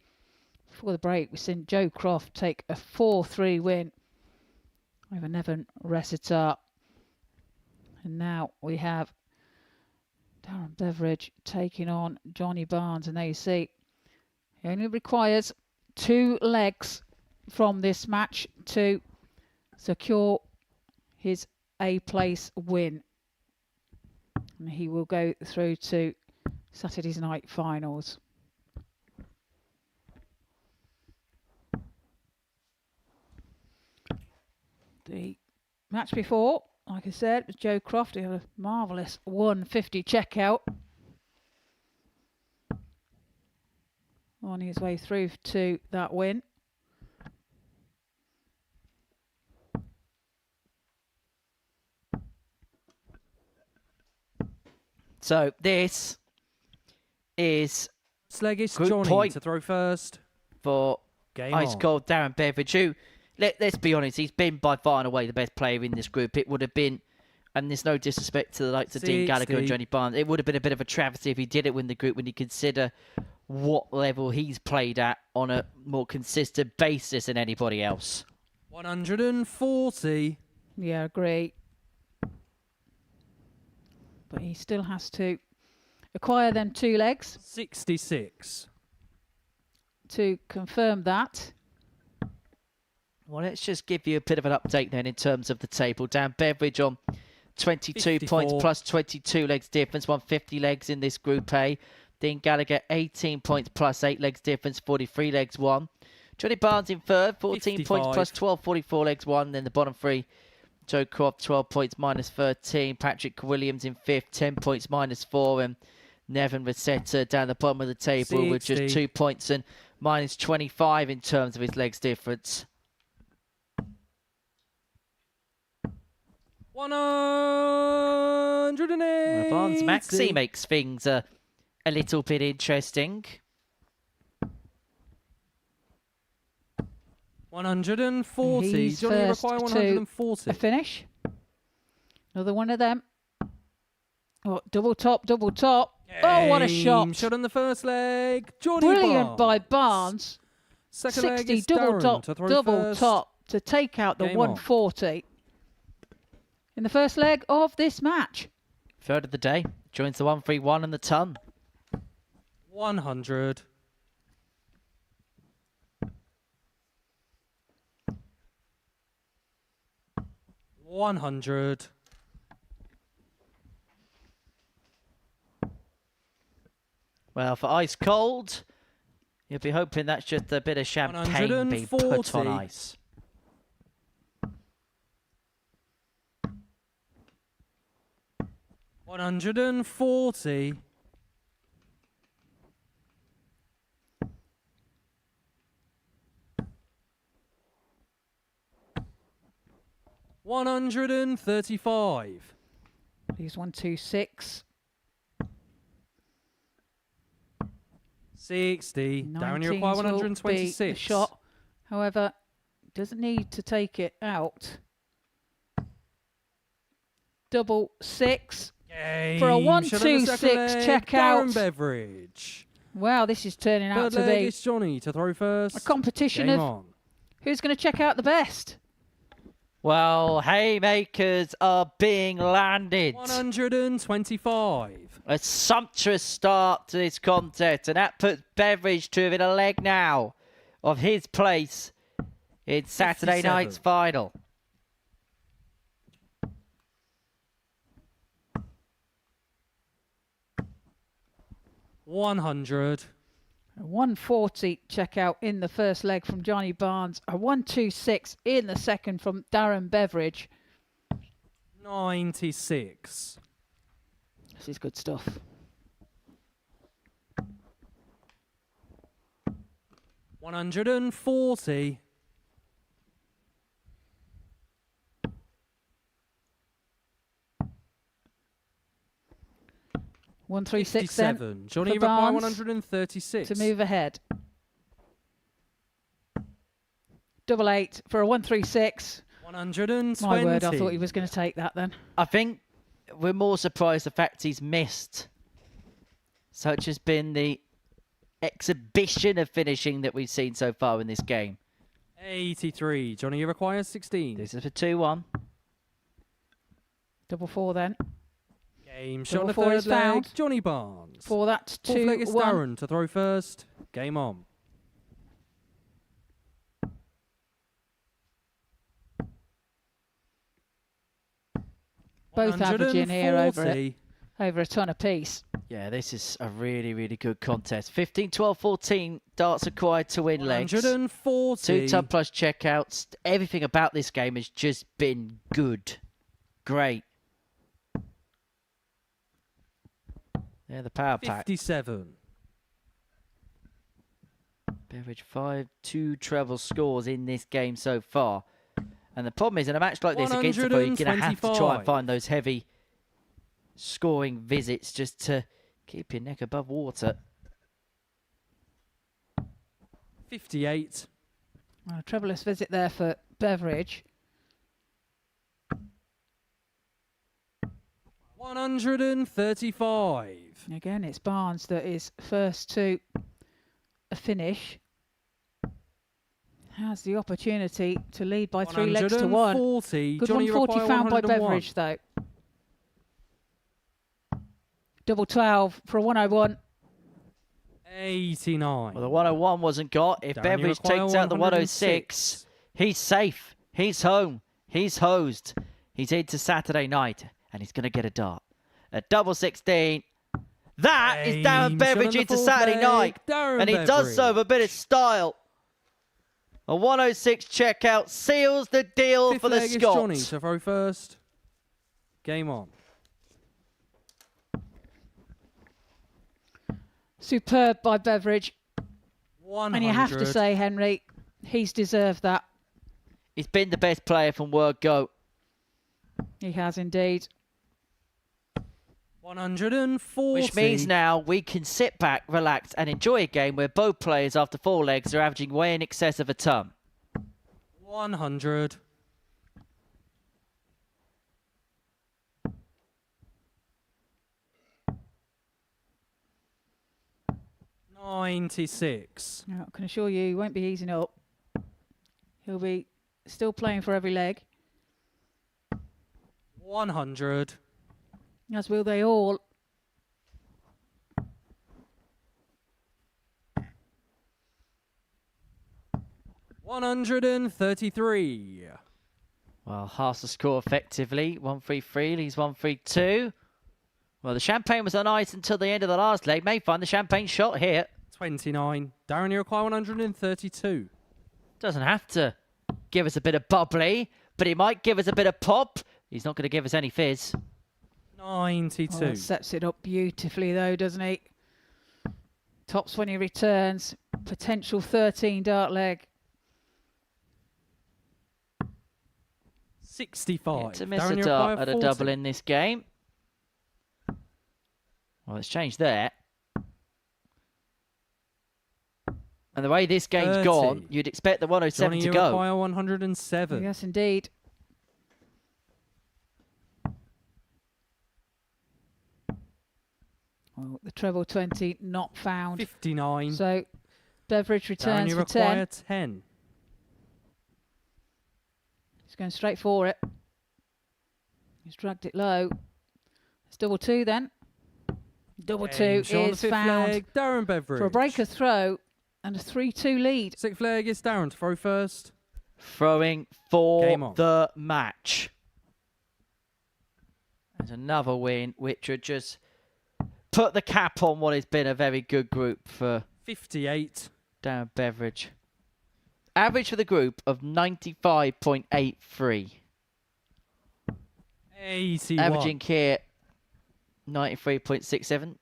Before the break, we've seen Joe Croft take a 4-3 win over Nevin Resitar. And now we have Darren Beveridge taking on Johnny Barnes. And there you see, he only requires 2 legs from this match to secure his A-place win. And he will go through to Saturday's night finals. The match before, like I said, was Joe Croft. He had a marvellous 150 checkout. On his way through to that win. So this is Sluggish Group Johnny point. to throw first. for Game ice on. cold Darren Beveridge, who, let's be honest, he's been by far and away the best player in this group. It would have been, and there's no disrespect to the likes of Dean Gallagher and 60. Johnny Barnes, it would have been a bit of a travesty if he didn't win the group when you consider what level he's played at on a more consistent basis than anybody else. 140. Yeah, agree. But he still has to acquire them 2 legs 66. to confirm that. Well, let's just give you a bit of an update then in terms of the table. Dan Beveridge on 22 54. points plus 22 legs difference, 150 legs in this Group A. Dean Gallagher, 18 points plus 8 legs difference, 43 legs won. Johnny Barnes in third, 14 points 55. plus 12, 44 legs won. Then the bottom 3, Joe Croft, 12 points minus 13. Patrick Williams in fifth, 10 points minus 4. And Nevin Rosetta down the bottom of the table with 60. just 2 points and minus 25 in terms of his legs difference. 180. Barnes Maxi makes things a little bit interesting. 140. He's Johnny first require to 140. a finish. Another one of them. Oh, double top, double top. Oh, what a shot. Shot on the first leg. Johnny Brilliant by Barnes. Barnes. Second leg 60 is double Darren top, to throw double first. top to take out the Game on. 140 in the first leg of this match. Third of the day. Joins the 131 and the ton. 100. 100. Well, for ice cold, you'll be hoping that's just a bit of champagne being put on 140. ice. $140. $135. These 126. 60. Darren, you 19s require will be 126. the shot. However, doesn't need to take it out. Double 6. For a Game. 1, Shot on the 2, second 6 leg, check Darren out. Beveridge. Wow, this is turning out Third to leg be is Johnny to throw first. a competition Game of on. who's going to check out the best. Well, haymakers are being landed. 125. A sumptuous start to this contest, and that puts Beveridge to within a leg now of his place in Saturday 57. night's final. $100. A 140 check out in the first leg from Johnny Barnes. A 126 in the second from Darren Beveridge. 96. This is good stuff. $140. 136 then 57. Johnny for require Barnes 136. to move ahead. Double 8 for a 136. 120. My word, I thought he was going to take that then. I think we're more surprised the fact he's missed Such has been the exhibition of finishing that we've seen so far in this game. 83. Johnny, you require 16. This is for 2-1. Double 4 then. Game shot on the Double 4 third is leg. found. Johnny Barnes. For that Fourth leg is 2-1. Darren to throw first. Game on. Both averaging here over 140. a ton apiece. Yeah, this is a really, really good contest. 15, 12, 14 darts acquired to win legs. 140. 2 tub plus checkouts. Everything about this game has just been good. Great. Yeah, the power pack. 57. Beveridge 5, 2 treble scores in this game so far. And the problem is, in a match like this against the pro, you're going to have to try and find those heavy scoring visits just to keep your neck above water. 58. A troublous visit there for Beveridge. 135. Again, it's Barnes that is first to a finish. Has the opportunity to lead by 3 legs to 1. 140. Good Johnny, you 140 require found by 101. Beveridge, though. Double 12 for a 101. 89. Well, the 101 wasn't got. If Darren, you Beveridge require takes out the 106. 106, he's safe. He's home. He's hosed. He's into Saturday night, and he's going to get a dart. A double 16. That is Darren Aim, shot on Beveridge the into fourth Saturday leg. night. Darren And he does so with a bit of style. A 106 checkout seals the deal Fifth for the leg is Johnny Scots. to throw first. Game on. Superb by Beveridge. 100. And you have to say, Henry, he's deserved that. He's been the best player from word go. He has indeed. 140. Which means now we can sit back, relax, and enjoy a game where both players after 4 legs are averaging way in excess of a ton. 100. 96. I can assure you, he won't be easing up. He'll be still playing for every leg, 100. as will they all. $133. Well, half the score effectively. 133 leaves 132. Well, the champagne was on ice until the end of the last leg. May find the champagne shot here. 29. Darren, you require 132. Doesn't have to give us a bit of bubbly, but he might give us a bit of pop. He's not going to give us any fizz. 92. That sets it up beautifully, though, doesn't he? Tops when he returns. Potential 13 dart leg. 65. To miss Darren, a you dart require at a 40. double in this game. Well, it's changed there. And the way this game's 30. gone, you'd expect the 107 Johnny, to you go. require 107. Yes, indeed. Well, the treble 20 not found. 59. So Beveridge Darren, returns you for require 10. 10. He's going straight for it. He's dragged it low. It's double 2 then. Double 2 Aim shot on the is fifth found leg. Darren Beveridge. for a breaker throw and a 3-2 lead. Sixth leg is Darren to throw first. Throwing for Game on. the match. There's another win, which would just put the cap on what has been a very good group for 58. Darren Beveridge. Average for the group of 95.83. 81. Averaging here 93.67.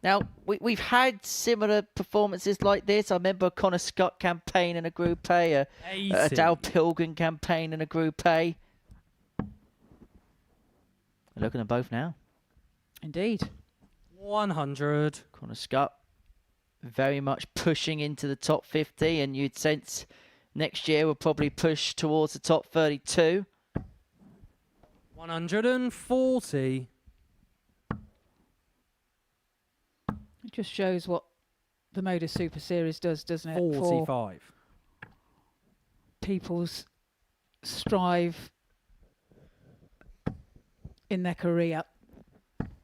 Now, we've had similar performances like this. I remember a Connor Scott campaign in a Group A, a 80. Dal Pilgrim campaign in a Group A. Look at them both now. Indeed. 100. Connor Scott very much pushing into the top 50, and you'd sense next year we'll probably push towards the top 32. 140. Just shows what the Modus Super Series does, doesn't it? For 45. people's strive in their career.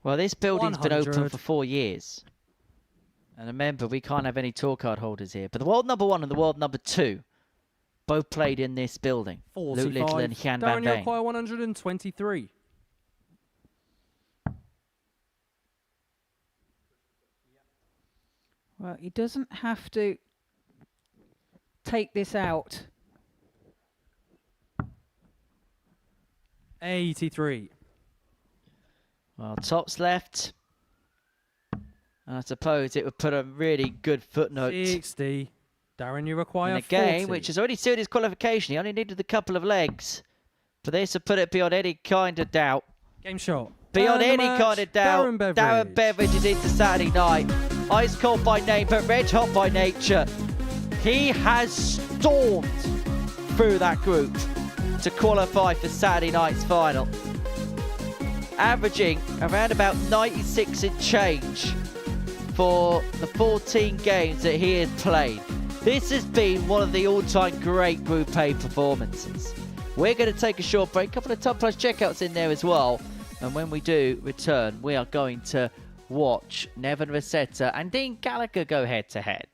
Well, this building's been open 100. for 4 years. And remember, we can't have any tour card holders here. But the world number 1 and the world number 2 both played in this building. 45. Luke Little and Jan Darren, van you Veen. require 123. Well, he doesn't have to take this out. 83. Well, tops left. And I suppose it would put a really good footnote 60. Darren, you require in a game 40. which has already sealed his qualification. He only needed a couple of legs. But this would put it beyond any kind of doubt. Game shot. Beyond And the any match, kind of doubt, Darren Beveridge is into Saturday night. Ice cold by name, but red hot by nature. He has stormed through that group to qualify for Saturday night's final. Averaging around about 96 and change for the 14 games that he has played. This has been one of the all-time great Group A performances. We're going to take a short break, a couple of Top Plus checkouts in there as well. And when we do return, we are going to watch Nevin Rosetta and Dean Gallagher go head-to-head.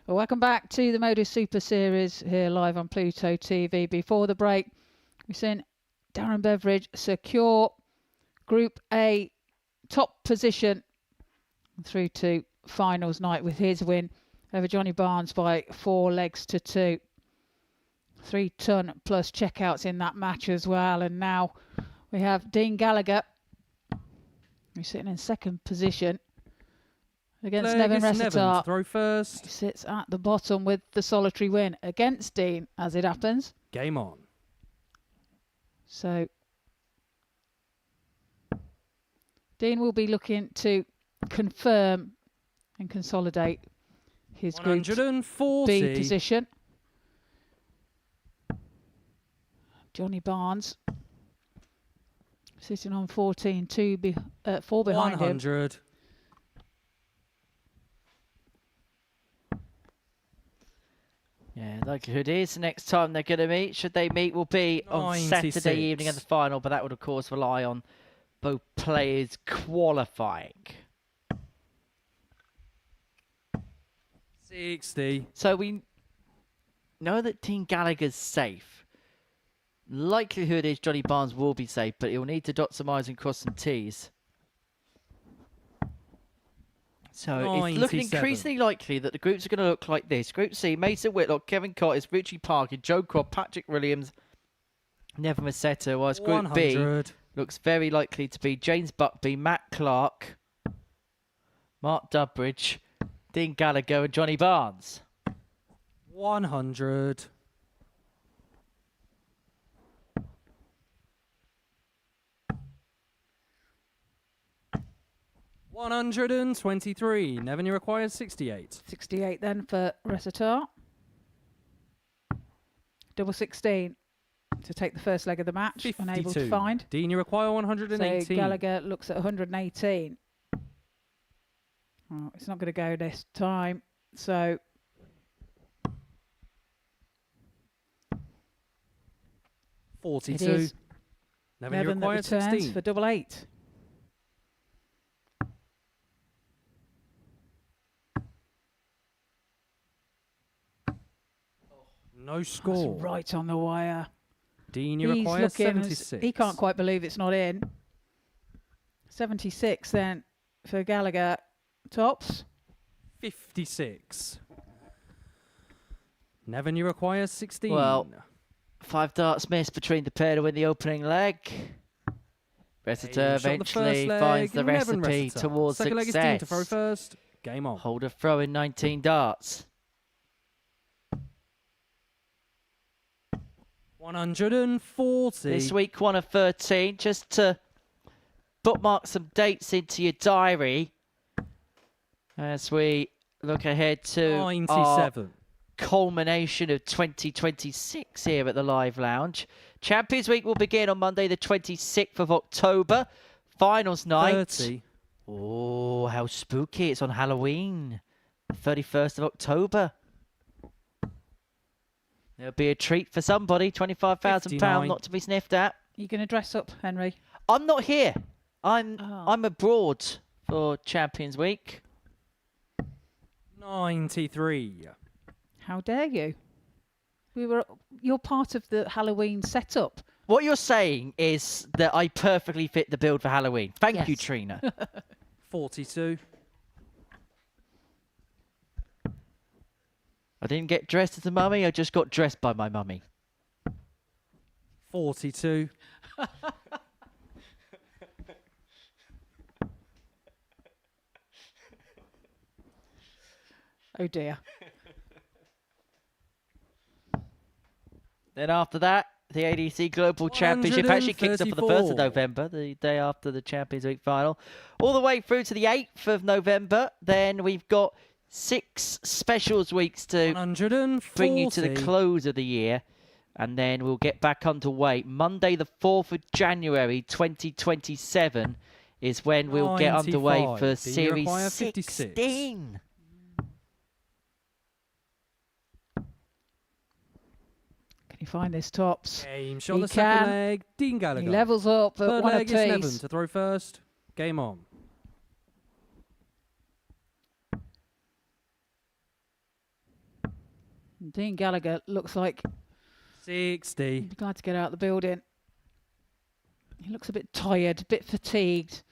Well, welcome back to the Modus Super Series here live on Pluto TV. Before the break, we've seen Darren Beveridge secure Group A top position through to finals night with his win over Johnny Barnes by 4 legs to 2. 3 ton plus checkouts in that match as well. And now we have Dean Gallagher, who's sitting in second position against Nevin Resitar. Throw first. He sits at the bottom with the solitary win against Dean, as it happens. Game on. So Dean will be looking to confirm and consolidate his Group 140. B position. Johnny Barnes sitting on 14, 4 behind him. 100. Yeah, likelihood is the next time they're going to meet, should they meet, will be on 96. Saturday evening in the final, but that would, of course, rely on both players qualifying. 60. So we know that Dean Gallagher's safe. Likelihood is Johnny Barnes will be safe, but he'll need to dot some I's and cross some T's. So it's looking 97. increasingly likely that the groups are going to look like this. Group C, Mason Whitlock, Kevin Cottis, Richie Parker, Joe Cobb, Patrick Williams, Nevin Massetto, whilst Group 100. B looks very likely to be James Buckby, Matt Clark, Mark Dubbridge, Dean Gallagher and Johnny Barnes. 100. 123. Nevin, you require 68. 68 then for Resitar. Double 16 to take the first leg of the match. 52. Unable to find. Dean, you require 118. So Gallagher looks at 118. Oh, it's not going to go this time. So 42. it is Nevin, you Nevin that require returns 16. for double 8. No score. That's right on the wire. Dean, you He's require looking, 76. he can't quite believe it's not in. 76 then for Gallagher. Tops. 56. Nevin, you require 16. Well, 5 darts missed between the pair to win the opening leg. Resitar eventually finds the recipe towards Second leg is success. Dean to throw first. Game on. Holder throwing 19 darts. 140. This week, 1 of 13. Just to bookmark some dates into your diary as we look ahead to 97. culmination of 2026 here at the Live Lounge. Champions Week will begin on Monday the 26th of October. Finals night. 30. Oh, how spooky. It's on Halloween. The 31st of October. There'll be a treat for somebody. £25,000 59. not to be sniffed at. You going to dress up, Henry? I'm not here. I'm Oh. abroad for Champions Week. 93. How dare you? You're part of the Halloween setup. What you're saying is that I perfectly fit the build for Halloween. Thank you, Yes. Trina. 42. I didn't get dressed as a mummy. I just got dressed by my mummy. 42. Oh dear. Then after that, the ADC Global Championship actually kicks off on the 1st of 134. November, the day after the Champions Week final. All the way through to the 8th of November. Then we've got 6 specials weeks to 140. bring you to the close of the year. And then we'll get back underway. Monday, the 4th of January, 2027 is when we'll get underway 95. for Do you Series require 56? 16. Can you find this tops? Game shot He the second can. leg. Dean Gallagher. He levels up at Third 1 leg is Nevin apiece. to throw first. Game on. Dean Gallagher looks like 60. he'd be glad to get out of the building. He looks a bit tired, a bit fatigued.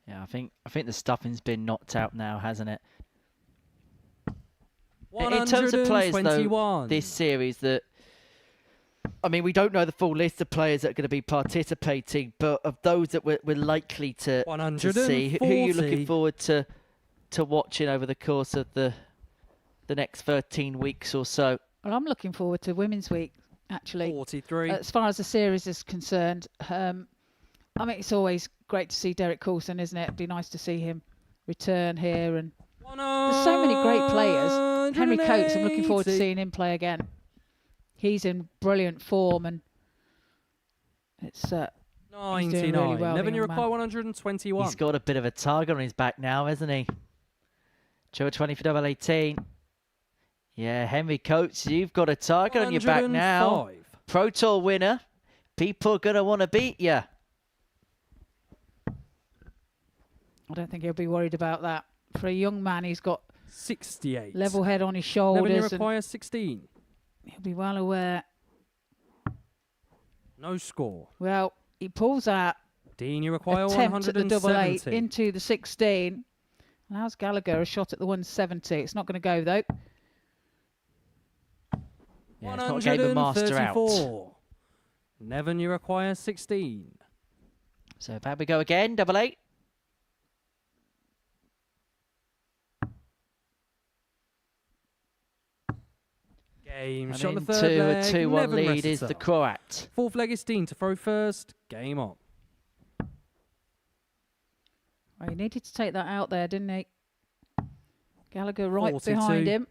Yeah, I think the stuffing's been knocked out now, hasn't it? In terms of players, though, 121. this series that, I mean, we don't know the full list of players that are going to be participating, but of those that we're likely to see, who are you looking 140. forward to watching over the course of the next 13 weeks or so? Well, I'm looking forward to Women's Week, actually. 43. As far as the series is concerned, I mean, it's always great to see Derek Coulson, isn't it? It'd be nice to see him return here. And there's so many great players. Henry Coates, I'm looking forward to seeing him play again. He's in brilliant form, and it's he's doing 99. really well, Never the you young require man. 121. He's got a bit of a target on his back now, hasn't he? Trevor 20 for double 18. Yeah, Henry Coates, you've got a target on your back now. 105. Pro Tour winner. People are going to want to beat you. I don't think he'll be worried about that. For a young man, he's got 68. level head on his Never you shoulders, and require 16. he'll be well aware. No score. Well, he pulls out, Dean, you require attempt at the 170. double 8 into the 16. Allows Gallagher a shot at the 170. It's not going to go, though. Yeah, it's not a game of master out. 134. Never you require 16. So back we go again, double 8. Game And shot the into third a leg. 2-1 Never lead rests is the itself. Croat. Fourth leg is Dean to throw first. Game on. Well, he needed to take that out there, didn't he? Gallagher right 42. behind him.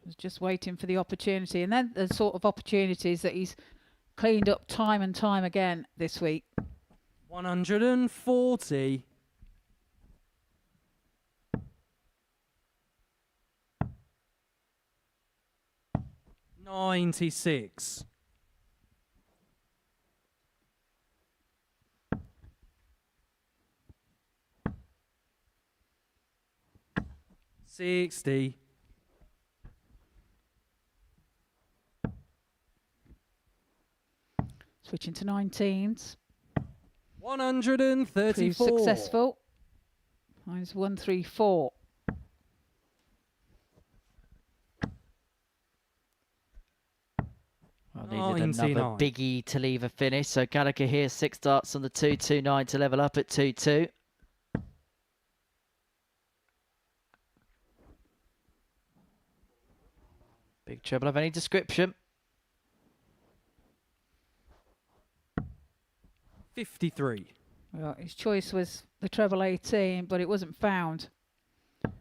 Was just waiting for the opportunity. And then the sort of opportunities that he's cleaned up time and time again this week. 140. $96. $60. Switching to 19s. 134. Proved successful. Mine's 134. Well, needed another 99. biggie to leave a finish. So Gallagher here, 6 darts on the 2-2-9 to level up at 2-2. Big treble of any description. 53. Well, his choice was the treble 18, but it wasn't found. It's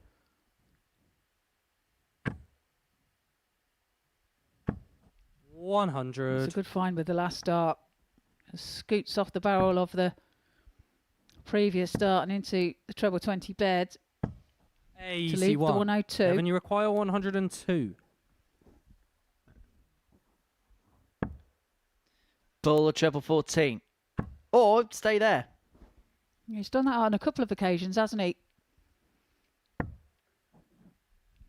100. a good find with the last dart. Scoots off the barrel of the previous dart and into the treble 20 bed to leave the 81. 102. Evan, you require 102. Bull or treble 14. Or stay there. He's done that on a couple of occasions, hasn't he?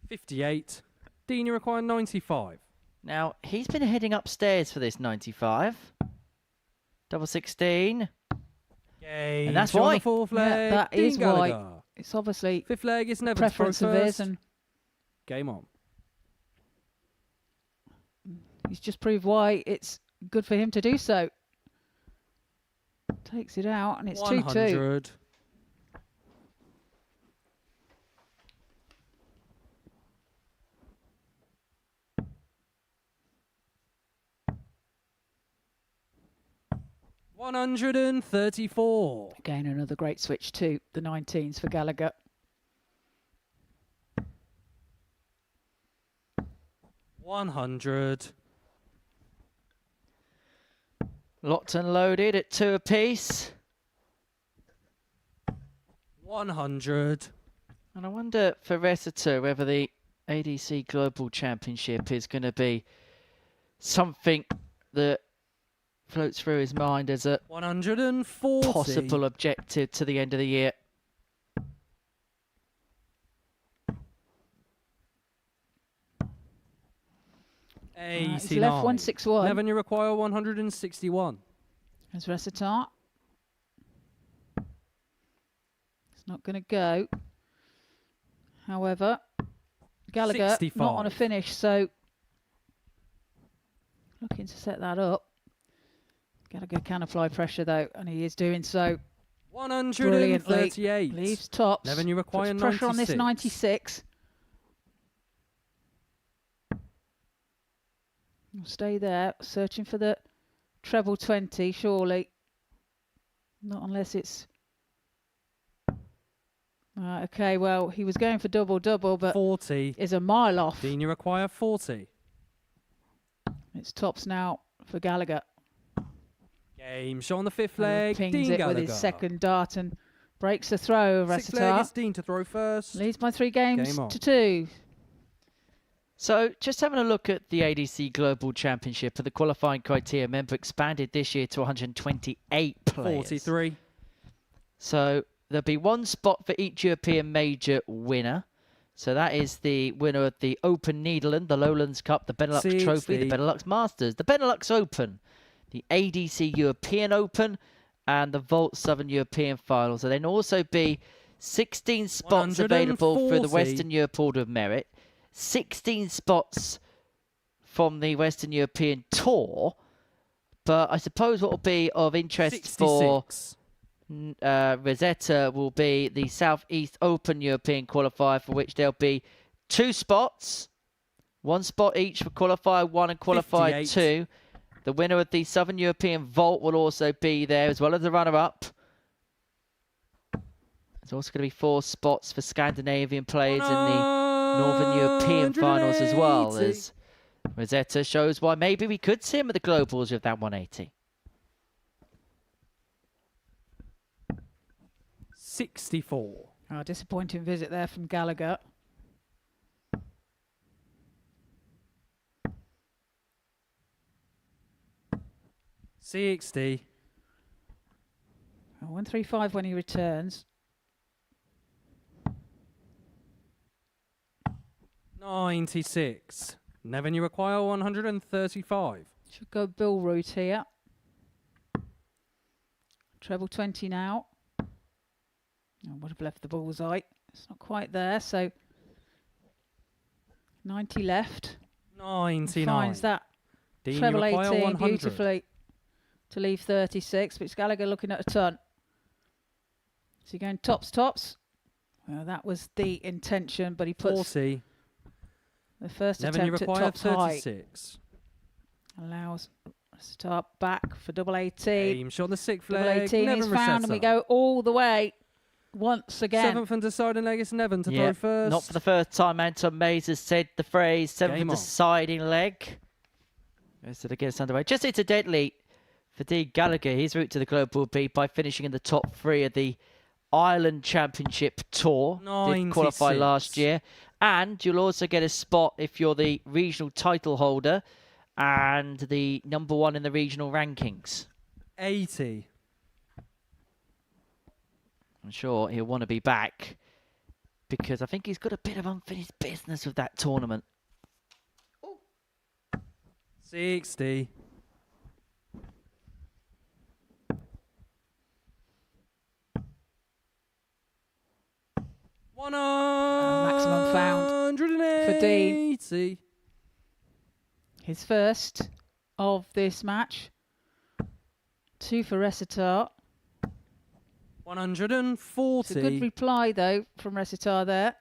58. Dean, you require 95. Now, he's been heading upstairs for this 95. Double 16. Game. And that's shot on why. the fourth Yeah, leg. that Dean is why. Gallagher. It's obviously Fifth leg is never preference throw of his, first. and Game on. he's just proved why it's good for him to do so. Takes it out, and it's 2-2. 100. $134. Again, another great switch to the 19s for Gallagher. $100. Locked and loaded at 2 apiece. 100. And I wonder for Rossiter whether the ADC Global Championship is going to be something that floats through his mind as a 140. possible objective to the end of the year. He's 89. left 161. Nevin, you require 161. There's Recitar. It's not going to go. However, Gallagher 65. not on a finish, so looking to set that up. Gallagher can apply pressure though, and he is doing so 138. Leaves tops. Nevin, you require Puts pressure on this 96. 96. We'll stay there, searching for the treble 20, surely. Not unless it's... Right, okay, well, he was going for double-double, but 40. is a mile off. Dean, you require 40. It's tops now for Gallagher. Game shot on the fifth leg. Pings Dean it Gallagher. with his second dart and breaks the throw. Sixth leg is Recitar Dean to throw first. leads by 3 games Game on. to 2. So just having a look at the ADC Global Championship and the qualifying criteria, remember expanded this year to 128 players. 43. So there'll be 1 spot for each European major winner. So that is the winner of the Open Nederland, the Lowlands Cup, the Benelux 60. Trophy, the Benelux Masters, the Benelux Open, the ADC European Open, and the Vault Southern European Finals. There'll then also be 16 spots available through the 140. Western Europe Order of Merit, 16 spots from the Western European Tour. But I suppose what will be of interest for 66. Rosetta will be the Southeast Open European qualifier, for which there'll be 2 spots, 1 spot each for qualifier 1 and qualifier 58. 2. The winner of the Southern European Vault will also be there, as well as the runner-up. There's also going to be 4 spots for Scandinavian players in the Northern European finals as well, 180. as Rosetta shows why maybe we could see him at the Globals with that 180. 64. Oh, disappointing visit there from Gallagher. $60. 135 when he returns. 96. Nevin, you require 135. Should go Bill route here. Treble 20 now. I would have left the bullseye. It's not quite there, so 90 left. 99. Finds that Dean, you treble require 18 100. beautifully to leave 36, but it's Gallagher looking at a ton. Is he going tops, tops? Well, that was the intention, but he puts 40. the first Nevin, you attempt at require tops high. 36. Allows start back for double 18. Aim shot on the sixth Double leg. 18 Nevin is found, and we Rosetta. go all the way once again. 7th and deciding leg is Nevin to Yeah, throw first. not for the first time Anton Mays has said the phrase 7th Game on. deciding leg. So to get us underway. Just incidentally, for Dean Gallagher, his route to the Global will be by finishing in the top 3 of the Ireland Championship Tour. Did qualify 96. last year. And you'll also get a spot if you're the regional title holder and the #1 in the regional rankings. 80. I'm sure he'll want to be back because I think he's got a bit of unfinished business with that tournament. 60. Maximum found for Dean. 180. His first of this match. 2 for Recitar. 140. It's a good reply, though, from Recitar there.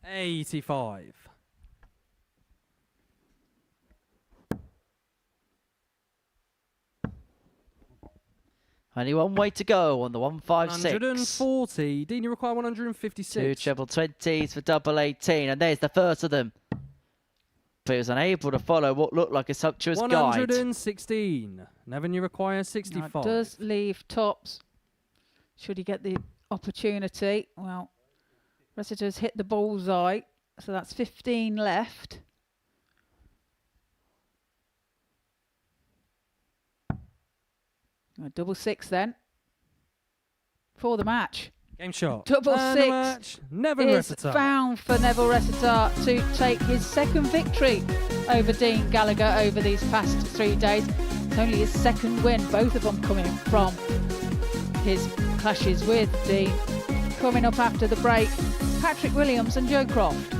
$85. Only one way to go on the 156. 140. Dean, you require 156. 2 treble 20s for double 18. And there's the first of them. But he was unable to follow what looked like a sumptuous guide. 116. Nevin, you require 65. Now, it does leave tops. Should he get the opportunity? Well, Recitar's hit the bullseye. So that's 15 left. Double 6 then. For the match. Game shot. Double And the six match, Nevin is Ressiter. found for Neville Ressiter to take his second victory over Dean Gallagher over these past 3 days. It's only his second win, both of them coming from his clashes with Dean. Coming up after the break, Patrick Williams and Joe Croft.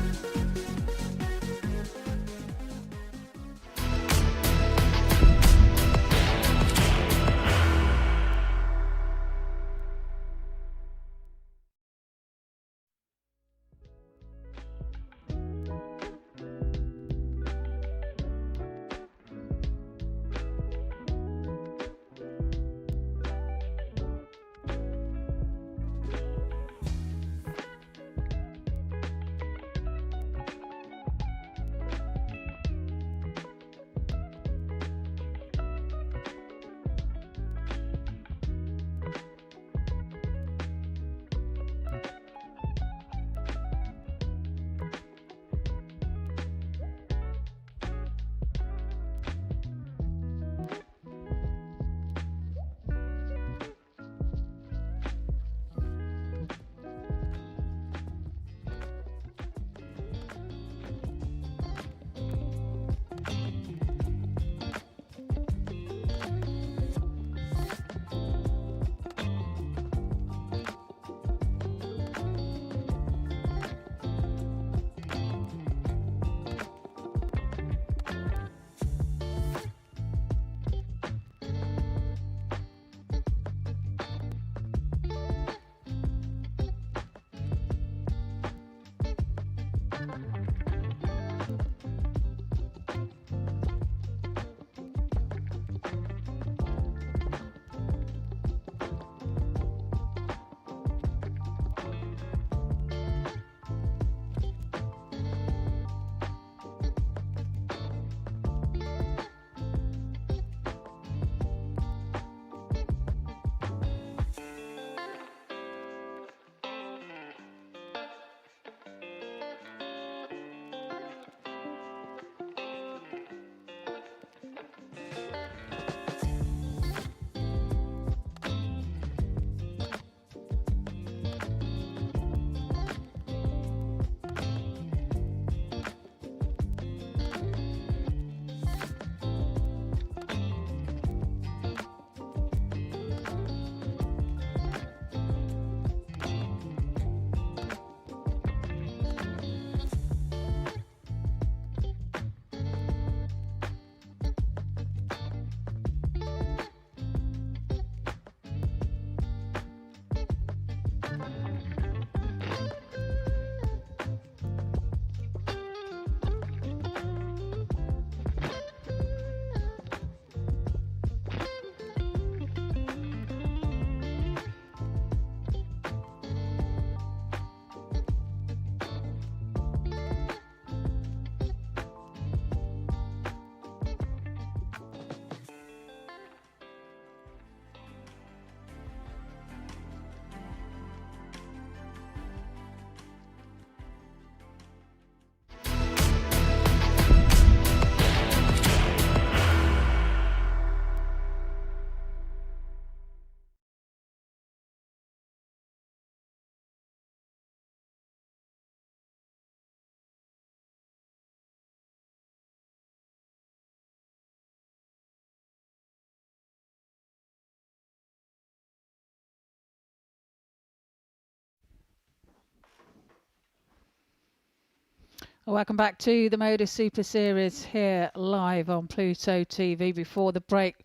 Welcome back to the Modus Super Series here live on Pluto TV. Before the break,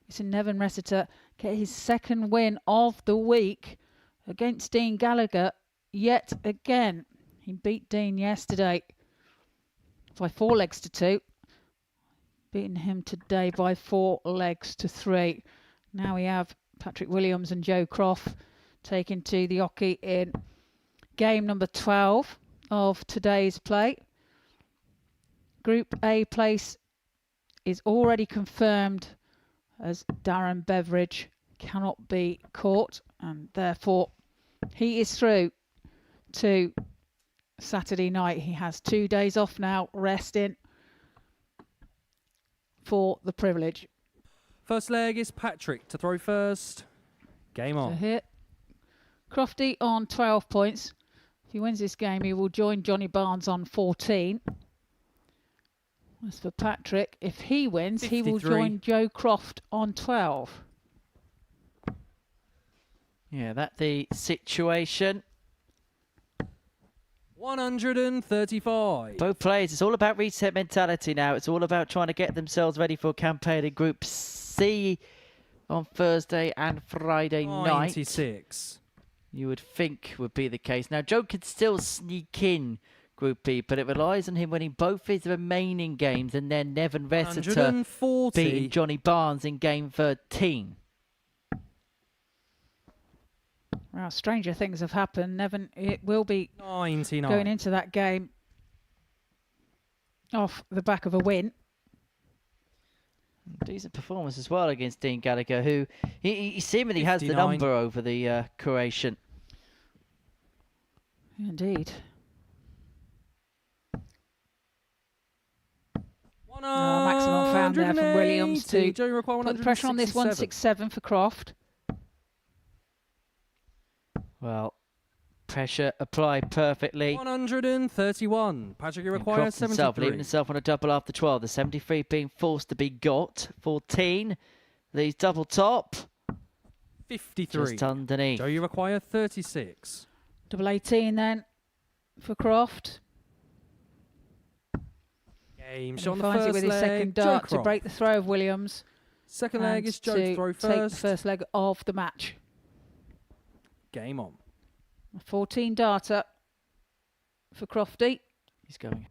we see Nevin Ressiter get his second win of the week against Dean Gallagher yet again. He beat Dean yesterday by 4 legs to 2. Beating him today by 4 legs to 3. Now we have Patrick Williams and Joe Croft taking to the hockey in game number 12 of today's play. Group A place is already confirmed as Darren Beveridge cannot be caught, and therefore he is through to Saturday night. He has 2 days off now, resting for the privilege. First leg is Patrick to throw first. Game on. So here Crofty on 12 points. If he wins this game, he will join Johnny Barnes on 14. As for Patrick, if he wins, he will 53. join Joe Croft on 12. Yeah, that's the situation. 135. Both players, it's all about reset mentality now. It's all about trying to get themselves ready for a campaign in Group C on Thursday and Friday night. 96. You would think would be the case. Now, Joe could still sneak in Group B, but it relies on him winning both his remaining games and then Nevin Ressiter 140. beating Johnny Barnes in game 13. Well, stranger things have happened. Nevin, it will be 99. going into that game off the back of a win. Decent performance as well against Dean Gallagher, who he seemingly has the 59. number over the Croatian. Indeed. Maximum found there from Williams to Joe, you require put the pressure on this 167 for Croft. Well, pressure applied perfectly. 131. Patrick, you And require Croft himself, 73. leaving himself on a double after 12. The 73 being forced to be got. 14. These double top. 53. Just underneath. Joe, you require 36. Double 18 then for Croft. Game And he shot on the finds it first with his leg. second Joe dart to Croft. break the throw of Williams. Second leg and is Joe to throw take the first. first leg of the match. Game on. A 14 darter for Crofty. He's going.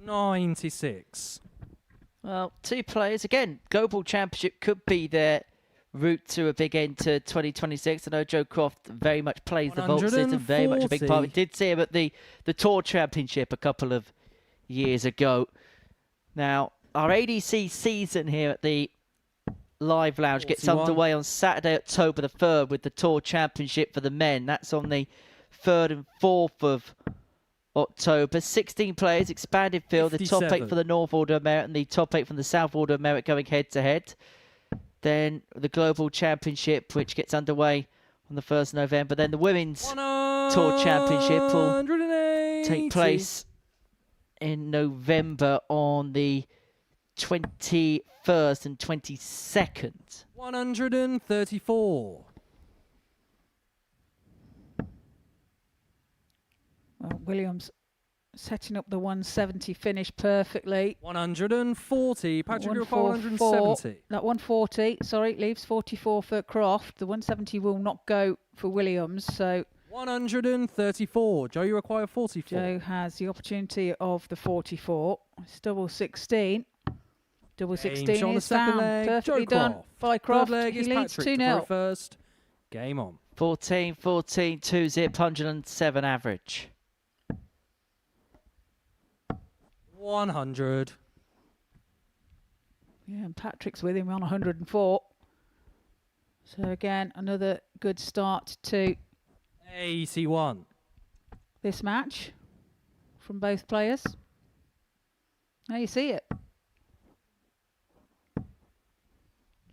96. Well, two players. Again, Global Championship could be their route to a big end to 2026. I know Joe Croft very much plays the vault system, very much a big part. We 140. did see him at the Tour Championship a couple of years ago. Now, our ADC season here at the Live Lounge gets 41. underway on Saturday, October the 3rd with the Tour Championship for the men. That's on the 3rd and 4th of October. 16 players, expanded field, the top 8 57. for the North Order of Merit and the top 8 from the South Order of Merit going head to head. Then the Global Championship, which gets underway on the 1st of November. Then the Women's Tour Championship will 180. take place in November on the 21st and 22nd. 134. Well, Williams setting up the 170 finish perfectly. 140. Patrick, you require 144. 170. That 140, sorry, leaves 44 for Croft. The 170 will not go for Williams, so 134. Joe, you require 44. Joe has the opportunity of the 44. It's double 16. Double Game 16 shot on the is second found. leg. Perfectly Joe done Croft. by Croft. Third leg He is leads Patrick to throw 2-0. first. Game on. 14, 14, 2-zip, 107 average. 100. Yeah, and Patrick's with him on 104. So again, another good start to 81. this match from both players. There you see it.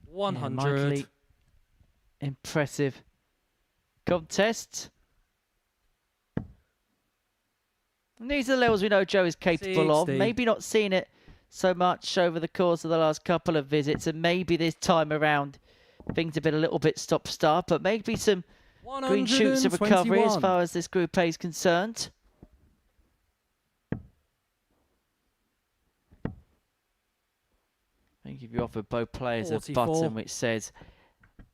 100. Mightily impressive contest. And these are the levels we know Joe is capable of. 60. Maybe not seen it so much over the course of the last couple of visits, and maybe this time around things have been a little bit stop-start, but maybe some green shoots of recovery as 121. far as this Group A is concerned. I think if you offer both players a 44. button which says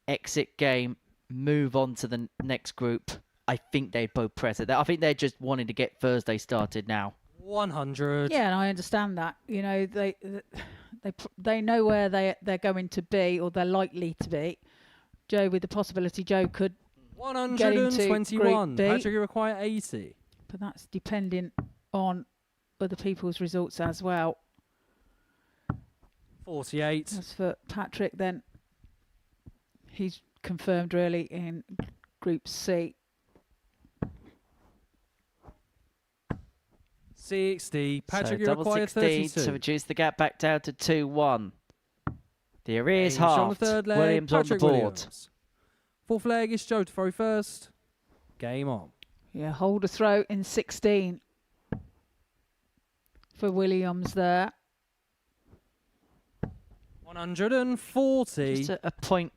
exit game, move on to the next group, I think they'd both press it. I think they're just wanting to get Thursday started now. 100. Yeah, and I understand that. You know, they know where they're going to be, or they're likely to be. Joe, with the possibility Joe could, 121. B. Patrick, you require 80. but that's depending on other people's results as well. 48. As for Patrick, then he's confirmed really in Group C. 60. Patrick, So you double require 16 32. to reduce the gap back down to 2-1. The arrears Game shot on the halved. third leg. Williams on the Patrick board. Williams. Fourth leg is Joe to throw first. Game on. Yeah, hold a throw in 16 for Williams there. 140. Just a point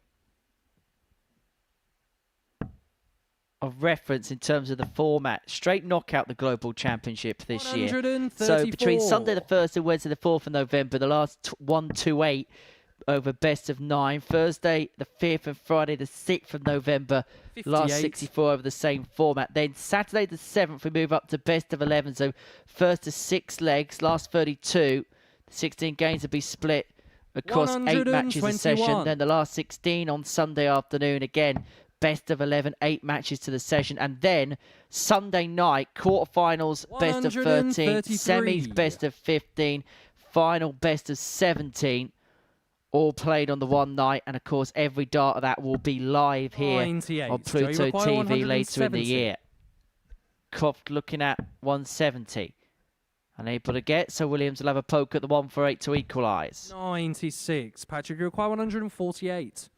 of reference in terms of the format. Straight knockout, the Global Championship this year. 134. So between Sunday the 1st and Wednesday the 4th of November, the last 1-2-8 over best of 9. Thursday the 5th and Friday the 6th of November, last 58. 64 over the same format. Then Saturday the 7th we move up to best of 11. So first to 6 legs, last 32. The 16 games will be split across 8 matches a session. 121. Then the last 16 on Sunday afternoon again. Best of 11, 8 matches to the session. And then Sunday night, quarterfinals, best of 13, 133. semis, best of 15, final, best of 17, all played on the one night. And of course, every dart of that will be live here 98. on So you Pluto require TV later in the 170. year. Croft looking at 170. Unable to get, so Williams will have a poke at the 1 for 8 to equalise. 96. Patrick, you require 148.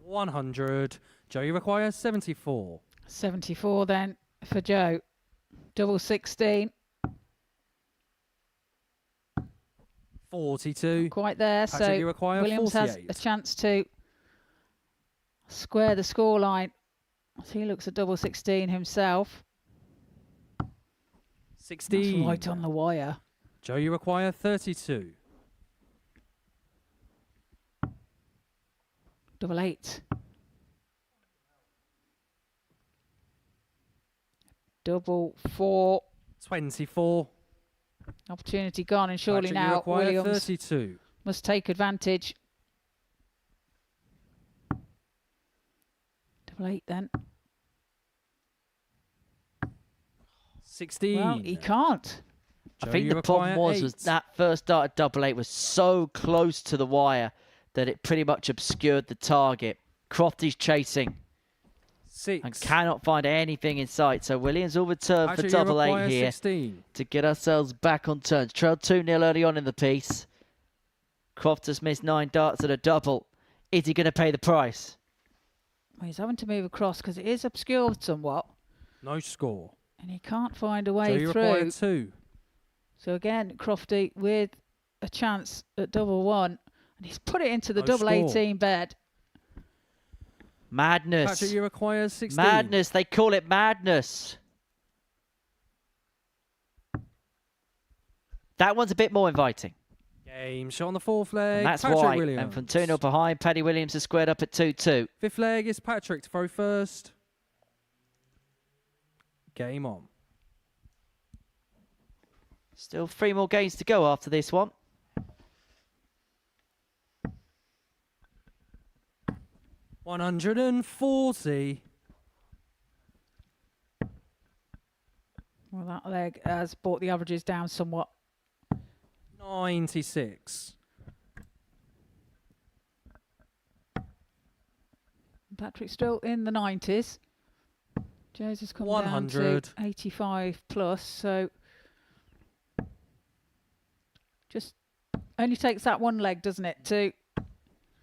$100. Joe, you require 74. 74 then for Joe. Double 16. 42. Quite there. Patrick, So you require Williams has 48. a chance to square the scoreline. So he looks at double 16 himself. 16. That's right on the wire. Joe, you require 32. Double 8. Double 4. 24. Opportunity gone, and surely Patrick, you now require Williams 32. must take advantage. Double 8 then. 16. Well, he can't. I Joe, think you the problem require was 8. that first dart at double 8 was so close to the wire that it pretty much obscured the target. Croft is chasing 6. and cannot find anything in sight. So Williams will return for Patrick, you double 8 require here 16. to get ourselves back on turns. Trailed 2-0 early on in the piece. Croft has missed 9 darts at a double. Is he going to pay the price? Well, he's having to move across because it is obscured somewhat, No score. and he can't find a Joe, way you require through. 2. So again, Crofty with a chance at double 1, and he's put it into the No double score. 18 bed. Madness. Patrick, you require 16. Madness. They call it madness. That one's a bit more inviting. Game shot on the fourth leg. And that's Patrick why. Williams. And from 2-0 behind, Paddy Williams has squared up at 2-2. Fifth leg is Patrick to throw first. Game on. Still 3 more games to go after this one. $140. Well, that leg has brought the averages down somewhat. 96. Patrick's still in the 90s. Joe's has come down 100. to 85 plus, so just only takes that one leg, doesn't it, to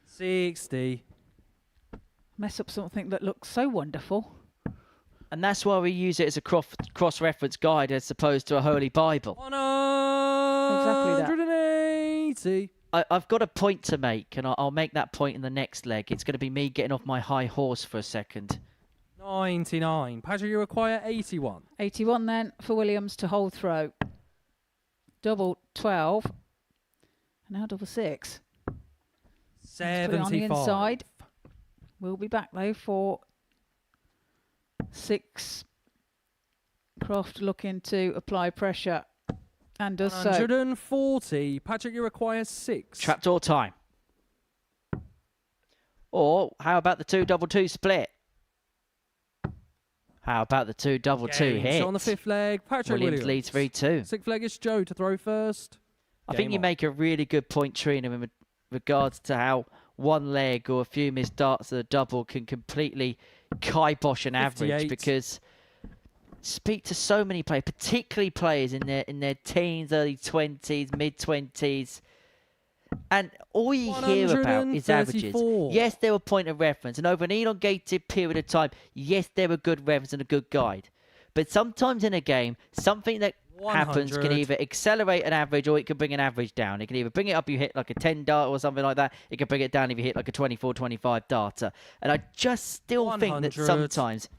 60. mess up something that looks so wonderful. And that's why we use it as a cross-reference guide as opposed to a holy Bible. 180. I've got a point to make, and I'll make that point in the next leg. It's going to be me getting off my high horse for a second. 99. Patrick, you require 81. 81 then for Williams to hold throw. Double 12. And now double 6. Let's put it 75. on the inside. We'll be back though for 6. Croft looking to apply pressure and does so. 140. Patrick, you require 6. Trapdoor time. Or how about the 2-2-2 split? How about the 2-2-2 Game hit? shot on the fifth leg. Patrick Williams leads 3-2. Sixth leg is Joe to throw first. I think you make a really good point, Trina, in regards to how one leg or a few missed darts at a double can completely kibosh an average, 58. because speak to so many players, particularly players in their teens, early 20s, mid 20s, and all you hear about is averages. 134. Yes, they're a point of reference, and over an elongated period of time, yes, they're a good reference and a good guide. But sometimes in a game, something that happens can 100. either accelerate an average or it can bring an average down. It can either bring it up, you hit like a 10 dart or something like that. It can bring it down if you hit like a 24, 25 darter. And I just still think that 100. sometimes,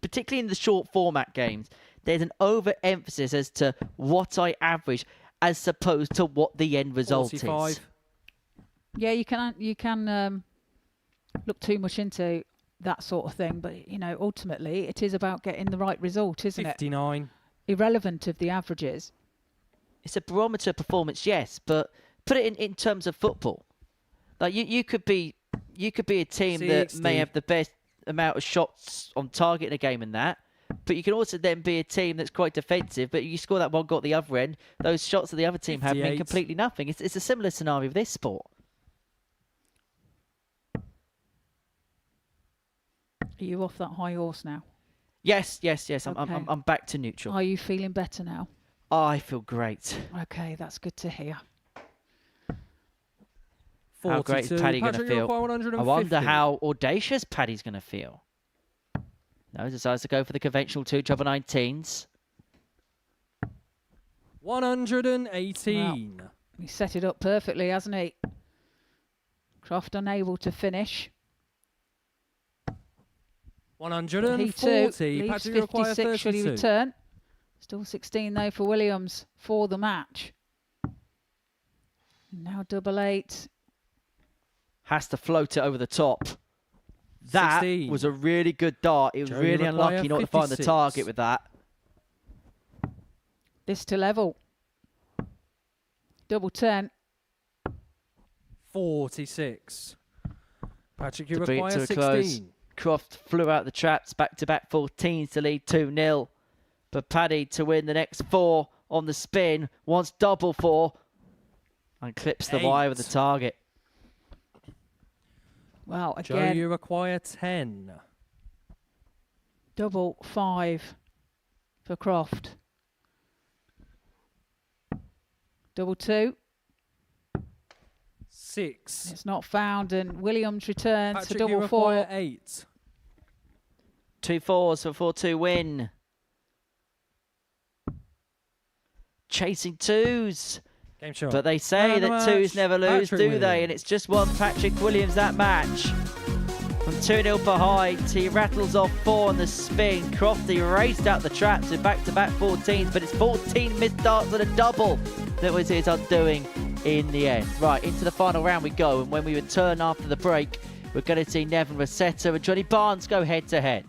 particularly in the short format games, there's an overemphasis as to what I average as opposed to what the end result 45. is. Yeah, you can look too much into that sort of thing, but ultimately it is about getting the right result, isn't 59. it? Irrelevant of the averages. It's a barometer of performance, yes, but put it in terms of football. Like you could be a team that 60. may have the best amount of shots on target in a game and that, but you can also then be a team that's quite defensive, but you score that one goal at the other end, those shots that the other team have mean 58. completely nothing. It's a similar scenario with this sport. Are you off that high horse now? Yes. Okay. I'm back to neutral. Are you feeling better now? I feel great. Okay, that's good to hear. 42. How great is Paddy going to Patrick, you feel? require 150. I wonder how audacious Paddy's going to feel. No, he decides to go for the conventional 2 double 19s. 118. Well, he set it up perfectly, hasn't he? Croft unable to finish. 140. He too leaves Patrick, you require 56. Should he 32. return? Still 16 though for Williams for the match. Now double 8. Has to float it over the top. That 16. was a really good dart. It was Joe, really you unlucky require not to find the 56. target with that. This to level. Double 10. 46. Patrick, you To bring it require to a close. 16. Croft flew out the traps, back-to-back 14s to lead 2-0. But Paddy to win the next 4 on the spin, wants double 4, and clips the wire with the 8. target. Well, Joe, again, you require 10. double 5 for Croft. Double 2. 6. It's not found, and Williams returns Patrick, for you double require 4. 8. 2 4s for 4-2 win. Chasing 2s. Game shot. But they say Man of that the 2s match, never lose, Patrick do Williams. they? And it's just one Patrick Williams that match. From 2-0 behind, he rattles off 4 on the spin. Crofty raced out the traps with back-to-back 14s, but it's 14 missed darts and a double that was his undoing in the end. Right, into the final round we go, and when we return after the break, we're going to see Nevin Rosetta and Johnny Barnes go head-to-head.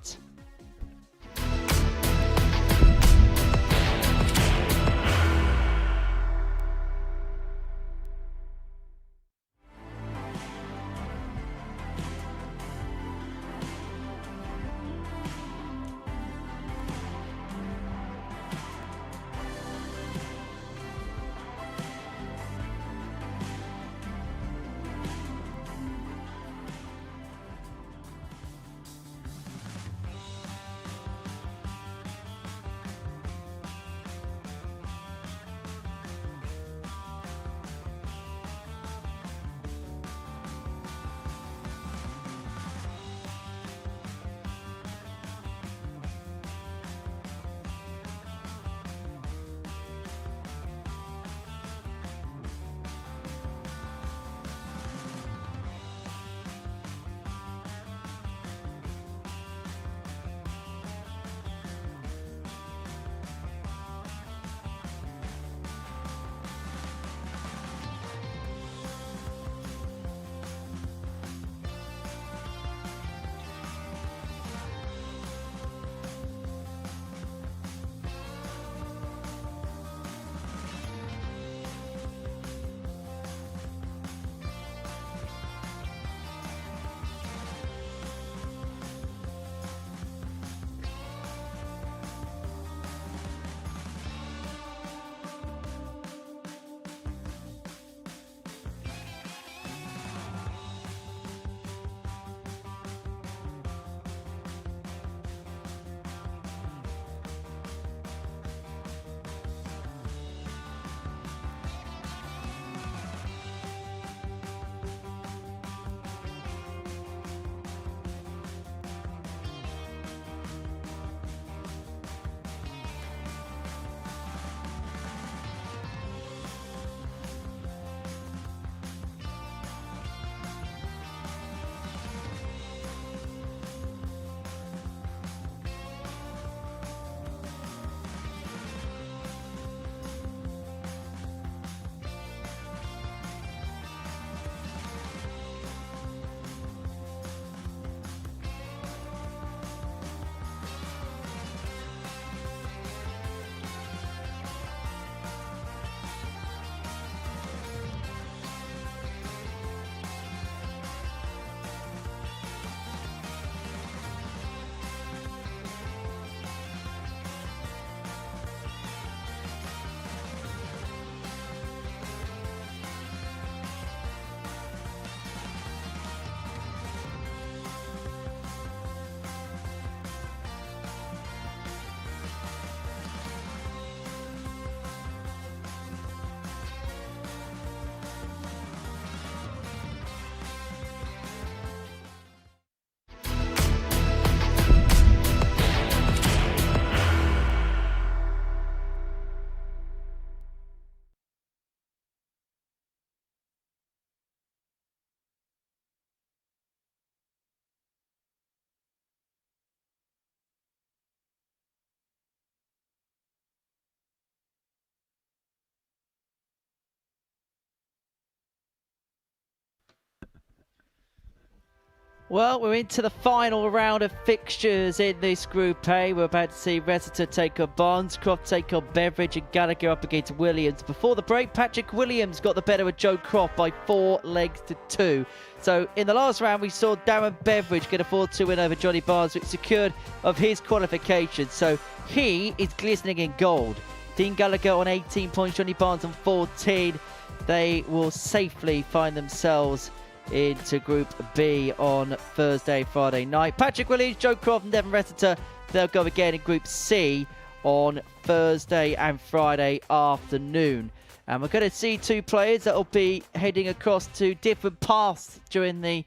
Well, we're into the final round of fixtures in this Group A. We're about to see Reseter take on Barnscroft, take on Beveridge, and Gallagher up against Williams. Before the break, Patrick Williams got the better of Joe Croft by 4-2. So in the last round, we saw Darren Beveridge get a 4-2 win over Johnny Barnes, which secured of his qualification. So he is glistening in gold. Dean Gallagher on 18 points, Johnny Barnes on 14. They will safely find themselves into Group B on Thursday, Friday night. Patrick Williams, Joe Croft and Devon Reseter, they'll go again in Group C on Thursday and Friday afternoon. And we're going to see two players that will be heading across to different paths during the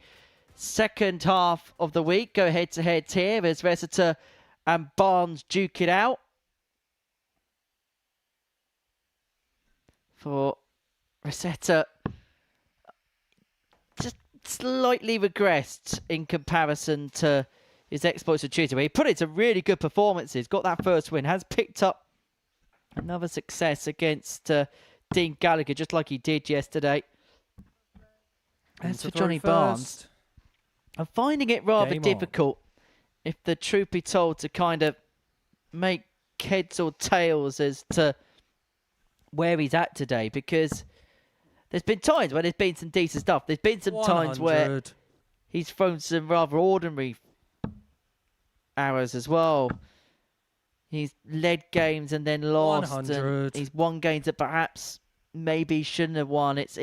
second half of the week. Go head-to-head here as Reseter and Barnes duke it out. For Reseter, just slightly regressed in comparison to his exploits of Tuesday. He put in some really good performances, got that first win, has picked up another success against Dean Gallagher, just like he did yesterday. As for Johnny Barnes, I'm finding it rather difficult, if the truth be told, to kind of make heads or tails as to where he's at today, because there's been times where there's been some decent stuff. There's been some times where he's thrown some rather ordinary arrows as well. He's led games and then lost. 100. And he's won games that perhaps maybe shouldn't have won. It's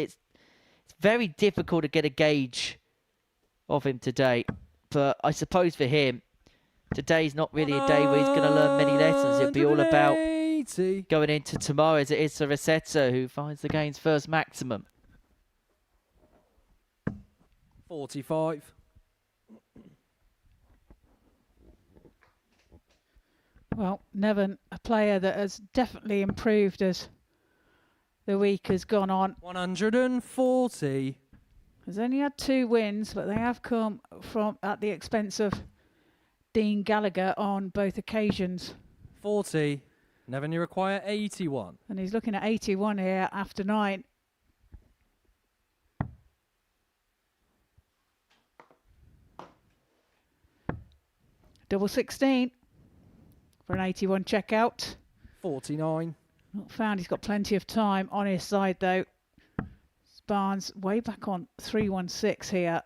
very difficult to get a gauge of him today. But I suppose for him, today's not really a day where he's going to learn many lessons. It'll be all about going into tomorrow, as it is for Reseter, who finds the game's first maximum. 45. Well, Nevin, a player that has definitely improved as the week has gone on. 140. Has only had 2 wins, but they have come from at the expense of Dean Gallagher on both occasions. 40. Nevin, you require 81. And he's looking at 81 here after 9. Double 16 for an 81 checkout. 49. Not found. He's got plenty of time on his side though. Barnes way back on 316 here.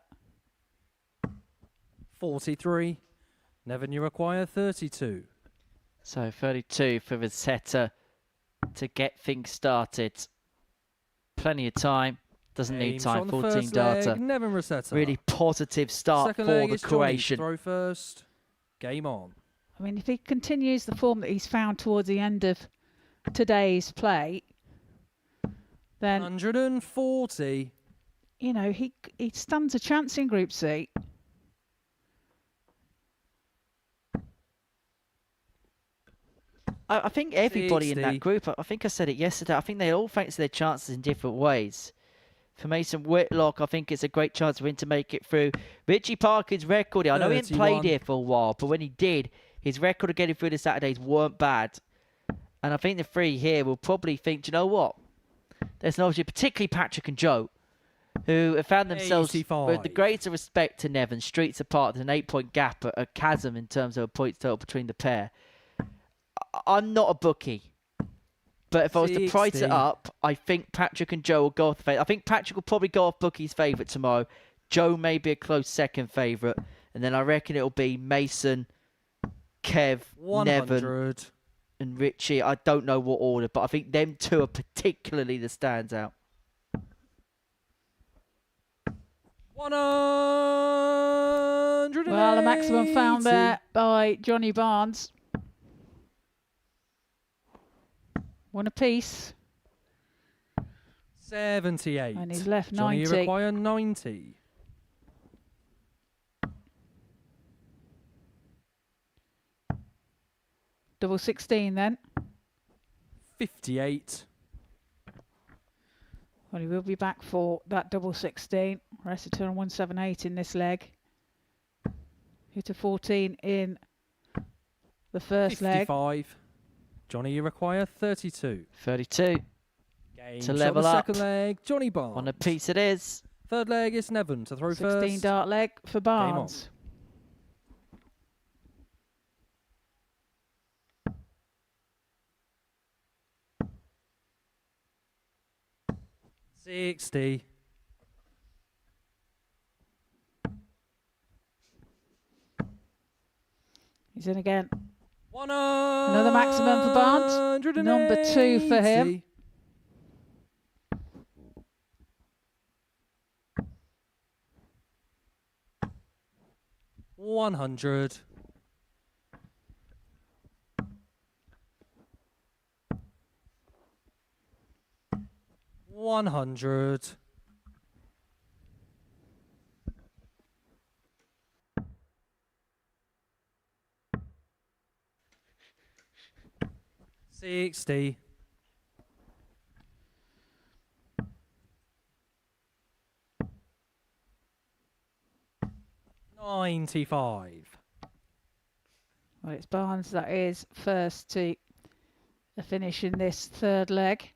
43. Nevin, you require 32. So 32 for Reseter to get things started. Plenty of time. Doesn't need time. 14 data. Nevin Reseter. Really positive start Second for leg the is Johnny. Croatian. Throw first. Game on. I mean, if he continues the form that he's found towards the end of today's play, then 140. you know he stands a chance in Group C. I think everybody 60. in that group, I think I said it yesterday, I think they all fancy their chances in different ways. For Mason Whitlock, I think it's a great chance for him to make it through. Richie Parker's record, I know he hadn't played here for a while, but when he did, his record of getting through the Saturdays weren't bad. And I think the 3 here will probably think, do you know what? There's no, particularly Patrick and Joe, who have found themselves 85. with the greatest respect to Nevin, streets apart. There's an 8-point gap, a chasm in terms of a points total between the pair. I'm not a bookie, but if I was to price 60. it up, I think Patrick and Joe will go off the favourite. I think Patrick will probably go off bookie's favourite tomorrow. Joe may be a close second favourite, and then I reckon it'll be Mason, Kev, 100. Nevin, and Richie. I don't know what order, but I think them 2 are particularly the standout. 100. Well, the maximum found there by Johnny Barnes. 1 apiece. 78. And he's left Johnny, 90. you require 90. Double 16 then. 58. Well, he will be back for that double 16. Reseter on 178 in this leg. Hit a 14 in the first leg. 55. Johnny, you require 32. 32. Game To shot level the up. second leg. Johnny Barnes. 1 apiece it is. Third leg is Nevin to throw 16 first. dart leg for on. Barnes. $60. He's in again. Another maximum for Barnes. Number 2 for him. 100. 100. 60. 95. Well, it's Barnes that is first to finish in this third leg.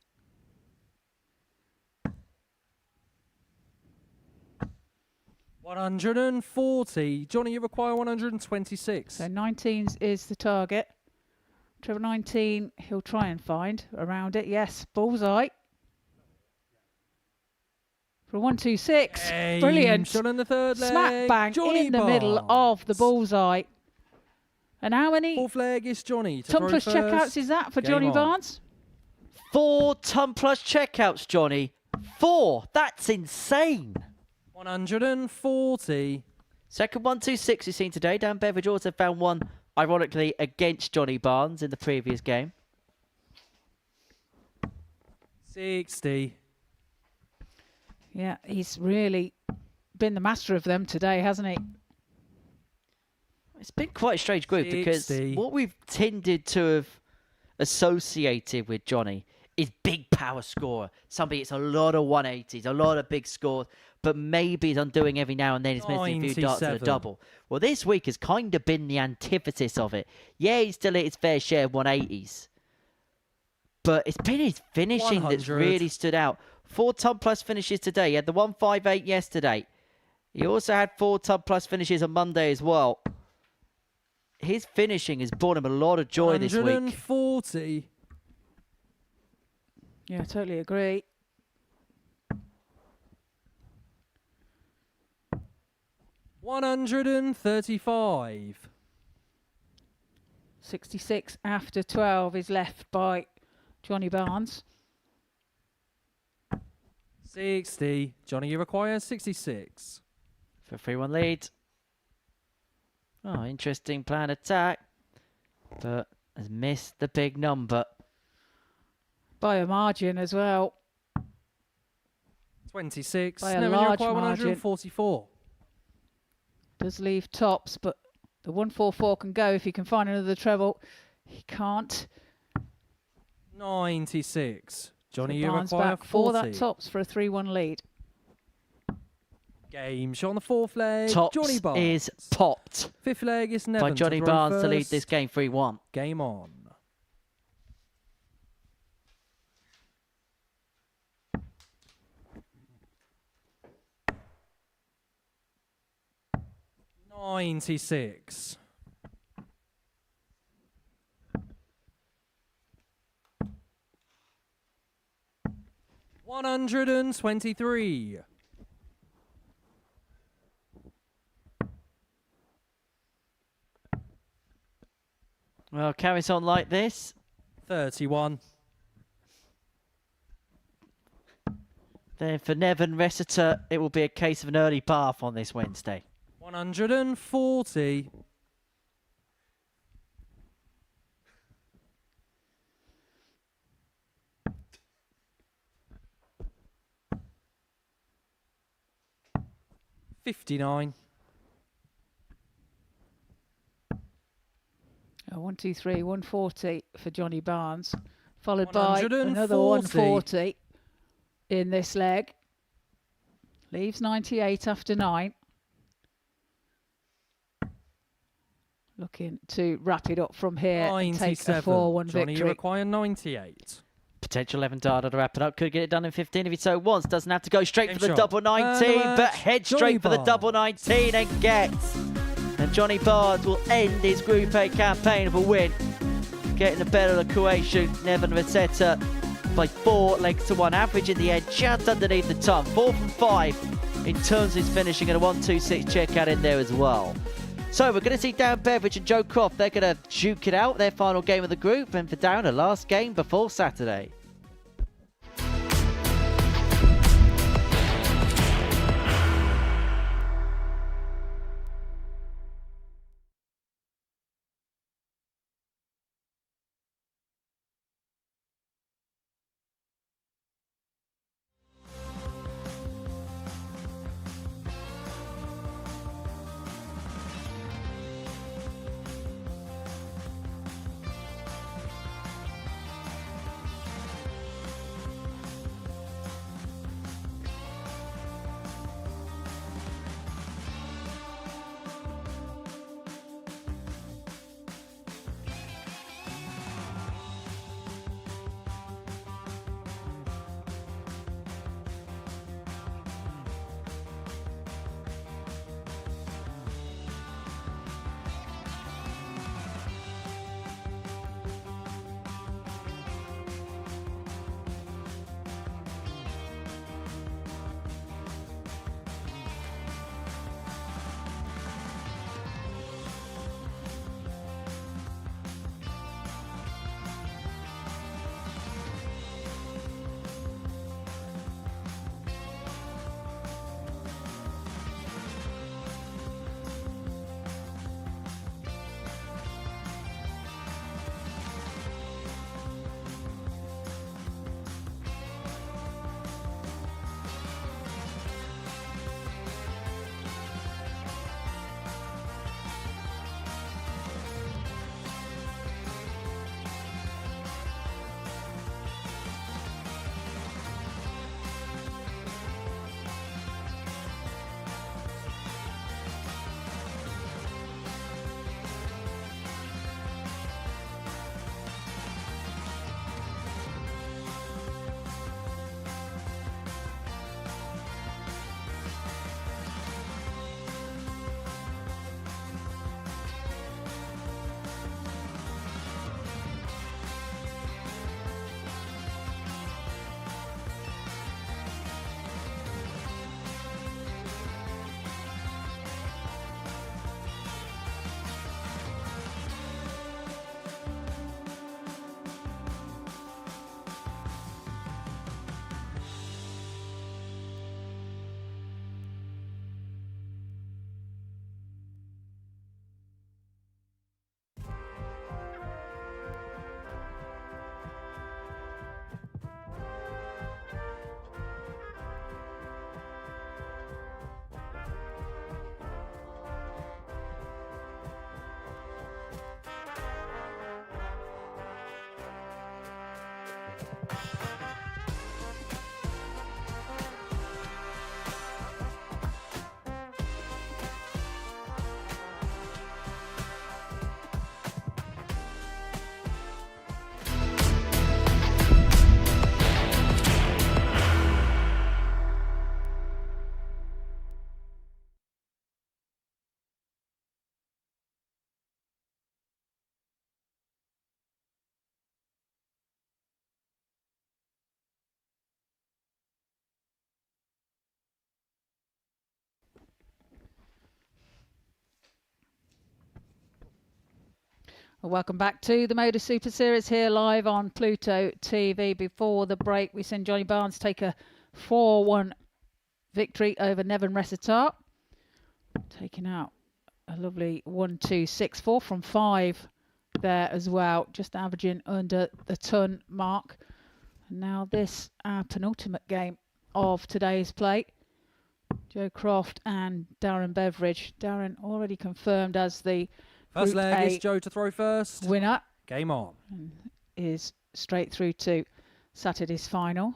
$140. Johnny, you require 126. So 19 is the target. Treble 19, he'll try and find around it. Yes, bullseye. For a 126. Brilliant. Shot in the third leg. Smack bang Johnny in the middle of the bullseye. And how many Fourth leg is Johnny to ton throw plus first. checkouts is that for Game Johnny on. Barnes? 4 ton plus checkouts, Johnny. 4. That's insane. 140. Second 126 we've seen today. Dan Beveridge also found one, ironically, against Johnny Barnes in the previous game. 60. Yeah, he's really been the master of them today, hasn't he? It's been quite a strange group because 60. what we've tended to have associated with Johnny is big power scorer. Somebody it's a lot of 180s, a lot of big scores, but maybe he's undoing every now and then. He's missing a few darts at a 97. double. Well, this week has kind of been the antithesis of it. Yeah, he's still at his fair share of 180s, but it's been his finishing that's 100. really stood out. 4 ton plus finishes today. He had the 158 yesterday. He also had 4 ton plus finishes on Monday as well. His finishing has brought him a lot of joy this week. 140. Yeah, totally agree. $135. 66 after 12 is left by Johnny Barnes. 60. Johnny, you require 66. For a 3-1 lead. Oh, interesting plan attack. But has missed the big number. By a margin as well. 26. By a Nevin, you large require margin. 144. Does leave tops, but the 144 can go if he can find another treble. He can't. 96. Johnny, So you Barnes require back for 40. that tops for a 3-1 lead. Game shot on the fourth leg. Tops Johnny Barnes. is popped Fifth leg is Nevin by Johnny to throw Barnes first. to lead this game 3-1. Game on. $96. $123. Well, carries on like this. 31. Then for Nevin Ressiter, it will be a case of an early bath on this Wednesday. 140. $59. 123, 140 for Johnny Barnes, followed by 140. another 140 in this leg. Leaves 98 after 9. Looking to wrap it up from here and take a 97. 4-1 Johnny, you victory. require 98. Potential 11 darter to wrap it up. Could get it done in 15 if he so wants. Doesn't have to go straight Game for the shot. double 19, And but head Johnny straight for the Barnes. double 19 and gets. And Johnny Barnes will end his Group A campaign of a win, getting the better of the Croatian Neven Vaseta by 4 legs to 1. Average in the end just underneath the tongue. 4 from 5 in terms of his finishing, and a 1-2-6 checkout in there as well. So we're going to see Darren Beveridge and Joe Croft. They're going to duke it out, their final game of the group, and for Darren, the last game before Saturday. Well, welcome back to the Modus Super Series here live on Pluto TV. Before the break, we seen Johnny Barnes take a 4-1 victory over Neven Resitar, taking out a lovely 1-2-6, 4 from 5 there as well, just averaging under the ton mark. And now this, our penultimate game of today's play. Joe Croft and Darren Beveridge. Darren already confirmed as the First Group leg A is Joe to throw first. winner. Game on. And is straight through to Saturday's final.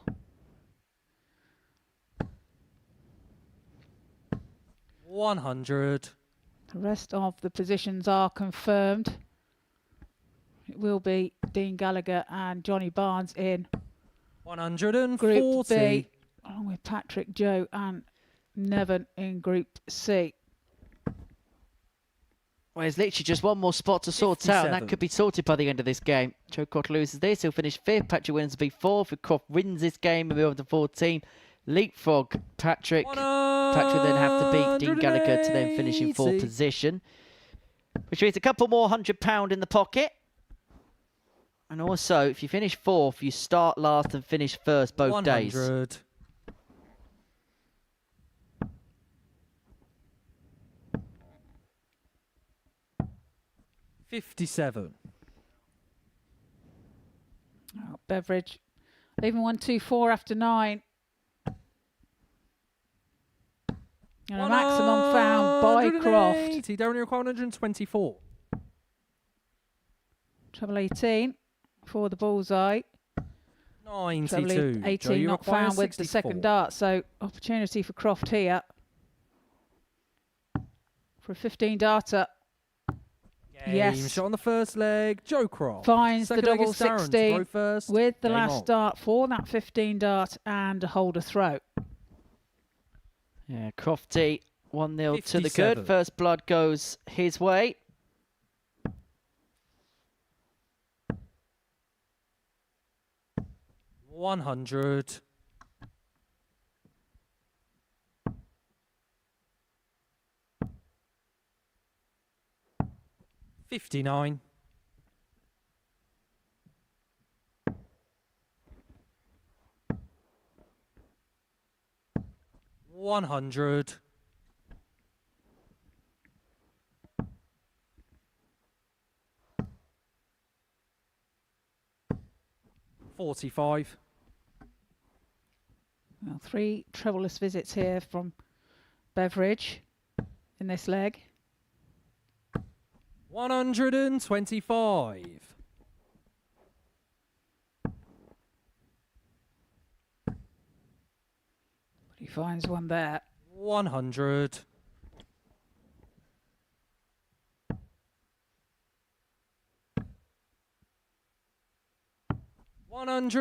$100. The rest of the positions are confirmed. It will be Dean Gallagher and Johnny Barnes in Group 140. B, along with Patrick, Joe and Nevin in Group C. Well, there's literally just one more spot to sort out, and that 57. could be sorted by the end of this game. Joe Croft loses this, he'll finish 5th. Patrick Williams will be 4th. If Croft wins this game, we'll move on to 14. Leapfrog Patrick. Patrick then have to beat Dean Gallagher to then finish in 4th 180. position. Which means a couple more £100 in the pocket. And also, if you finish 4th, you start last and finish first both days. 100. $57. Oh, Beveridge, even 124 after 9. And a maximum found by Croft. 180. Darren, you require 124. Treble 18 for the bullseye. 92. Treble Joe, 18 you not require found with the 64. second dart. So opportunity for Croft here. For a 15 darter. Game Yes. shot on the first leg. Joe Croft. Finds the Second leg double is Darren to 16 throw first. with the Game last on. dart for that 15 dart and a holder throw. Yeah, Crofty 1-0 to the 57. good. First blood goes his way. $100. $59. $100. $45. Well, 3 trebleless visits here from Beveridge in this leg. 125. But he finds one there. 100. And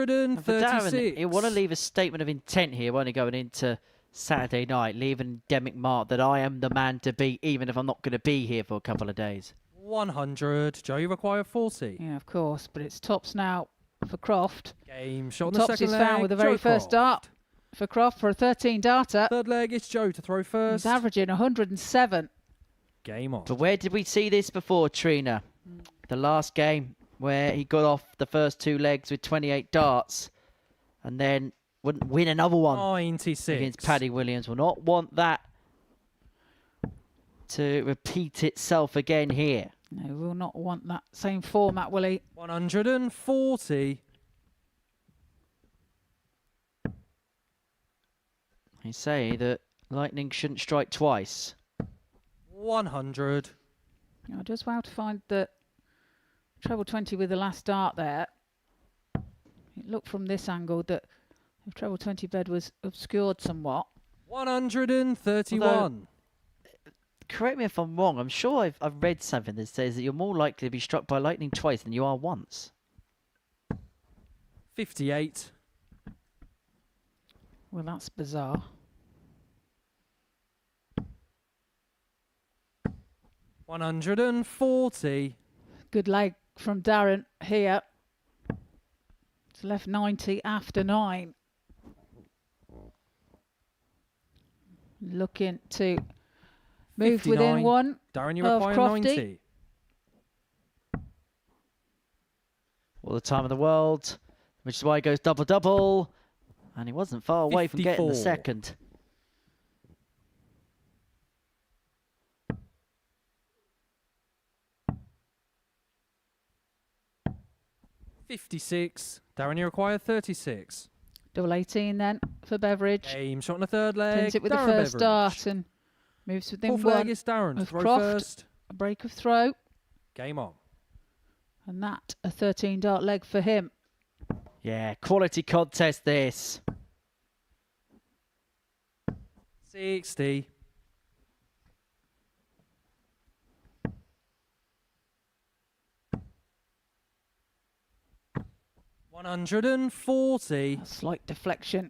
for Darren, 136. you want to leave a statement of intent here when you're going into Saturday night, leave an endemic mark that I am the man to beat, even if I'm not going to be here for a couple of days. 100. Joe, you require 40. Yeah, of course, but it's tops now for Croft. Game shot on the Tops second is leg. found with the very Joe first Croft. dart for Croft for a 13 darter. Third leg, it's Joe to throw He's first. averaging 107. Game on. But where did we see this before, Trina? The last game where he got off the first 2 legs with 28 darts and then wouldn't win another one 96. against Paddy Williams. Will not want that to repeat itself again here. No, will not want that same format, will he? 140. They say that lightning shouldn't strike twice. 100. I just wow to find the treble 20 with the last dart there. It looked from this angle that the treble 20 bed was obscured somewhat. 131. Correct me if I'm wrong. I'm sure I've read something that says that you're more likely to be struck by lightning twice than you are once. 58. Well, that's bizarre. 140. Good leg from Darren here. It's left 90 after 9. Looking to move 59. within one Darren, you of require Crofty. 90. All the time in the world, which is why he goes double-double. And he wasn't far away from getting the 54. second. $56. Darren, you require 36. Double 18 then for Beveridge. Game shot on the third leg. Pins it with Darren the first Beveridge. dart and moves within Fourth leg one. is Darren to of throw Croft. first. A break of throw. Game on. And that, a 13 dart leg for him. Yeah, quality contest this. 60. 140. A slight deflection.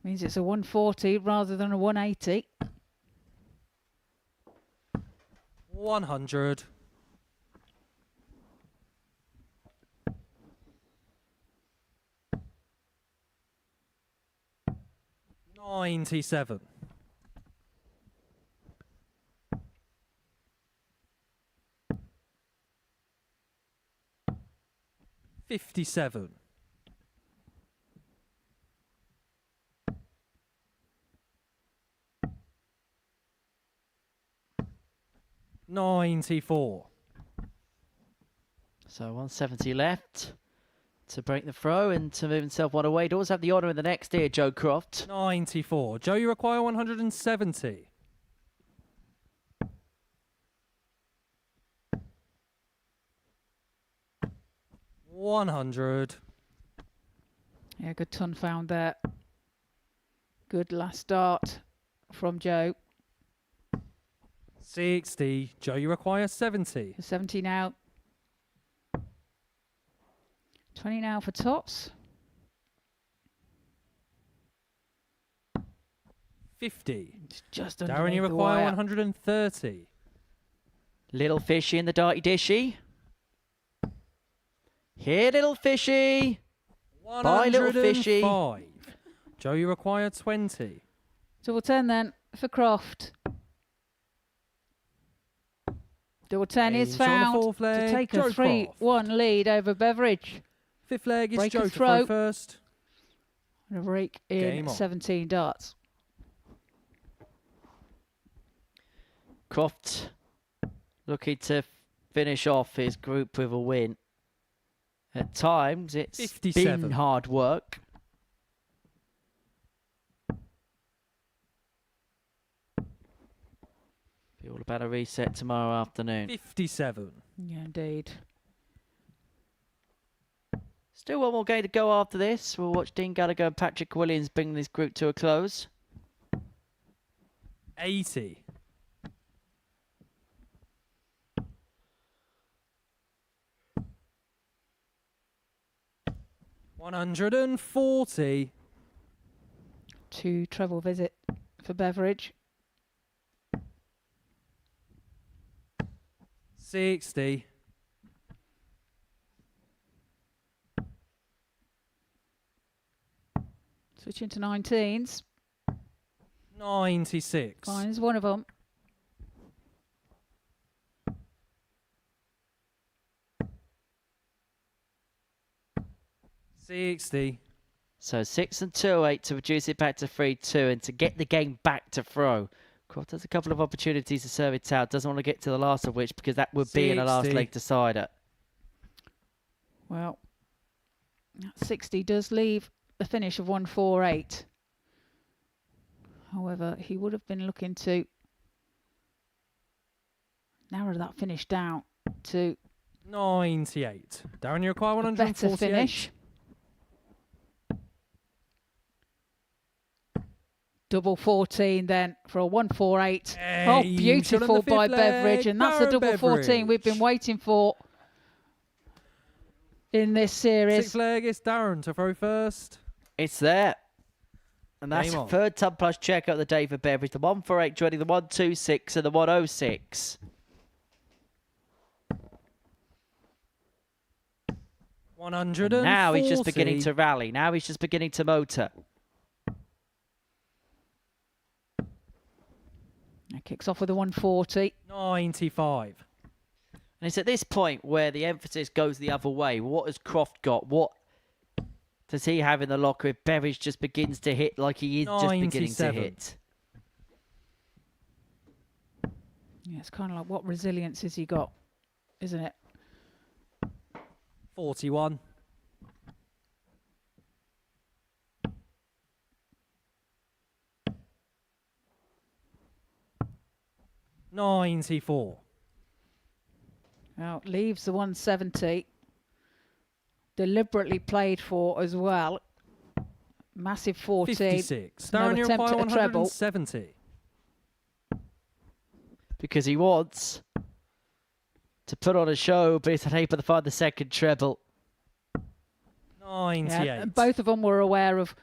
Means it's a 140 rather than a 180. 100. 97. 57. 94. So 170 left to break the throw and to move himself one away. Does have the honour in the next here, Joe Croft. 94. Joe, you require 170. $100. Yeah, good ton found there. Good last start from Joe. 60. Joe, you require 70. 70 now. 20 now for tops. 50. It's just Darren, underneath you the require wire. 130. Little fishy in the darty dishy. Here, little fishy. Bye, little fishy. 105. Joe, you require 20. Double 10 then for Croft. Double 10 is Angel on the found fourth to leg, take a Joe 3-1 lead over Beveridge. Fifth leg is Break Joe and to throw throw. first. And a break in Game on. 17 darts. Croft looking to finish off his group with a win. At times, it's 57. been hard work. Be all about a reset tomorrow afternoon. 57. Yeah, indeed. Still one more game to go after this. We'll watch Dean Gallagher and Patrick Williams bring this group to a close. 80. 140. To treble visit for Beveridge. 60. Switching to 19s. 96. Finds one of them. $60. So 6 and 2-8 to reduce it back to 3-2 and to get the game back to throw. Croft has a couple of opportunities to serve it out. Doesn't want to get to the last of which because that would be in a last 60. leg decider. Well, that 60 does leave a finish of 148. However, he would have been looking to narrow that finish down to 98. Darren, you require a 148. better finish. Double 14 then for a 148. Hey, Oh, shot on the beautiful fifth by leg, Beveridge. And that's the Darren double 14 we've been Beveridge. waiting for in this series. Sixth leg is Darren to throw first. It's there. And that's Game the on. third ton plus check of the day for Beveridge. The 148 joining the 126 and the 106. 140. Now he's just beginning to rally. Now he's just beginning to motor. It kicks off with a 140. 95. And it's at this point where the emphasis goes the other way. What has Croft got? What does he have in the locker if Beveridge just begins to hit like he is just beginning to 97. hit? Yeah, it's kind of like what resilience has he got, isn't it? 41. 94. Now, leaves the 170. Deliberately played for as well. Massive 14. 56. No Darren, you attempt require at a treble. 170. Because he wants to put on a show, but he's unable to find the second treble. 98. and both of them were aware of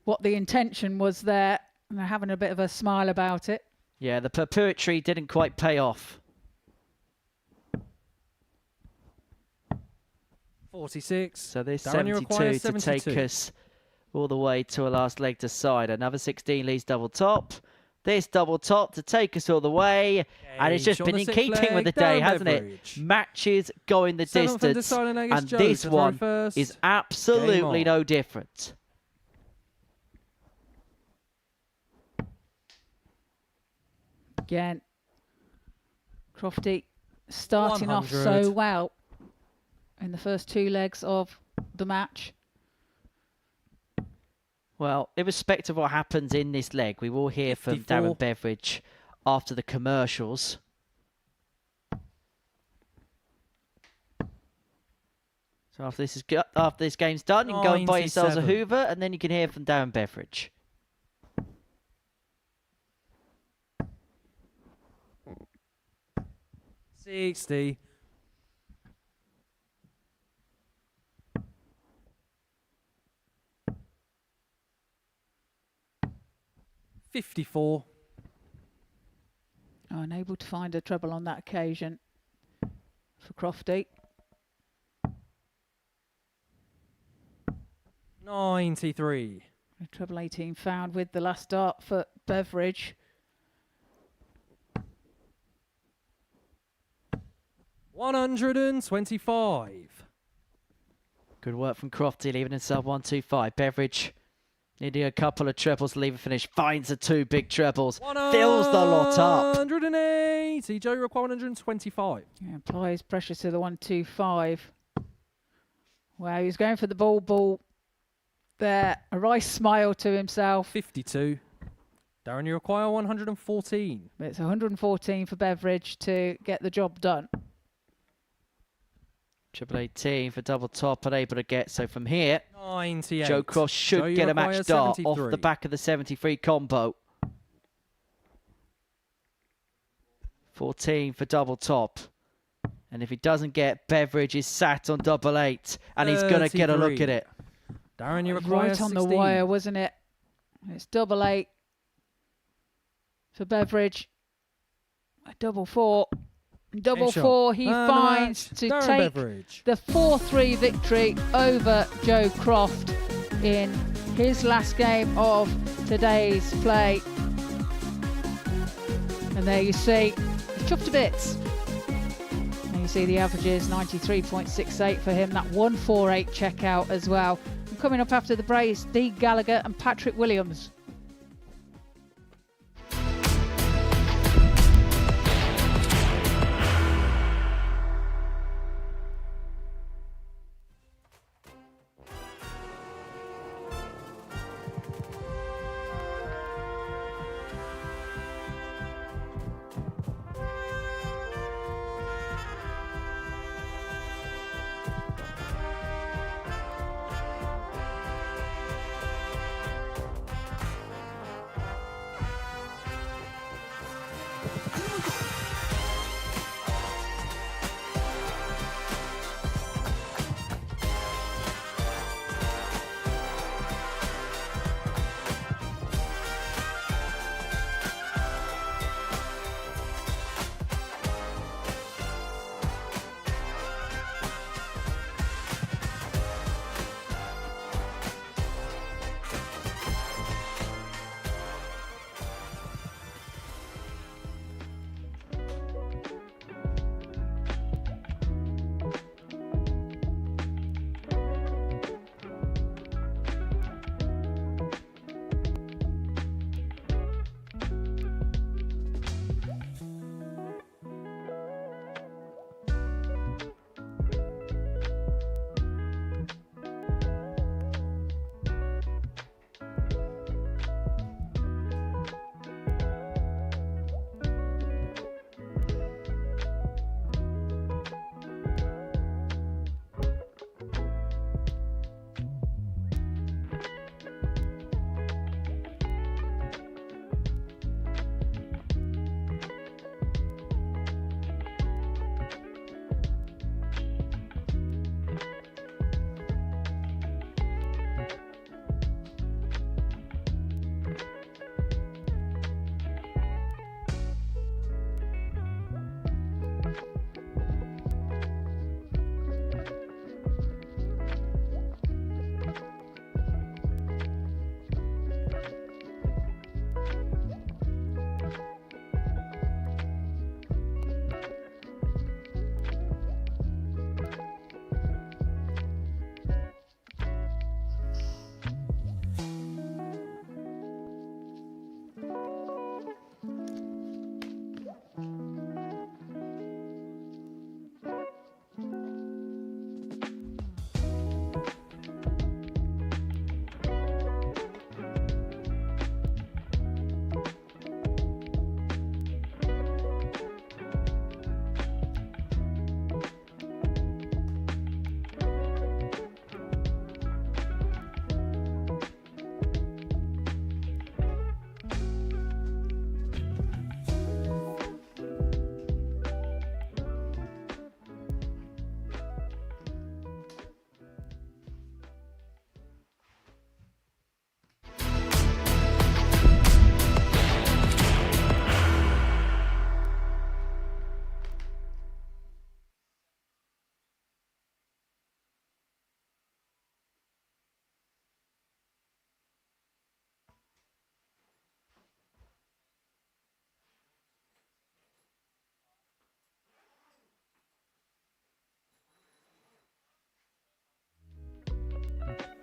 what the intention was there, and they're having a bit of a smile about it. Yeah, the perpetuity didn't quite pay off. 46. So there's Darren, you require 72 to take us all the way to a last leg decide. Another 16 leads double top. This double top to take us all the way. And it's just Shot been on in the sixth keeping with leg, the day, Darren hasn't Beveridge. it? Matches going the Seventh and distance. deciding leg is And Joe this to throw one first. is absolutely Game on. no different. Again, Crofty starting off 100. so well in the first 2 legs of the match. Well, irrespective of what happens in this leg, we will hear from 54. Darren Beveridge after the commercials. So after this game's done, you can go and buy yourselves a 97. Hoover, and then you can hear from Darren Beveridge. $60. $54. Unable to find a treble on that occasion for Crofty. 93. A treble 18 found with the last dart for Beveridge. 125. Good work from Crofty, leaving himself 125. Beveridge needing a couple of trebles to leave a finish. Finds the 2 big trebles. Fills the lot up. 180. Joe, you require 125. Yeah, applies pressure to the 125. Wow, he's going for the ball there. A nice smile to himself. 52. Darren, you require 114. But it's 114 for Beveridge to get the job done. Triple 18 for double top, unable to get. So from here, 98. Joe Cross Joe, should you get a require match start 73. off the back of the 73 combo. 14 for double top. And if he doesn't get, Beveridge is sat on double 8. And he's going to get a look 33. at it. Darren, you require Right on 16. the wire, wasn't it? It's double 8 for Beveridge. A double 4. Double Game shot. 4 he Man of the finds match, to Darren take Beveridge. the 4-3 victory over Joe Croft in his last game of today's play. And there you see, it's chuffed to bits. And you see the averages, 93.68 for him, that 148 checkout as well. And coming up after the break, Dee Gallagher and Patrick Williams.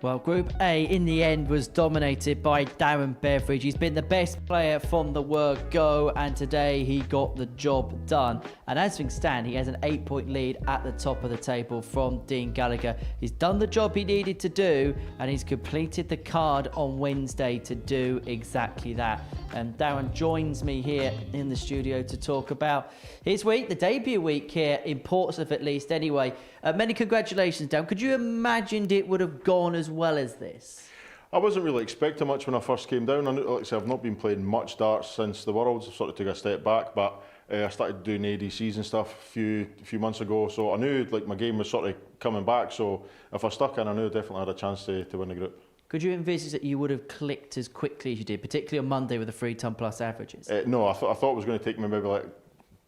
Well, Group A in the end was dominated by Darren Beveridge. He's been the best player from the word go, and today he got the job done. And as things stand, he has an 8-point lead at the top of the table from Dean Gallagher. He's done the job he needed to do, and he's completed the card on Wednesday to do exactly that. And Darren joins me here in the studio to talk about his week, the debut week here in Portsmouth at least anyway. Many congratulations, Darren. Could you imagine it would have gone as well as this? I wasn't really expecting much when I first came down. Like I said, I've not been playing much darts since the Worlds. I sort of took a step back, but I started doing ADCs and stuff a few months ago. So I knew like my game was sort of coming back. So if I stuck in, I knew I definitely had a chance to win the group. Could you envisage that you would have clicked as quickly as you did, particularly on Monday with the 3-ton plus averages? No, I thought it was going to take me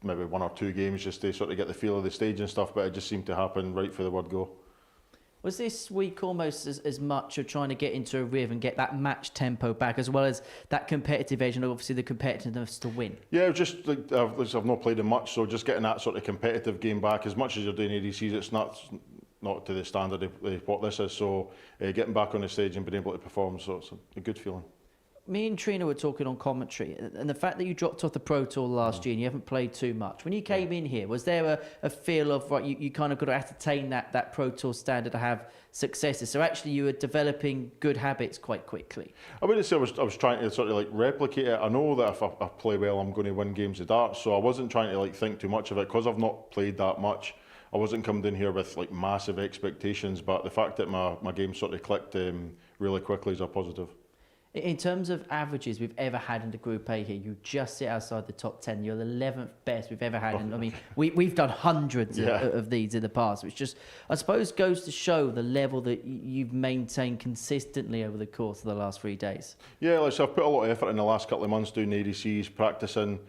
maybe 1 or 2 games just to sort of get the feel of the stage and stuff, but it just seemed to happen right for the word go. Was this week almost as much of trying to get into a rhythm and get that match tempo back, as well as that competitive edge and obviously the competitiveness to win? Yeah, just like I've not played it much, so just getting that sort of competitive game back. As much as you're doing ADCs, it's not to the standard of what this is. So getting back on the stage and being able to perform, so it's a good feeling. Me and Trina were talking on commentary, and the fact that you dropped off the Pro Tour last year and you haven't played too much. When you came in here, was there a feel of, right, you kind of got to ascertain that Pro Tour standard to have successes? So actually you were developing good habits quite quickly. I wouldn't say I was trying to sort of like replicate it. I know that if I play well, I'm going to win games of darts, so I wasn't trying to like think too much of it, because I've not played that much. I wasn't coming in here with like massive expectations, but the fact that my game sort of clicked really quickly is a positive. In terms of averages we've ever had in the Group A here, you just sit outside the top 10. You're the 11th best we've ever had. And I mean, we've done hundreds of these in the past, which just, I suppose, goes to show the level that you've maintained consistently over the course of the last 3 days. Yeah, like, so I've put a lot of effort in the last couple of months doing ADCs, practicing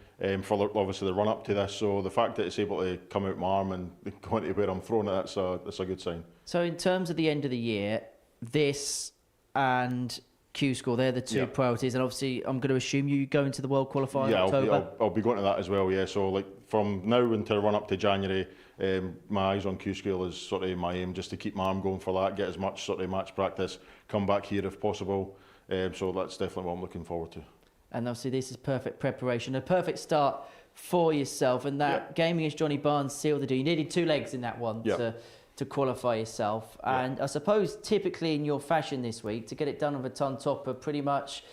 for obviously the run up to this. So the fact that it's able to come out my arm and go into where I'm throwing it, that's a good sign. So in terms of the end of the year, this and Q-Score, they're the two priorities, and obviously I'm going to assume you go into the World Qualifier in October. I'll be going to that as well, yeah. So like from now until run up to January, my eyes on Q-Scale is sort of my aim, just to keep my arm going for that, get as much sort of match practice, come back here if possible. So that's definitely what I'm looking forward to. And obviously this is perfect preparation, a perfect start for yourself, and that game against Johnny Barnes sealed the deal. You needed 2 legs in that one to qualify yourself, and I suppose typically in your fashion this week, to get it done with a ton topper, pretty much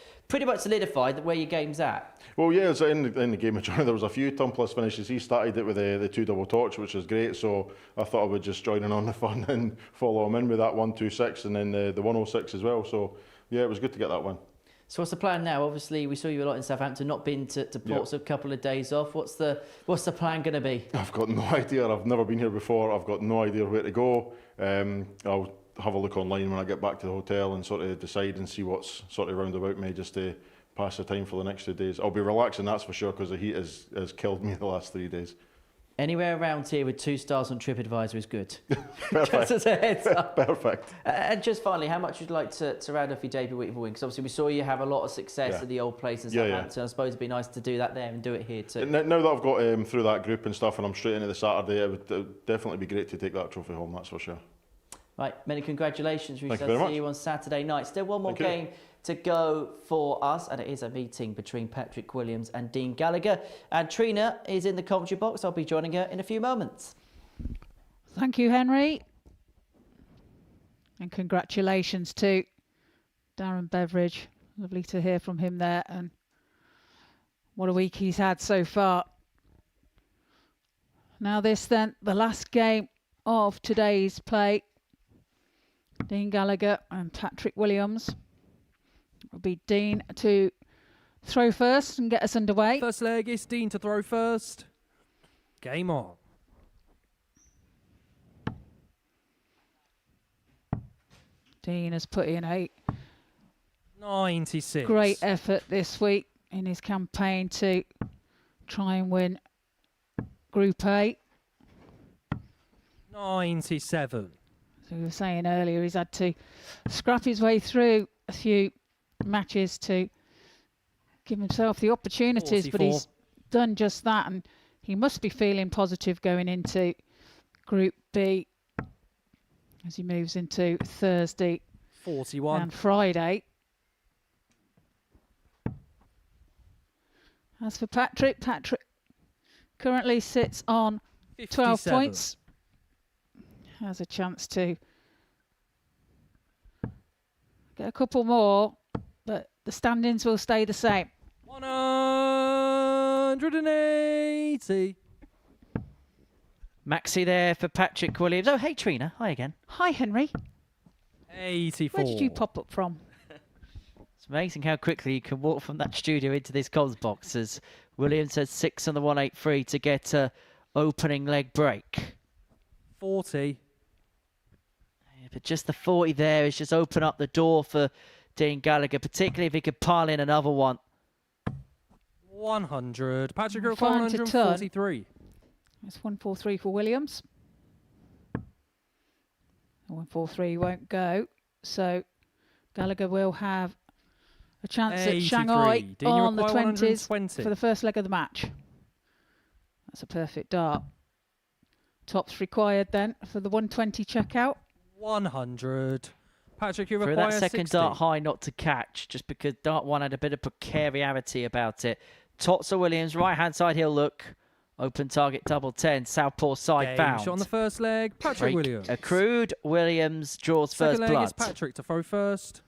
solidified where your game's at. Well, yeah, so in the game of Johnny, there was a few ton plus finishes. He started it with the 2 double torch, which was great, so I thought I would just join in on the fun and follow him in with that 126 and then the 106 as well. So yeah, it was good to get that one. So what's the plan now? Obviously, we saw you a lot in Southampton, not been to Portsmouth, a couple of days off. What's the plan going to be? I've got no idea. I've never been here before. I've got no idea where to go. I'll have a look online when I get back to the hotel and sort of decide and see what's sort of round about me, just to pass the time for the next 2 days. I'll be relaxing, that's for sure, because the heat has killed me the last 3 days. Anywhere around here with 2 stars on TripAdvisor is good. Just as a heads up. Perfect. And just finally, how much would you like to round off your debut week for win? Because obviously we saw you have a lot of success at the old place in Southampton. I suppose it'd be nice to do that there and do it here too. Now that I've got through that group and stuff and I'm straight into the Saturday, it would definitely be great to take that trophy home, that's for sure. Right, many congratulations. Thank you very much. See you on Saturday night. Still one more game to go for us, and it is a meeting between Patrick Williams and Dean Gallagher. And Trina is in the commentary box. I'll be joining her in a few moments. Thank you, Henry. And congratulations to Darren Beveridge. Lovely to hear from him there. And what a week he's had so far. Now this then, the last game of today's play. Dean Gallagher and Patrick Williams. It'll be Dean to throw first and get us underway. First leg is Dean to throw first. Game on. Dean has put in a 96. Great effort this week in his campaign to try and win Group A. 97. So we were saying earlier, he's had to scrap his way through a few matches to give himself the opportunities, 44. but he's done just that, and he must be feeling positive going into Group B as he moves into Thursday. 41. And Friday. As for Patrick, Patrick currently sits on 12 57. points. Has a chance to get a couple more, but the standings will stay the same. 180. Maxi there for Patrick Williams. Oh, hey, Trina. Hi again. Hi, Henry. 84. Where did you pop up from? It's amazing how quickly you can walk from that studio into this comms box as Williams has 6 on the 183 to get a opening leg break. 40. Yeah, but just the 40 there is just open up the door for Dean Gallagher, particularly if he could pile in another one. 100. Patrick, you're Fine to turn. 143. It's 143 for Williams. 143 won't go, so Gallagher will have a chance at 83. Shanghai Dean, you on the require 20s 120. for the first leg of the match. That's a perfect dart. Tops required then for the 120 checkout. 100. Patrick, you For require that second 60. dart high not to catch, just because dart 1 had a bit of precariety about it. Tots of Williams, right-hand side heel look. Open target double 10, southpaw side Game found. shot on the first leg. Patrick Break Williams. accrued. Williams draws Second first leg blood. is Patrick to throw first.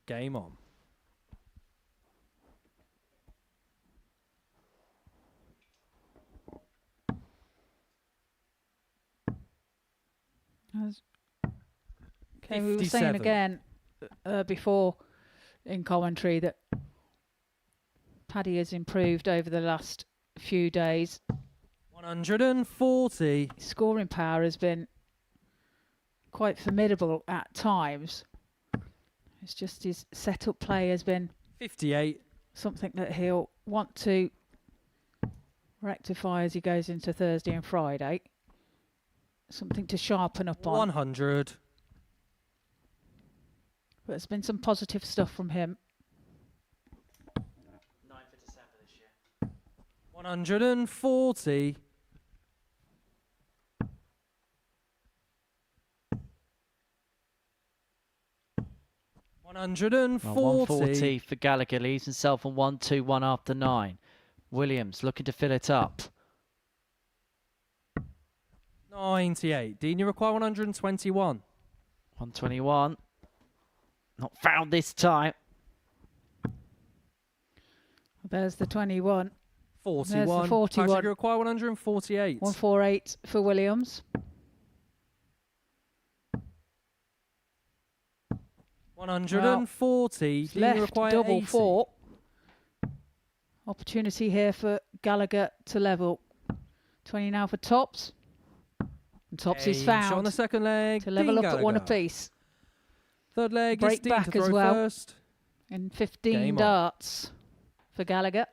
Game on. Okay, we were saying 57. again before in commentary that Paddy has improved over the last few days. 140. His scoring power has been quite formidable at times. It's just his setup play has been 58. something that he'll want to rectify as he goes into Thursday and Friday. Something to sharpen up on. 100. But there's been some positive stuff from him. 9 for December this year. 140. 140 for Gallagher, leaves himself on 1-2-1 after 9. Williams looking to fill it up. 98. Dean, you require 121. 121. Not found this time. There's the 21. 41. There's the 41. Patrick, you require 148. 148 for Williams. 140. Dean, you Left require double 80. 4. Opportunity here for Gallagher to level. 20 now for Tops. And Tops is Game shot on found the second leg. to level Dean up at one Gallagher. apiece. Third leg is Break Dean back to as throw well. first. In 15 Game on. darts for Gallagher.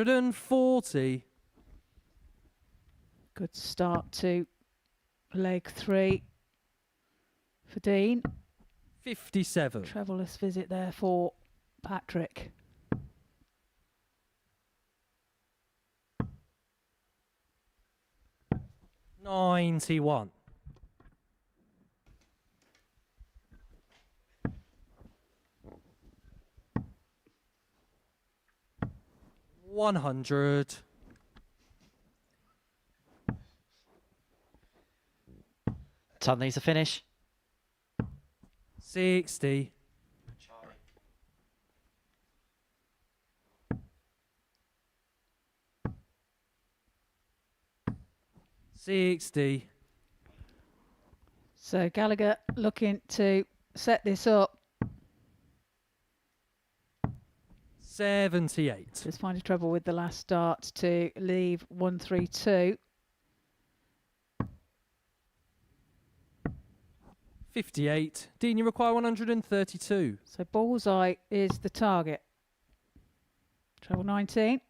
$140. Good start to leg 3 for Dean. 57. Trebleless visit there for Patrick. $91. $100. Ton needs a finish. 60. $60. So Gallagher looking to set this up. 78. Just finding trouble with the last start to leave 132. 58. Dean, you require 132. So bullseye is the target. Treble 19.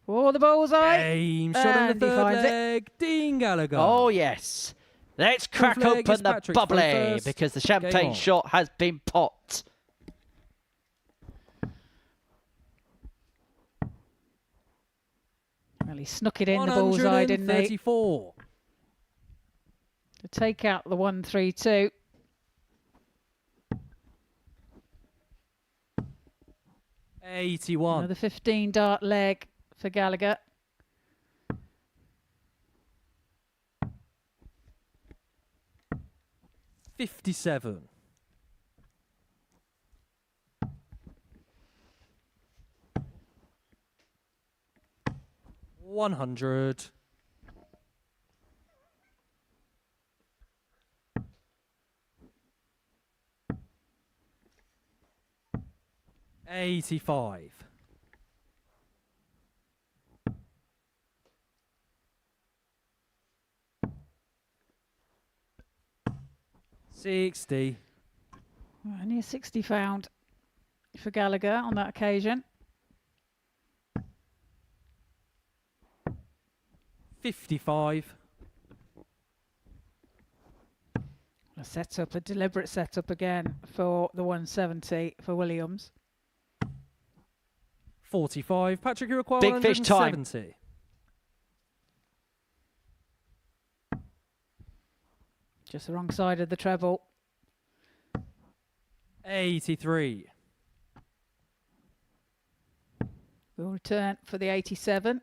For the bullseye. Game shot on the And he third finds it. leg. Dean Gallagher. Oh, yes. Let's crack leg is open the Patrick's throw bubbly first. because the Game champagne on. shot has been popped. Well, he snuck it in the bullseye, didn't he? 134. To take out the 132. Another 15 dart leg for Gallagher. $57. 100. 85. 60. Well, only a 60 found for Gallagher on that occasion. 55. A setup, a deliberate setup again for the 170 for Williams. 45. Patrick, you require Big fish time. 170. Just the wrong side of the treble. 83. We'll return for the 87.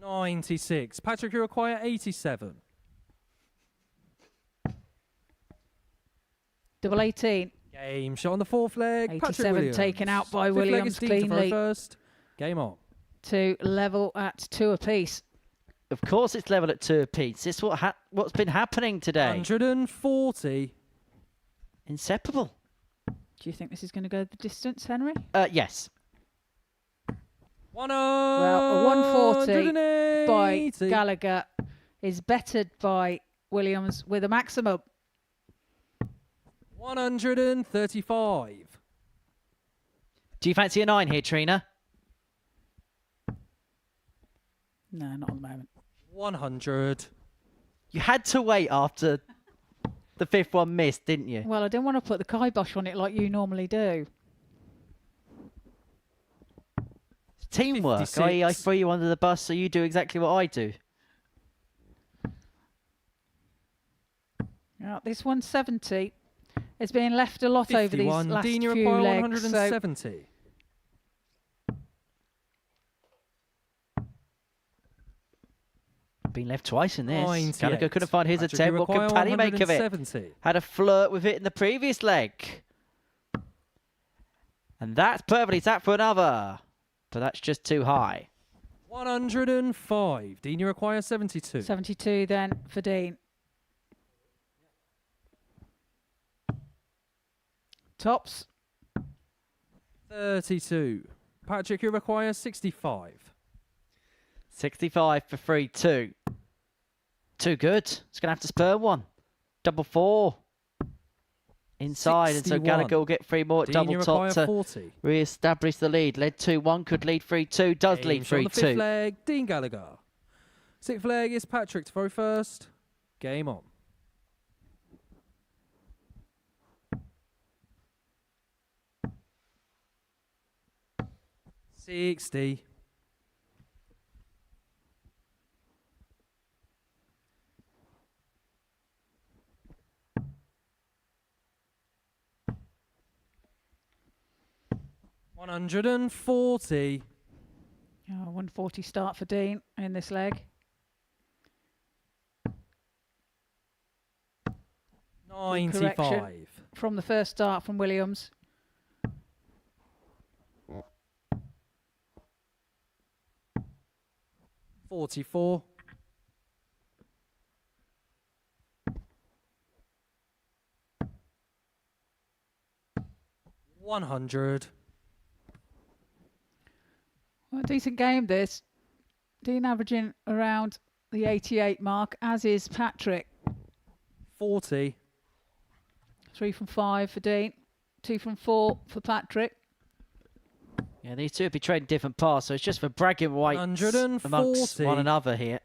96. Patrick, you require 87. Double 18. Game shot on the fourth leg. Patrick 87 Williams. taken out by Fifth leg Williams is Dean to throw cleanly. first. Game on. To level at 2 apiece. Of course it's level at 2 apiece. It's what's been happening today. 140. Inseparable. Do you think this is going to go the distance, Henry? Yes. Well, a 140 by 180. Gallagher is bettered by Williams with a maximum. 135. Do you fancy a 9 here, Trina? No, not at the moment. 100. You had to wait after the 5th one missed, didn't you? Well, I didn't want to put the kibosh on it like you normally do. Teamwork. 56. I throw you under the bus so you do exactly what I do. Now, this 170 is being left a lot over these 51. last Dean, you few require legs. So 170. Been left twice in this. 98. Gallagher couldn't find his Patrick, attempt. you What can require Paddy make of it? 170. Had a flirt with it in the previous leg. And that's perfectly sat for another. But that's just too high. 105. Dean, you require 72. 72 then for Dean. Tops. 32. Patrick, you require 65. 65 for 3-2. Too good. It's going to have to spur one. Double 4. Inside, and so 61. Gallagher will get 3 more at Dean, double you top require to 40. re-establish the lead. Led 2-1, could lead 3-2, does Game lead shot on the fifth 3-2. leg, Dean Gallagher. Sixth leg is Patrick to throw first. Game on. $60. 140. 140 start for Dean in this leg. 95. From the first start from Williams. $44. 100. Well, a decent game this. Dean averaging around the 88 mark, as is Patrick. 40. 3 from 5 for Dean. 2 from 4 for Patrick. Yeah, these two will be trading different paths, so it's just for bragging rights 140. amongst one another here.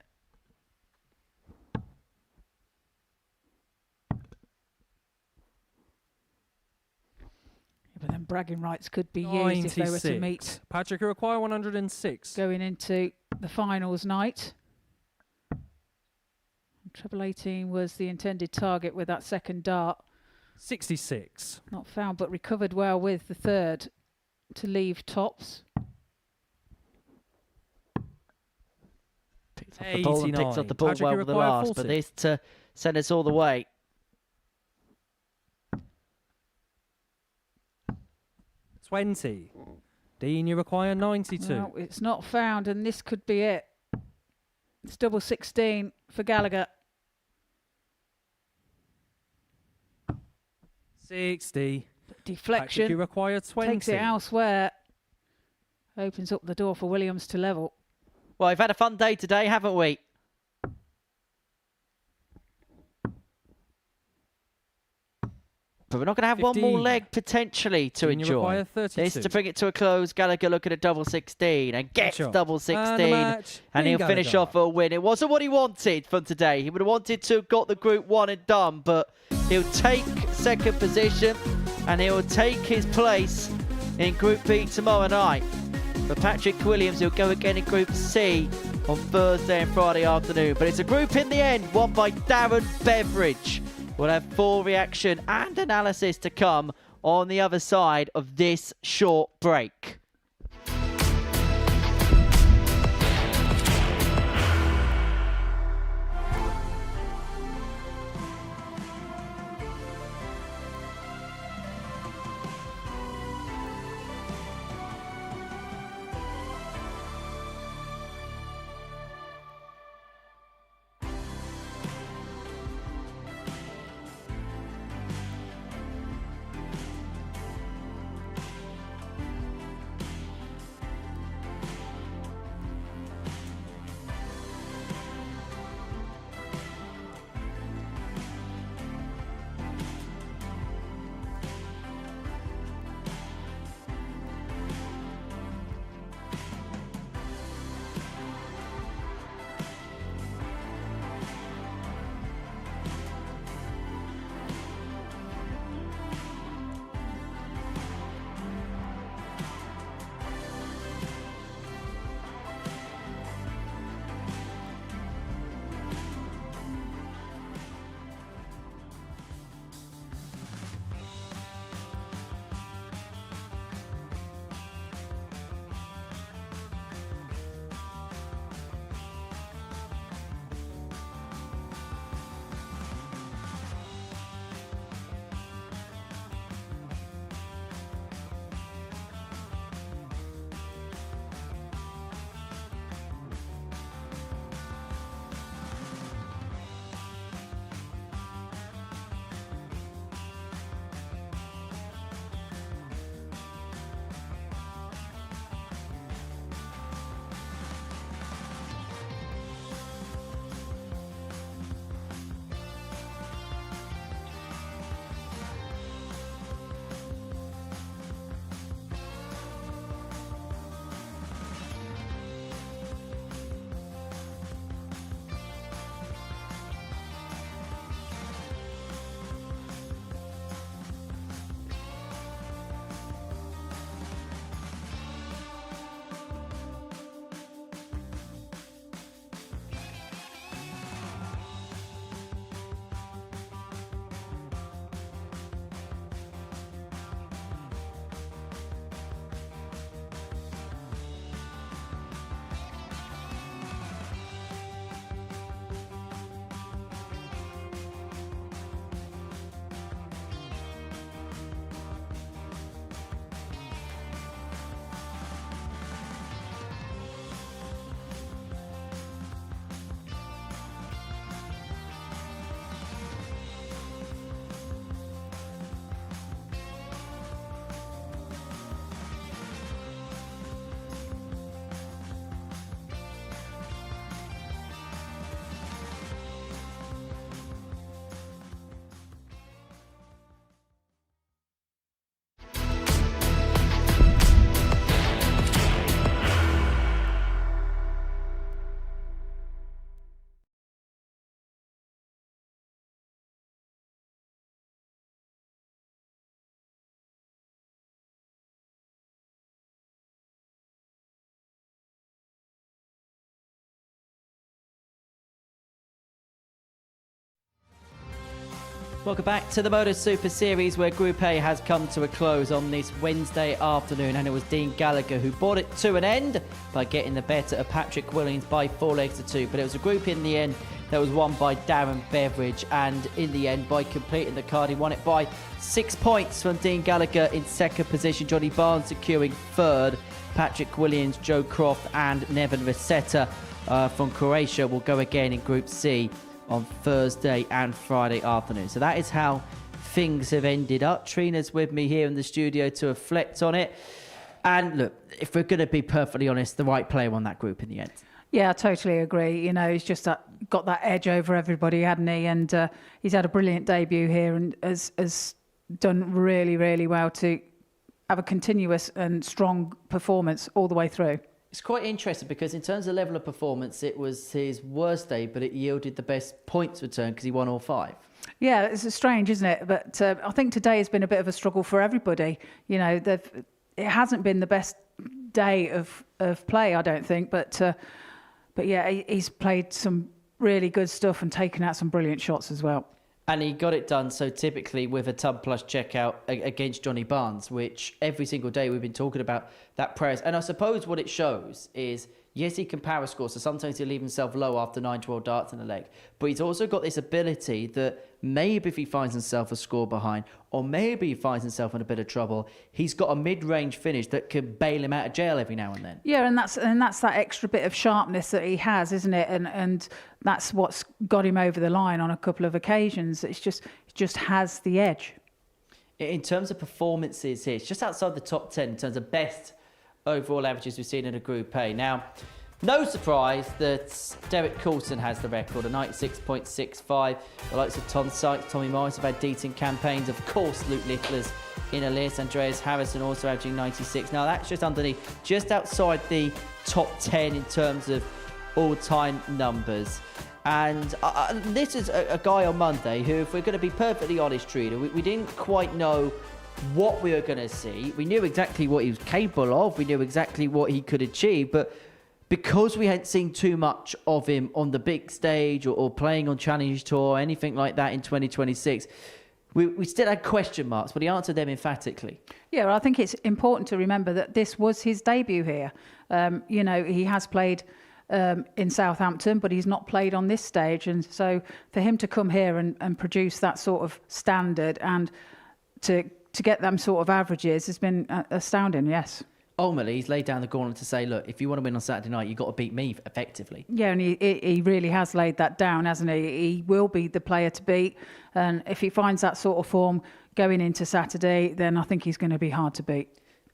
But then bragging rights could be used if they were to 96. meet Patrick, you require 106. going into the finals night. Treble 18 was the intended target with that second dart. 66. Not found, but recovered well with the third to leave tops. Picks up the ball and picks up 89. the ball Patrick, well you with the require last, 40. but this to send us all the way. 20. Dean, you require 92. No, it's not found, and this could be it. It's double 16 for Gallagher. 60. Patrick, you Deflection require 20. takes it elsewhere. Opens up the door for Williams to level. Well, we've had a fun day today, haven't we? But we're not going to have one more 15. leg potentially to Dean, you enjoy. require 32. This to bring it to a close. Gallagher looking at double 16 and gets Shot. double And 16. the match, And Dean he'll finish Gallagher. off a win. It wasn't what he wanted from today. He would have wanted to have got the Group 1 and done, but he'll take second position and he'll take his place in Group B tomorrow night. For Patrick Williams, he'll go again in Group C on Thursday and Friday afternoon. But it's a group in the end, won by Darren Beveridge. We'll have full reaction and analysis to come on the other side of this short break. Welcome back to the Modus Super Series, where Group A has come to a close on this Wednesday afternoon, and it was Dean Gallagher who brought it to an end by getting the better of Patrick Williams by 4 legs to 2. But it was a group in the end that was won by Darren Beveridge, and in the end, by completing the card, he won it by 6 points from Dean Gallagher in second position, Johnny Barnes securing third. Patrick Williams, Joe Croft and Neven Rosetta from Croatia will go again in Group C on Thursday and Friday afternoon. So that is how things have ended up. Trina's with me here in the studio to reflect on it. And look, if we're going to be perfectly honest, the right player won that group in the end. Yeah, I totally agree. You know, he's just got that edge over everybody, hadn't he? And he's had a brilliant debut here and has done really, really well to have a continuous and strong performance all the way through. It's quite interesting because in terms of level of performance, it was his worst day, but it yielded the best points return because he won all 5. Yeah, it's strange, isn't it? But I think today has been a bit of a struggle for everybody. You know, it hasn't been the best day of play, I don't think. But yeah, he's played some really good stuff and taken out some brilliant shots as well. And he got it done so typically with a ton plus checkout against Johnny Barnes, which every single day we've been talking about that press. And I suppose what it shows is, yes, he can power score, so sometimes he'll leave himself low after 9-12 darts in the leg. But he's also got this ability that maybe if he finds himself a score behind, or maybe he finds himself in a bit of trouble, he's got a mid-range finish that can bail him out of jail every now and then. Yeah, and that's that extra bit of sharpness that he has, isn't it? And that's what's got him over the line on a couple of occasions. It just has the edge. In terms of performances here, it's just outside the top 10 in terms of best overall averages we've seen in a Group A. Now, no surprise that Derek Coulson has the record, a 96.65. The likes of Tom Sykes, Tommy Morris have had decent campaigns. Of course, Luke Littler's in a list. Andreas Harrison also averaging 96. Now, that's just underneath, just outside the top 10 in terms of all-time numbers. And this is a guy on Monday who, if we're going to be perfectly honest, Trina, we didn't quite know what we were going to see. We knew exactly what he was capable of. We knew exactly what he could achieve. But because we hadn't seen too much of him on the big stage or playing on Challenge Tour or anything like that in 2026, we still had question marks, but he answered them emphatically. Yeah, well, I think it's important to remember that this was his debut here. You know, he has played in Southampton, but he's not played on this stage. And so for him to come here and produce that sort of standard and to get them sort of averages has been astounding, yes. Ultimately, he's laid down the gauntlet to say, look, if you want to win on Saturday night, you've got to beat me effectively. Yeah, and he really has laid that down, hasn't he? He will be the player to beat. And if he finds that sort of form going into Saturday, then I think he's going to be hard to beat.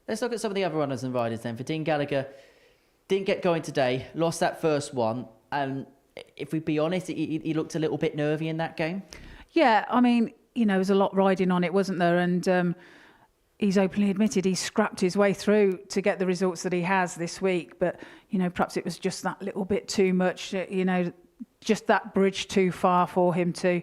Let's look at some of the other runners and riders then. For Dean Gallagher, didn't get going today, lost that first one. And if we be honest, he looked a little bit nervy in that game. Yeah, I mean, you know, there was a lot riding on it, wasn't there? And he's openly admitted he scrapped his way through to get the results that he has this week. But, you know, perhaps it was just that little bit too much, you know, just that bridge too far for him to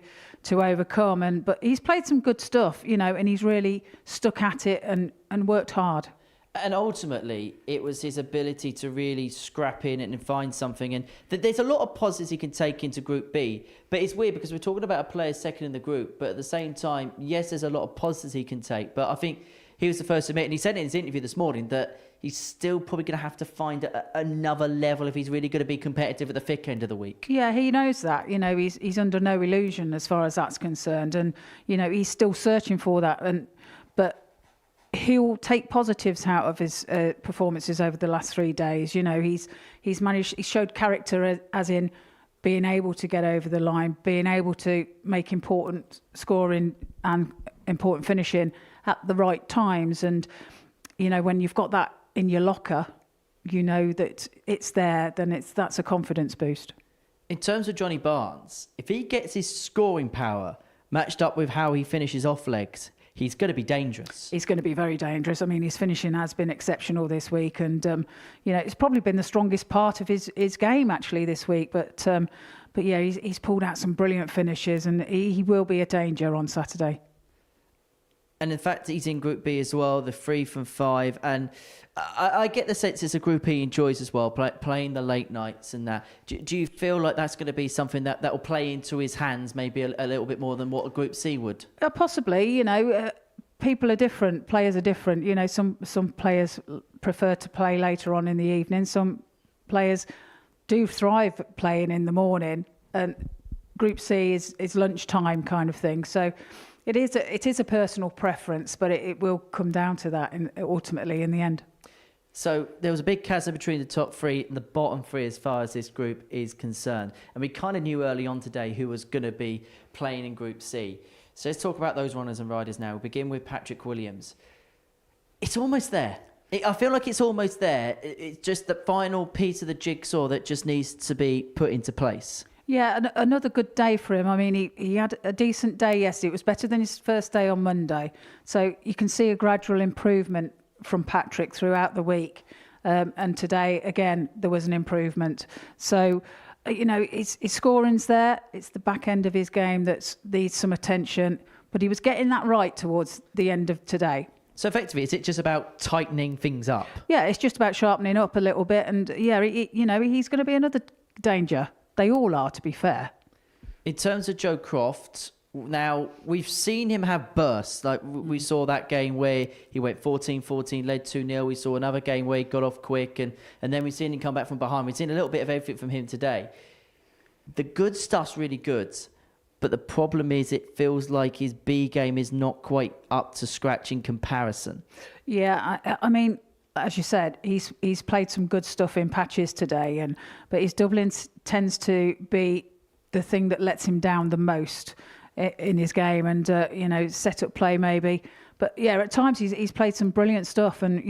overcome. But he's played some good stuff, you know, and he's really stuck at it and worked hard. And ultimately, it was his ability to really scrap in and find something. And there's a lot of positives he can take into Group B. But it's weird because we're talking about a player second in the group. But at the same time, yes, there's a lot of positives he can take. But I think he was the first to admit, and he said in his interview this morning, that he's still probably going to have to find another level if he's really going to be competitive at the thick end of the week. Yeah, he knows that. You know, he's under no illusion as far as that's concerned. And, you know, he's still searching for that. But he'll take positives out of his performances over the last 3 days. You know, he showed character as in being able to get over the line, being able to make important scoring and important finishing at the right times. And, you know, when you've got that in your locker, you know that it's there, then that's a confidence boost. In terms of Johnny Barnes, if he gets his scoring power matched up with how he finishes off legs, he's going to be dangerous. He's going to be very dangerous. I mean, his finishing has been exceptional this week. And, you know, it's probably been the strongest part of his game, actually, this week. But yeah, he's pulled out some brilliant finishes and he will be a danger on Saturday. And in fact, he's in Group B as well, the 3 from 5. And I get the sense it's a group he enjoys as well, playing the late nights and that. Do you feel like that's going to be something that will play into his hands maybe a little bit more than what a Group C would? Possibly, people are different, players are different. Some players prefer to play later on in the evening. Some players do thrive playing in the morning. And Group C is lunchtime kind of thing. So it is a personal preference, but it will come down to that ultimately in the end. So there was a big chasm between the top 3 and the bottom 3 as far as this group is concerned. And we kind of knew early on today who was going to be playing in Group C. So let's talk about those runners and riders now. We'll begin with Patrick Williams. It's almost there. I feel like it's almost there. It's just the final piece of the jigsaw that just needs to be put into place. Yeah, another good day for him. I mean, he had a decent day yesterday. It was better than his first day on Monday. So you can see a gradual improvement from Patrick throughout the week. And today, again, there was an improvement. So, his scoring's there. It's the back end of his game that needs some attention. But he was getting that right towards the end of today. So effectively, is it just about tightening things up? Yeah, it's just about sharpening up a little bit. And, yeah, he's going to be another danger. They all are, to be fair. In terms of Joe Croft, now we've seen him have bursts. Like we saw that game where he went 14-14, led 2-0. We saw another game where he got off quick, and then we've seen him come back from behind. We've seen a little bit of everything from him today. The good stuff's really good, but the problem is it feels like his B game is not quite up to scratch in comparison. Yeah, I mean, as you said, he's played some good stuff in patches today, but his doubling tends to be the thing that lets him down the most in his game, and set up play maybe. But yeah, at times he's played some brilliant stuff, and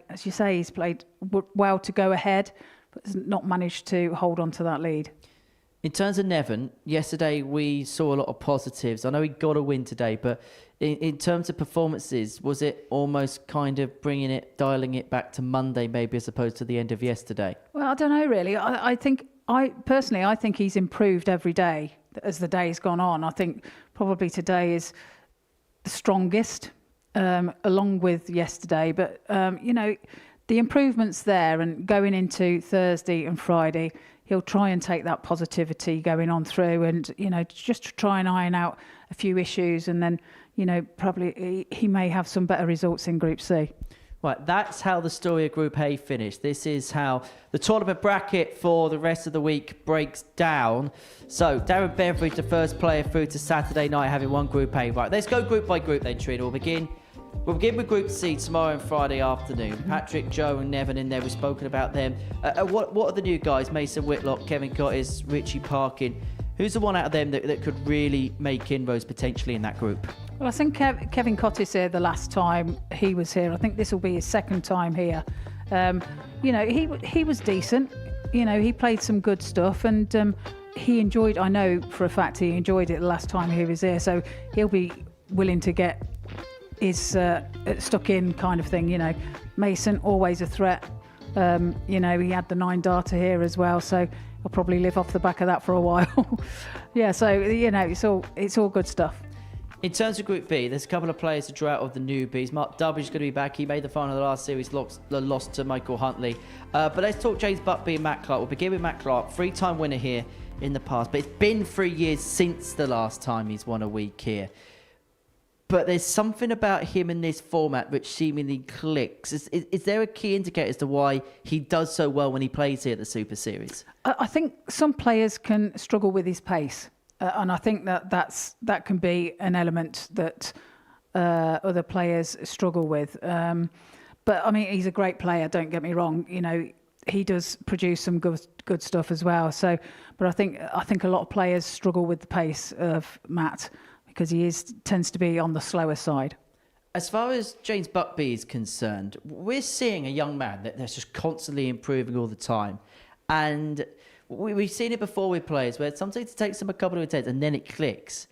as you say, he's played well to go ahead, but has not managed to hold on to that lead. In terms of Nevin, yesterday we saw a lot of positives. I know he got a win today, but in terms of performances, was it almost kind of dialing it back to Monday maybe as opposed to the end of yesterday? Well, I don't know really. I think he's improved every day as the day's gone on. I think probably today is the strongest, along with yesterday. But, the improvement's there, and going into Thursday and Friday, he'll try and take that positivity going on through and, just to try and iron out a few issues, and then, probably he may have some better results in Group C. Right, that's how the story of Group A finished. This is how the tournament bracket for the rest of the week breaks down. So, Darren Beveridge, the first player through to Saturday night, having won Group A. Right, let's go group by group then, Trina. We'll begin with Group C tomorrow and Friday afternoon. Patrick, Joe and Nevin in there. We've spoken about them. What are the new guys? Mason Whitlock, Kevin Cottis, Richie Parkin. Who's the one out of them that could really make inroads potentially in that group? Well, I think Kevin Cottis here the last time he was here. I think this will be his second time here. He was decent. He played some good stuff, and he enjoyed. I know for a fact he enjoyed it the last time he was here. So he'll be willing to get his stuck in kind of thing. Mason always a threat. He had the 9 darter here as well, so he'll probably live off the back of that for a while. Yeah, so it's all good stuff. In terms of Group B, there's a couple of players to draw out of the newbies. Mark Dubbage is going to be back. He made the final of the last series, lost to Michael Huntley. But let's talk James Buckby and Matt Clark. We'll begin with Matt Clark, 3-time winner here in the past. But it's been 3 years since the last time he's won a week here. But there's something about him in this format which seemingly clicks. Is there a key indicator as to why he does so well when he plays here at the Super Series? I think some players can struggle with his pace. And I think that can be an element that other players struggle with. But I mean, he's a great player. Don't get me wrong. He does produce some good stuff as well. So, but I think a lot of players struggle with the pace of Matt because he tends to be on the slower side. As far as James Buckby is concerned, we're seeing a young man that's just constantly improving all the time, and we've seen it before with players where sometimes it takes them a couple of attempts and then it clicks.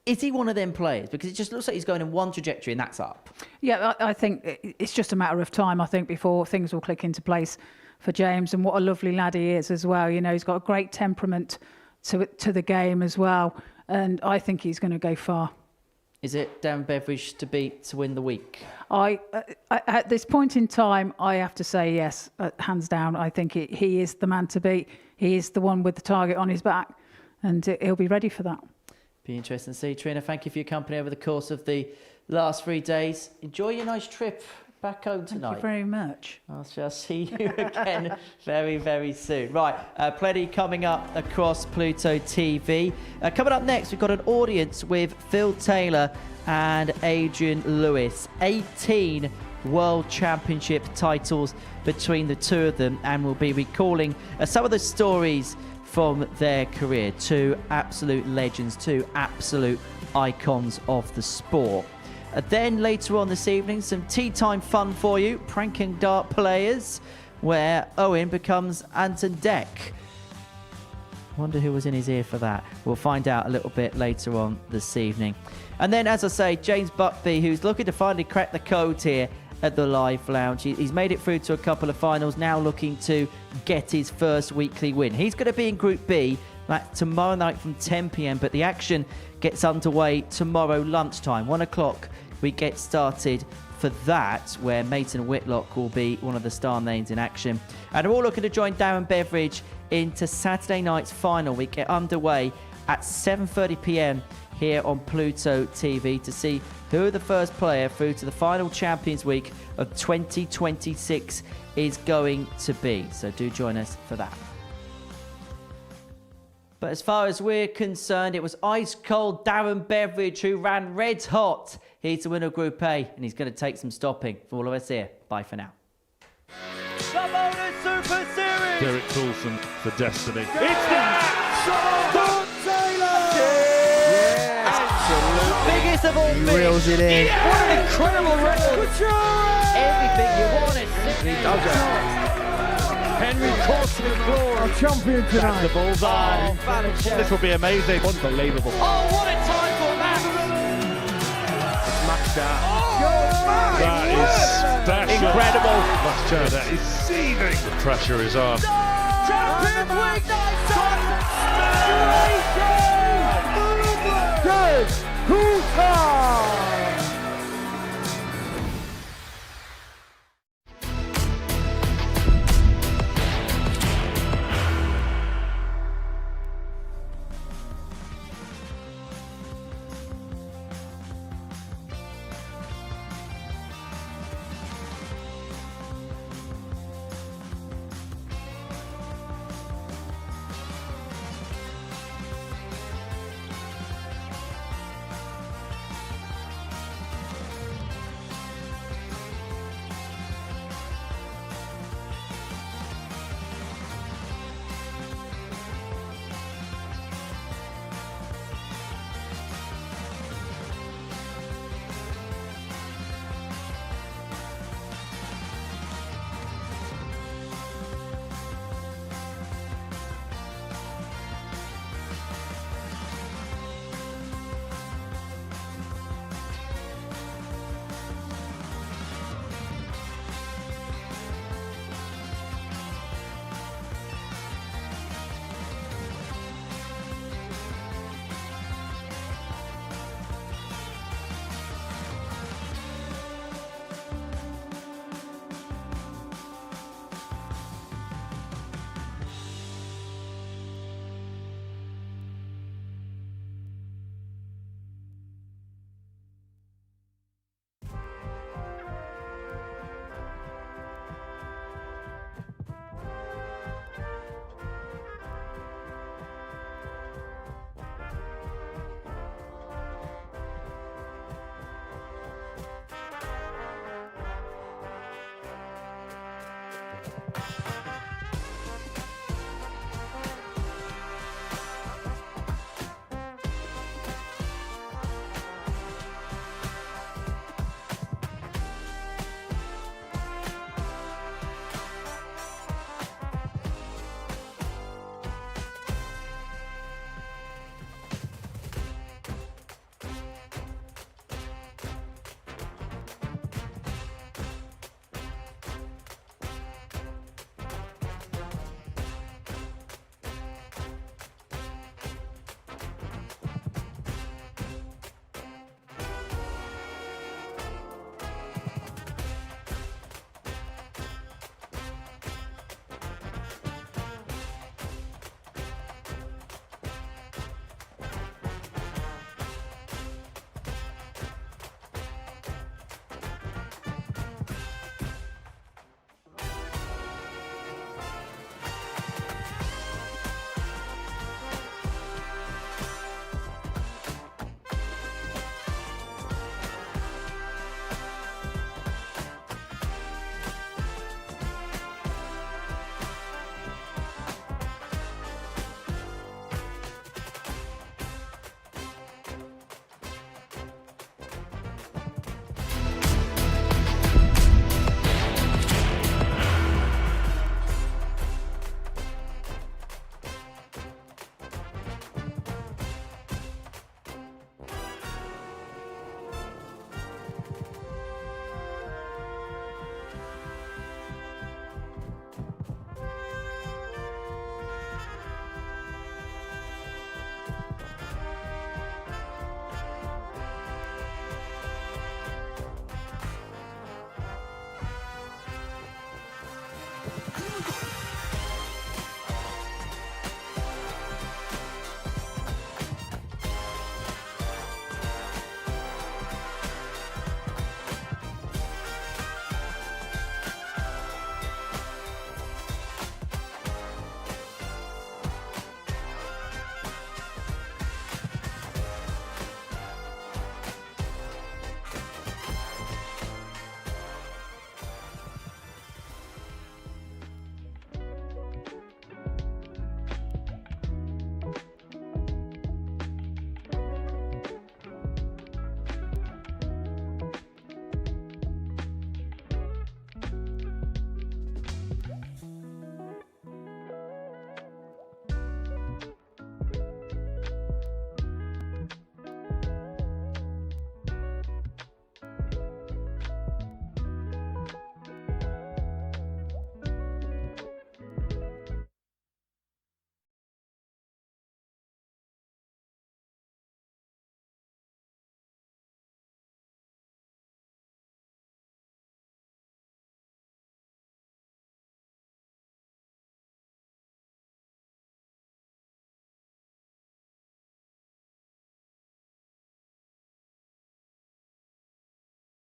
Is he one of them players? Because it just looks like he's going in one trajectory and that's up. Yeah, I think it's just a matter of time, I think, before things will click into place for James. And what a lovely lad he is as well. He's got a great temperament to the game as well. And I think he's going to go far. Is it Darren Beveridge to beat to win the week? I at this point in time, I have to say yes, hands down. I think he is the man to beat. He is the one with the target on his back, and he'll be ready for that. Be interesting to see. Trina, thank you for your company over the course of the last 3 days. Enjoy your nice trip back home tonight. Thank you very much. I shall see you again very, very soon. Right, plenty coming up across Pluto TV. Coming up next, we've got an audience with Phil Taylor and Adrian Lewis. 18 World Championship titles between the two of them, and we'll be recalling some of the stories from their career. Two absolute legends, two absolute icons of the sport. Then later on this evening, some tea time fun for you, pranking dart players, where Owen becomes Anton Deck. Wonder who was in his ear for that. We'll find out a little bit later on this evening. And then, as I say, James Buckby, who's looking to finally crack the code here at the Live Lounge. He's made it through to a couple of finals, now looking to get his first weekly win. He's going to be in Group B. That's tomorrow night from 10 p.m, but the action gets underway tomorrow lunchtime. 1 o'clock we get started for that, where Mason Whitlock will be one of the star names in action. And we're all looking to join Darren Beveridge into Saturday night's final. We get underway at 7:30 p.m. here on Pluto TV to see who the first player through to the final Champions Week of 2026 is going to be. So do join us for that. But as far as we're concerned, it was ice cold Darren Beveridge who ran red hot. He's the winner of Group A, and he's going to take some stopping. For all of us here, bye for now. The Modus Super Series. Derek Coulson for Destiny. It's there! Phil Taylor! Absolutely. Biggest of all fish. Reels it in. What an incredible record. Everything you wanted. He does it. Henry Course with glory. Our champion tonight. The bullseye. This will be amazing. Unbelievable. Oh, what a time for that. It's maxed out. That is special. Incredible. Last chair, that is seething. The pressure is on. Champions Week night.